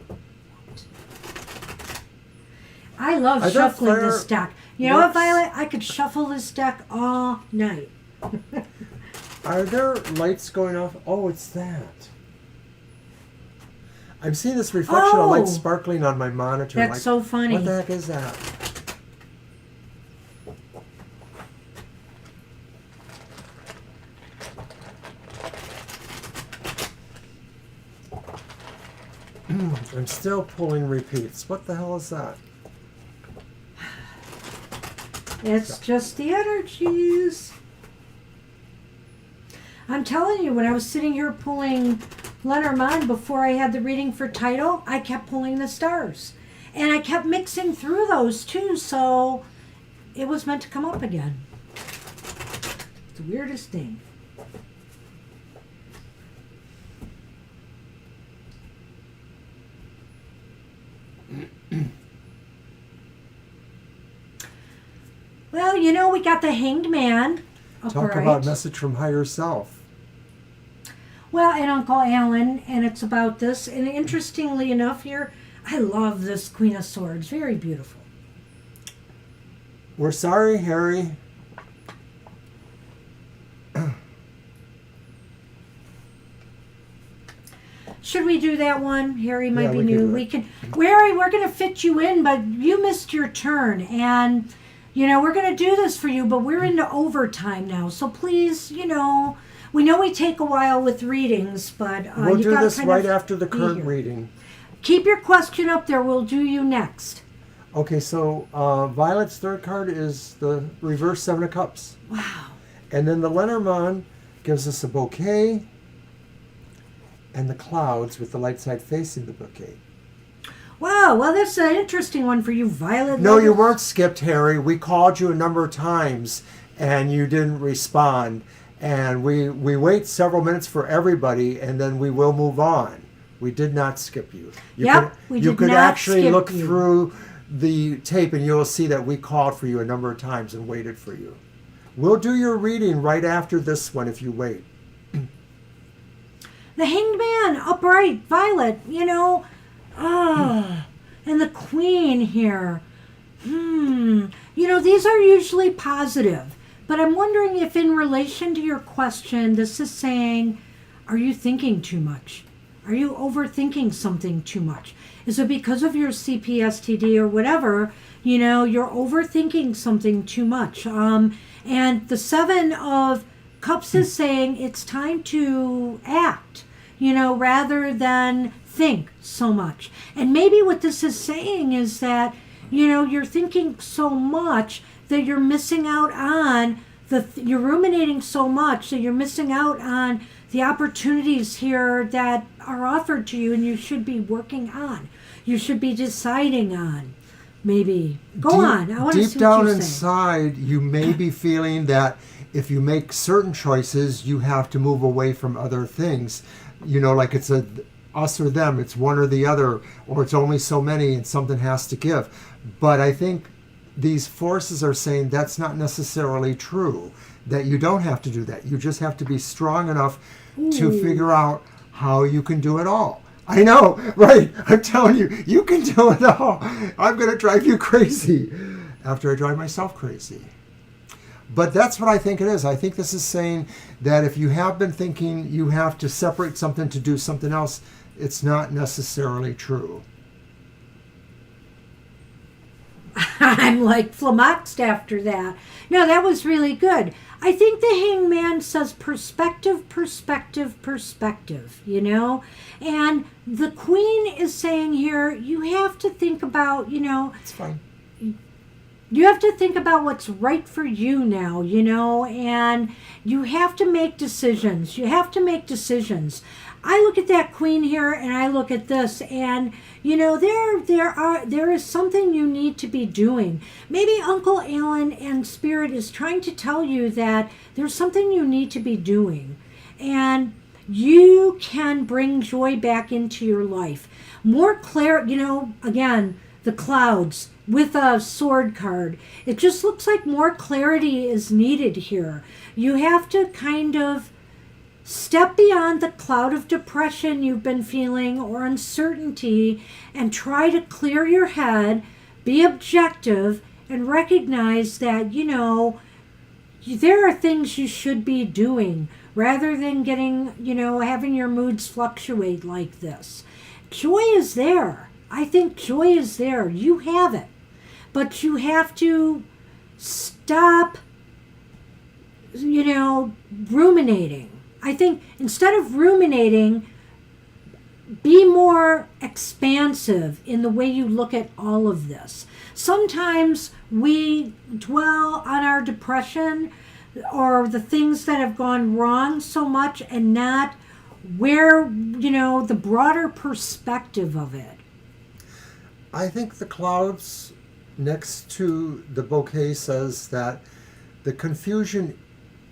I love I thought shuffling Claire this deck. You know what, works- Violet? I could shuffle this deck all night. Are there lights going off? Oh, it's that. I'm seeing this reflection of light sparkling on my monitor. That's like, so funny. What the heck is that? I'm still pulling repeats. What the hell is that? It's just the energies. I'm telling you, when I was sitting here pulling Lenormand before I had the reading for title, I kept pulling the stars. And I kept mixing through those too, so it was meant to come up again. It's the weirdest thing. Well, you know, we got the Hanged Man. Talk about message from higher self. Well, and Uncle Alan, and it's about this. And interestingly enough here, I love this Queen of Swords. Very beautiful. We're sorry, Harry. Should we do that one? Harry might Yeah, be we new. can do We it. can. Harry, we're going to fit you in, but you missed your turn. And, you know, we're going to do this for you, but we're into overtime now. So please, you know, we know we take a while with readings, but We'll you do gotta this kind right of after the be current here. reading. Keep your question up there. We'll do you next. Okay, so Violet's third card is the reverse Seven of Cups. Wow. And then the Lenormand gives us a bouquet and the clouds with the light side facing the bouquet. Wow. Well, that's an interesting one for you, Violet. No, you weren't skipped, Harry. We called you a number of times and you didn't respond. And we wait several minutes for everybody and then we will move on. We did not skip you. You could actually skip look you. through the tape and you'll see that we called for you a number of times and waited for you. We'll do your reading right after this one if you wait. The Hanged Man, upright, Violet, you know. And the Queen here. You know, these are usually positive. But I'm wondering if in relation to your question, this is saying, are you thinking too much? Are you overthinking something too much? Is it because of your CPSTD or whatever, you know, you're overthinking something too much? And the Seven of Cups is saying it's time to act, you know, rather than think so much. And maybe what this is saying is that, you know, you're thinking so much that you're missing out on you're ruminating so much that you're missing out on the opportunities here that are offered to you and you should be working on. You should be deciding on. Maybe. Go on. I want to see what Deep down you say. inside, you may be feeling that if you make certain choices, you have to move away from other things. You know, like it's a us or them, it's one or the other, or it's only so many and something has to give. But I think these forces are saying that's not necessarily true, that you don't have to do that. You just have to be strong enough to figure out how you can do it all. I know, right? I'm telling you, you can do it all. I'm going to drive you crazy after I drive myself crazy. But that's what I think it is. I think this is saying that if you have been thinking you have to separate something to do something else, it's not necessarily true. I'm like flummoxed after that. No, that was really good. I think the Hanged Man says perspective, perspective, perspective, you know? And the Queen is saying here, you have to think about, you know... It's fine. You have to think about what's right for you now, you know, and you have to make decisions. You have to make decisions. I look at that Queen here and I look at this and, you know, there is something you need to be doing. Maybe Uncle Alan and Spirit is trying to tell you that there's something you need to be doing. And you can bring joy back into your life. More clarity, you know, again, the clouds with a sword card. It just looks like more clarity is needed here. You have to kind of step beyond the cloud of depression you've been feeling or uncertainty and try to clear your head, be objective, and recognize that, you know, there are things you should be doing rather than getting, having your moods fluctuate like this. Joy is there. I think joy is there. You have it. But you have to stop, ruminating. I think instead of ruminating, be more expansive in the way you look at all of this. Sometimes we dwell on our depression or the things that have gone wrong so much and not where, the broader perspective of it. I think the clouds next to the bouquet says that the confusion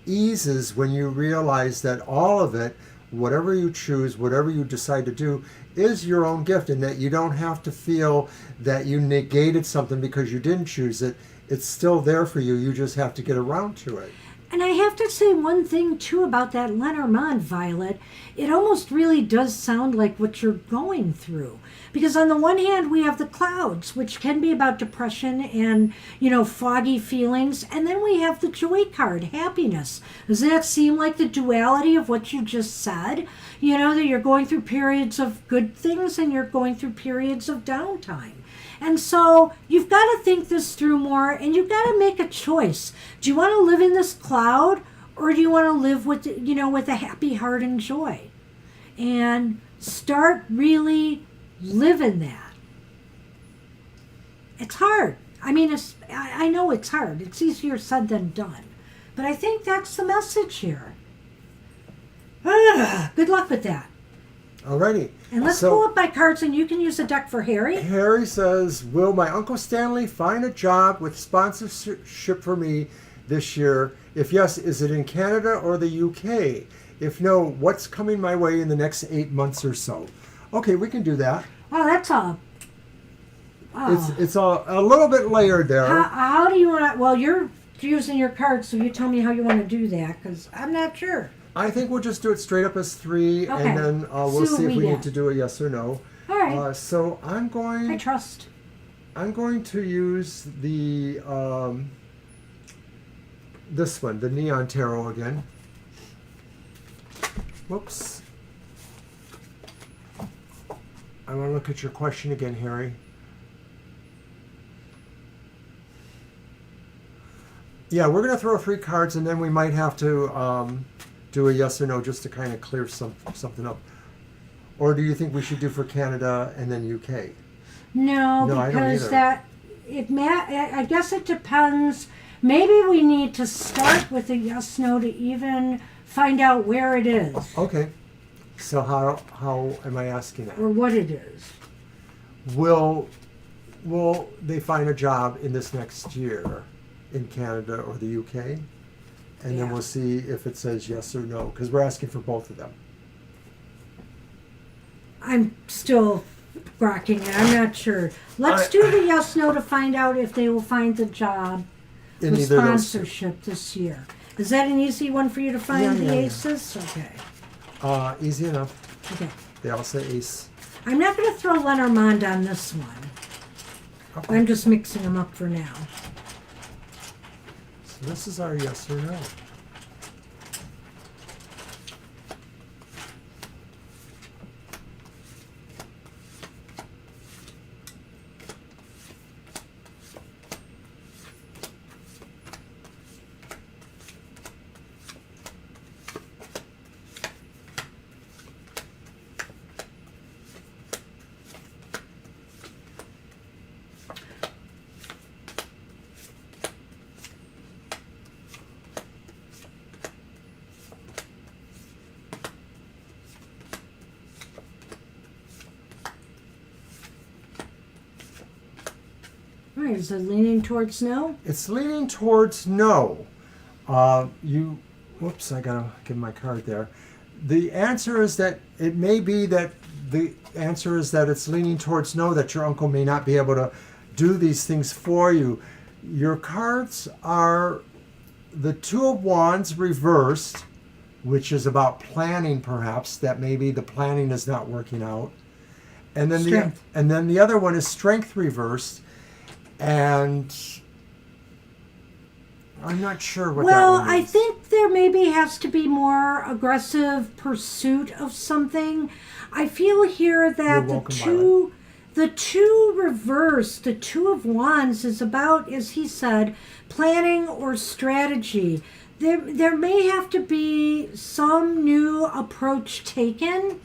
eases when you realize that all of it, whatever you choose, whatever you decide to do, is your own gift, and that you don't have to feel that you negated something because you didn't choose it. It's still there for you. You just have to get around to it. And I have to say one thing, too, about that Lenormand, Violet. It almost really does sound like what you're going through. Because on the one hand, we have the clouds, which can be about depression and, foggy feelings. And then we have the joy card, happiness. Doesn't that seem like the duality of what you just said? That you're going through periods of good things and you're going through periods of downtime. And so you've got to think this through more, and you've got to make a choice. Do you want to live in this cloud, or do you want to live with, with a happy heart and joy? And start really living that. It's hard. I mean, I know it's hard. It's easier said than done. But I think that's the message here. Good luck with that. Alrighty. And let's pull up my cards, and you can use a deck for Harry. Harry says, will my Uncle Stanley find a job with sponsorship for me this year? If yes, is it in Canada or the UK? If no, what's coming my way in the next 8 months or so? Okay, we can do that. Wow, that's all. Oh. It's a little bit layered there. How do you want to... Well, you're using your cards, so you tell me how you want to do that, because I'm not sure. I think we'll just do it straight up as 3, okay. and then we'll see if we need to do a yes or no. All right. So I'm going... I trust. I'm going to use the this one, the Neon Tarot again. Whoops. I want to look at your question again, Harry. Yeah, we're going to throw 3 cards, and then we might have to do a yes or no just to kind of clear something up. Or do you think we should do for Canada and then UK? No, because I guess it depends. Maybe we need to start with a yes no to even find out where it is. Okay. So how am I asking that? Or what it is. Will they find a job in this next year in Canada or the UK? And then we'll see if it says yes or no, because we're asking for both of them. I'm still grokking it. I'm not sure. Let's do the yes no to find out if they will find the job In with either sponsorship this year. Is that an easy one for you to find, the aces? Okay. Easy enough. Okay. They all say ace. I'm not going to throw Lenormand on this one. Okay. I'm just mixing them up for now. So this is our yes or no. All right, is it leaning towards no? It's leaning towards no. Whoops, I gotta give my card there. The answer is that it may be that the answer is that it's leaning towards no, that your uncle may not be able to do these things for you. Your cards are the Two of Wands reversed, which is about planning perhaps, that maybe the planning is not working out. And then the other one is Strength reversed. And I'm not sure what Well, that one I means. think there maybe has to be more aggressive pursuit of something. I feel here You're that welcome, the two reverse, the Two of Wands is about, as he said, planning or strategy. There may have to be some new approach taken.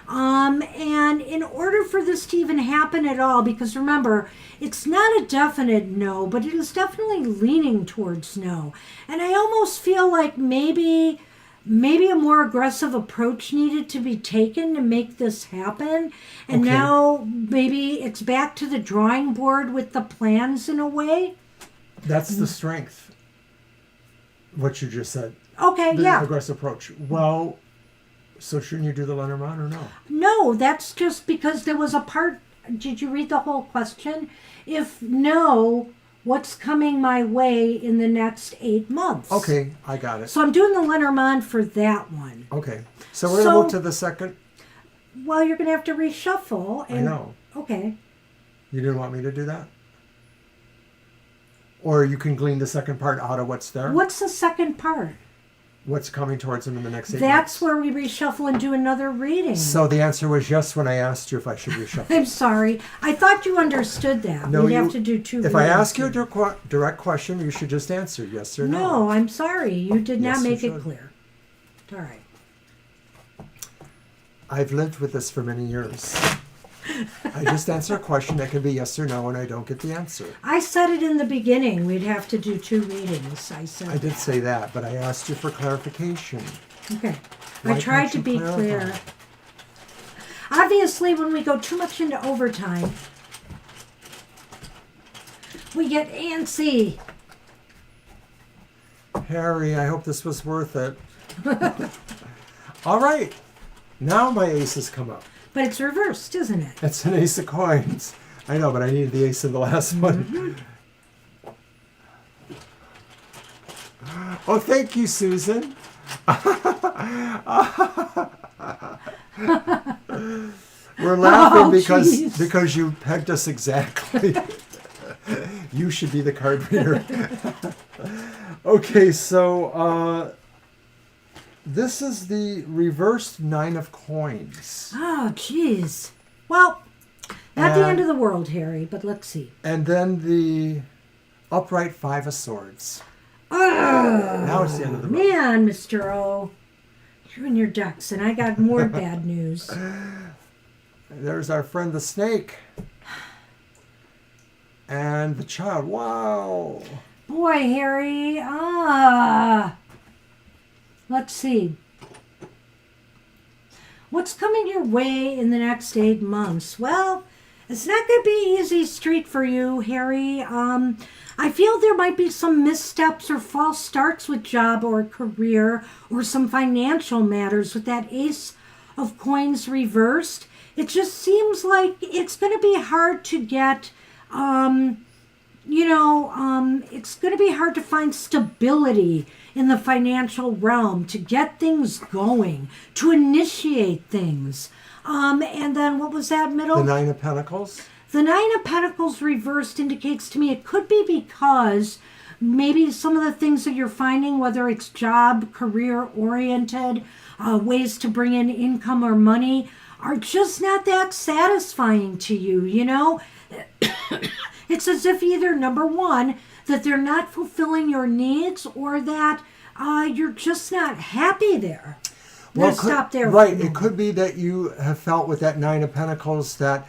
And in order for this to even happen at all, because remember, it's not a definite no, but it is definitely leaning towards no. And I almost feel like maybe a more aggressive approach needed to be taken to make this happen. And Okay. now maybe it's back to the drawing board with the plans in a way. That's the strength. What you just said. Okay, The yeah. aggressive approach. Well, so shouldn't you do the Lenormand or no? No, that's just because there was a part. Did you read the whole question? If no, what's coming my way in the next 8 months? Okay, I got it. So I'm doing the Lenormand for that one. Okay. So we're going to move to the second. Well, you're going to have to reshuffle. I know. Okay. You didn't want me to do that? Or you can glean the second part out of what's there? What's the second part? What's coming towards him in the next 8 That's months? where we reshuffle and do another reading. So the answer was yes when I asked you if I should reshuffle. I'm sorry. I thought you understood that. No, We'd you- have to do two If I readings ask you a here. direct question, you should just answer yes or no. No, I'm sorry. You did Yes, not you make it should. clear. All right. I've lived with this for many years. I just answer a question that can be yes or no, and I don't get the answer. I said it in the beginning. We'd have to do two readings. I said I did that. say that, but I asked you for clarification. Okay. Why I tried can't to you be clarify? clear. Obviously, when we go too much into overtime, we get antsy. Harry, I hope this was worth it. All right. Now my ace has come up. But it's reversed, isn't it? It's an ace of coins. I know, but I needed the ace in the last one. Oh, thank you, Susan. We're laughing Oh, jeez. because you pegged us exactly. You should be the card reader. Okay, so this is the reversed 9 of coins. Oh, jeez. Well, not the And- end of the world, Harry, but let's see. And then the upright 5 of swords. Oh, Now it's the end of the road. man, Mr. O. You and your ducks, and I got more bad news. There's our friend the snake. And the child. Wow. Boy, Harry. Let's see. What's coming your way in the next 8 months? Well, it's not going to be easy street for you, Harry. I feel there might be some missteps or false starts with job or career or some financial matters with that ace of coins reversed. It just seems like it's going to be hard to get, it's going to be hard to find stability in the financial realm, to get things going, to initiate things. And then what was that middle? The 9 of pentacles. The 9 of Pentacles reversed indicates to me it could be because maybe some of the things that you're finding, whether it's job, career oriented, ways to bring in income or money, are just not that satisfying to you, you know? It's as if either, number one, that they're not fulfilling your needs, or that you're just not happy there. Well, Let's stop there. Right. for a It moment. could be that you have felt with that 9 of pentacles that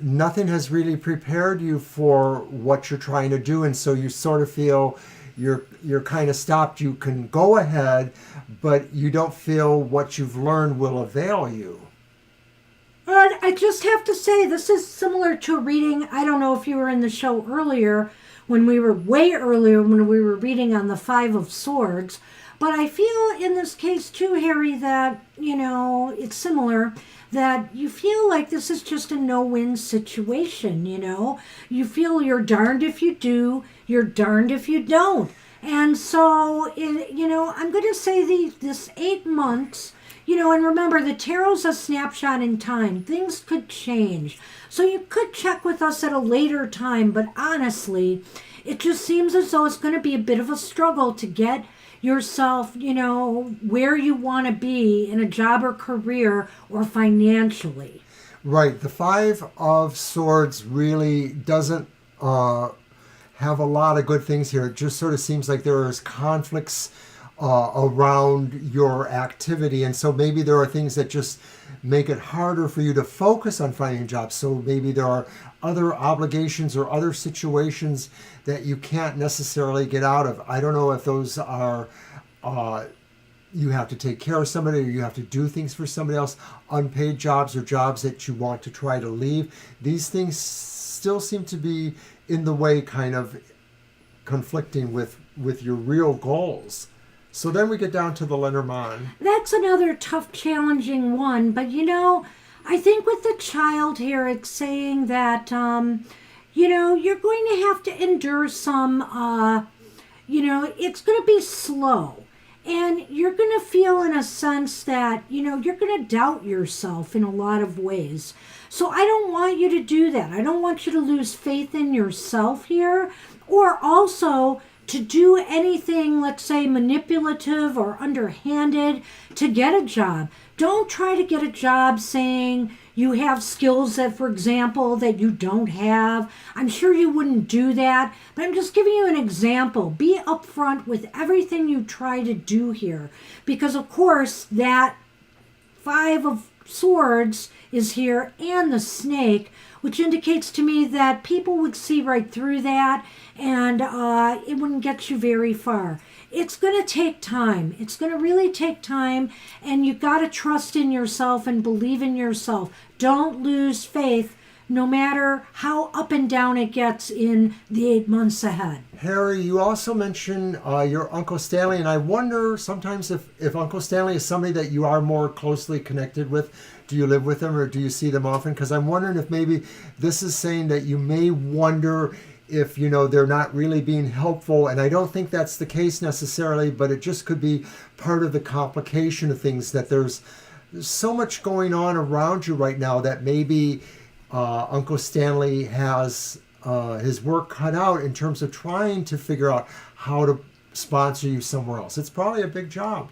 nothing has really prepared you for what you're trying to do, and so you sort of feel you're kind of stopped. You can go ahead, but you don't feel what you've learned will avail you. I just have to say, this is similar to a reading. I don't know if you were in the show earlier, when we were reading on the 5 of Swords. But I feel in this case too, Harry, that, it's similar, that you feel like this is just a no-win situation, You feel you're darned if you do, you're darned if you don't. And so, I'm going to say this 8 months, and remember, the tarot's a snapshot in time. Things could change. So you could check with us at a later time, but honestly, It just seems as though it's going to be a bit of a struggle to get yourself, where you want to be in a job or career or financially. Right. The Five of Swords really doesn't have a lot of good things here. It just sort of seems like there is conflicts around your activity. And so maybe there are things that just make it harder for you to focus on finding a job. So maybe there are other obligations or other situations that you can't necessarily get out of. I don't know if those are you have to take care of somebody, or you have to do things for somebody else, unpaid jobs or jobs that you want to try to leave. These things still seem to be in the way, kind of conflicting with your real goals. So then we get down to the Lenormand. That's another tough, challenging one. But, I think with the child here, it's saying that, you're going to have to endure some, it's going to be slow. And you're going to feel in a sense that, you're going to doubt yourself in a lot of ways. So I don't want you to do that. I don't want you to lose faith in yourself here, or also to do anything, let's say, manipulative or underhanded to get a job. Don't try to get a job saying you have skills that, for example, that you don't have. I'm sure you wouldn't do that, but I'm just giving you an example. Be upfront with everything you try to do here, because, of course, that Five of Swords is here and the snake, which indicates to me that people would see right through that, and it wouldn't get you very far. It's going to take time. It's going to really take time, and you've got to trust in yourself and believe in yourself. Don't lose faith, no matter how up and down it gets in the 8 months ahead. Harry, you also mentioned your Uncle Stanley, and I wonder sometimes if Uncle Stanley is somebody that you are more closely connected with. Do you live with them, or do you see them often? Because I'm wondering if maybe this is saying that you may wonder if, they're not really being helpful. And I don't think that's the case necessarily, but it just could be part of the complication of things, that there's so much going on around you right now that maybe Uncle Stanley has his work cut out in terms of trying to figure out how to sponsor you somewhere else. It's probably a big job.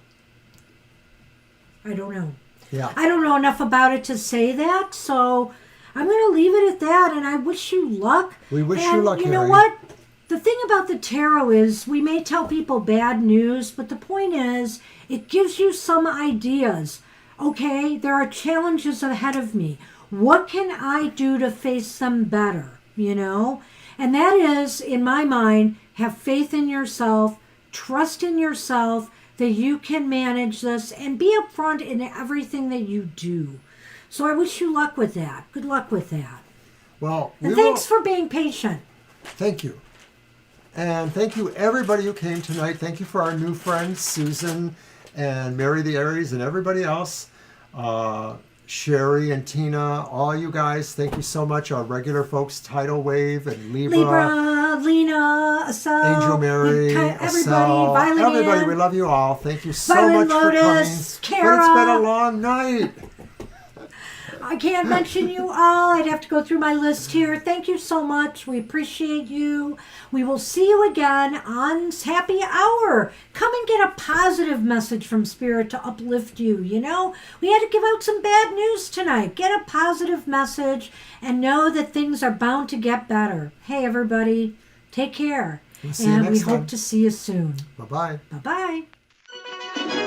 I don't know. Yeah. I don't know enough about it to say that, so I'm going to leave it at that, and I wish you luck. We wish you luck, you know Harry. what? The thing about the tarot is we may tell people bad news, but the point is it gives you some ideas. Okay, there are challenges ahead of me. What can I do to face them better, And that is, in my mind, have faith in yourself, trust in yourself, that you can manage this, and be upfront in everything that you do. So I wish you luck with that. Good luck with that. Well, and thanks for being patient. Thank you. And thank you, everybody who came tonight. Thank you for our new friends, Susan and Mary the Aries and everybody else. Sherry and Tina, all you guys, thank you so much. Our regular folks, Tidal Wave and Libra, Lena, Asel, Angel Mary, Asel, Violet, everybody, we love you all. Thank you so Violet much Lotus, for coming. Kara. But it's been a long night. I can't mention you all. I'd have to go through my list here. Thank you so much. We appreciate you. We will see you again on Happy Hour. Come and get a positive message from Spirit to uplift you. We had to give out some bad news tonight. Get a positive message and know that things are bound to get better. Hey, everybody, take care. We'll see you next we time. hope to see you soon. Bye-bye. Bye-bye.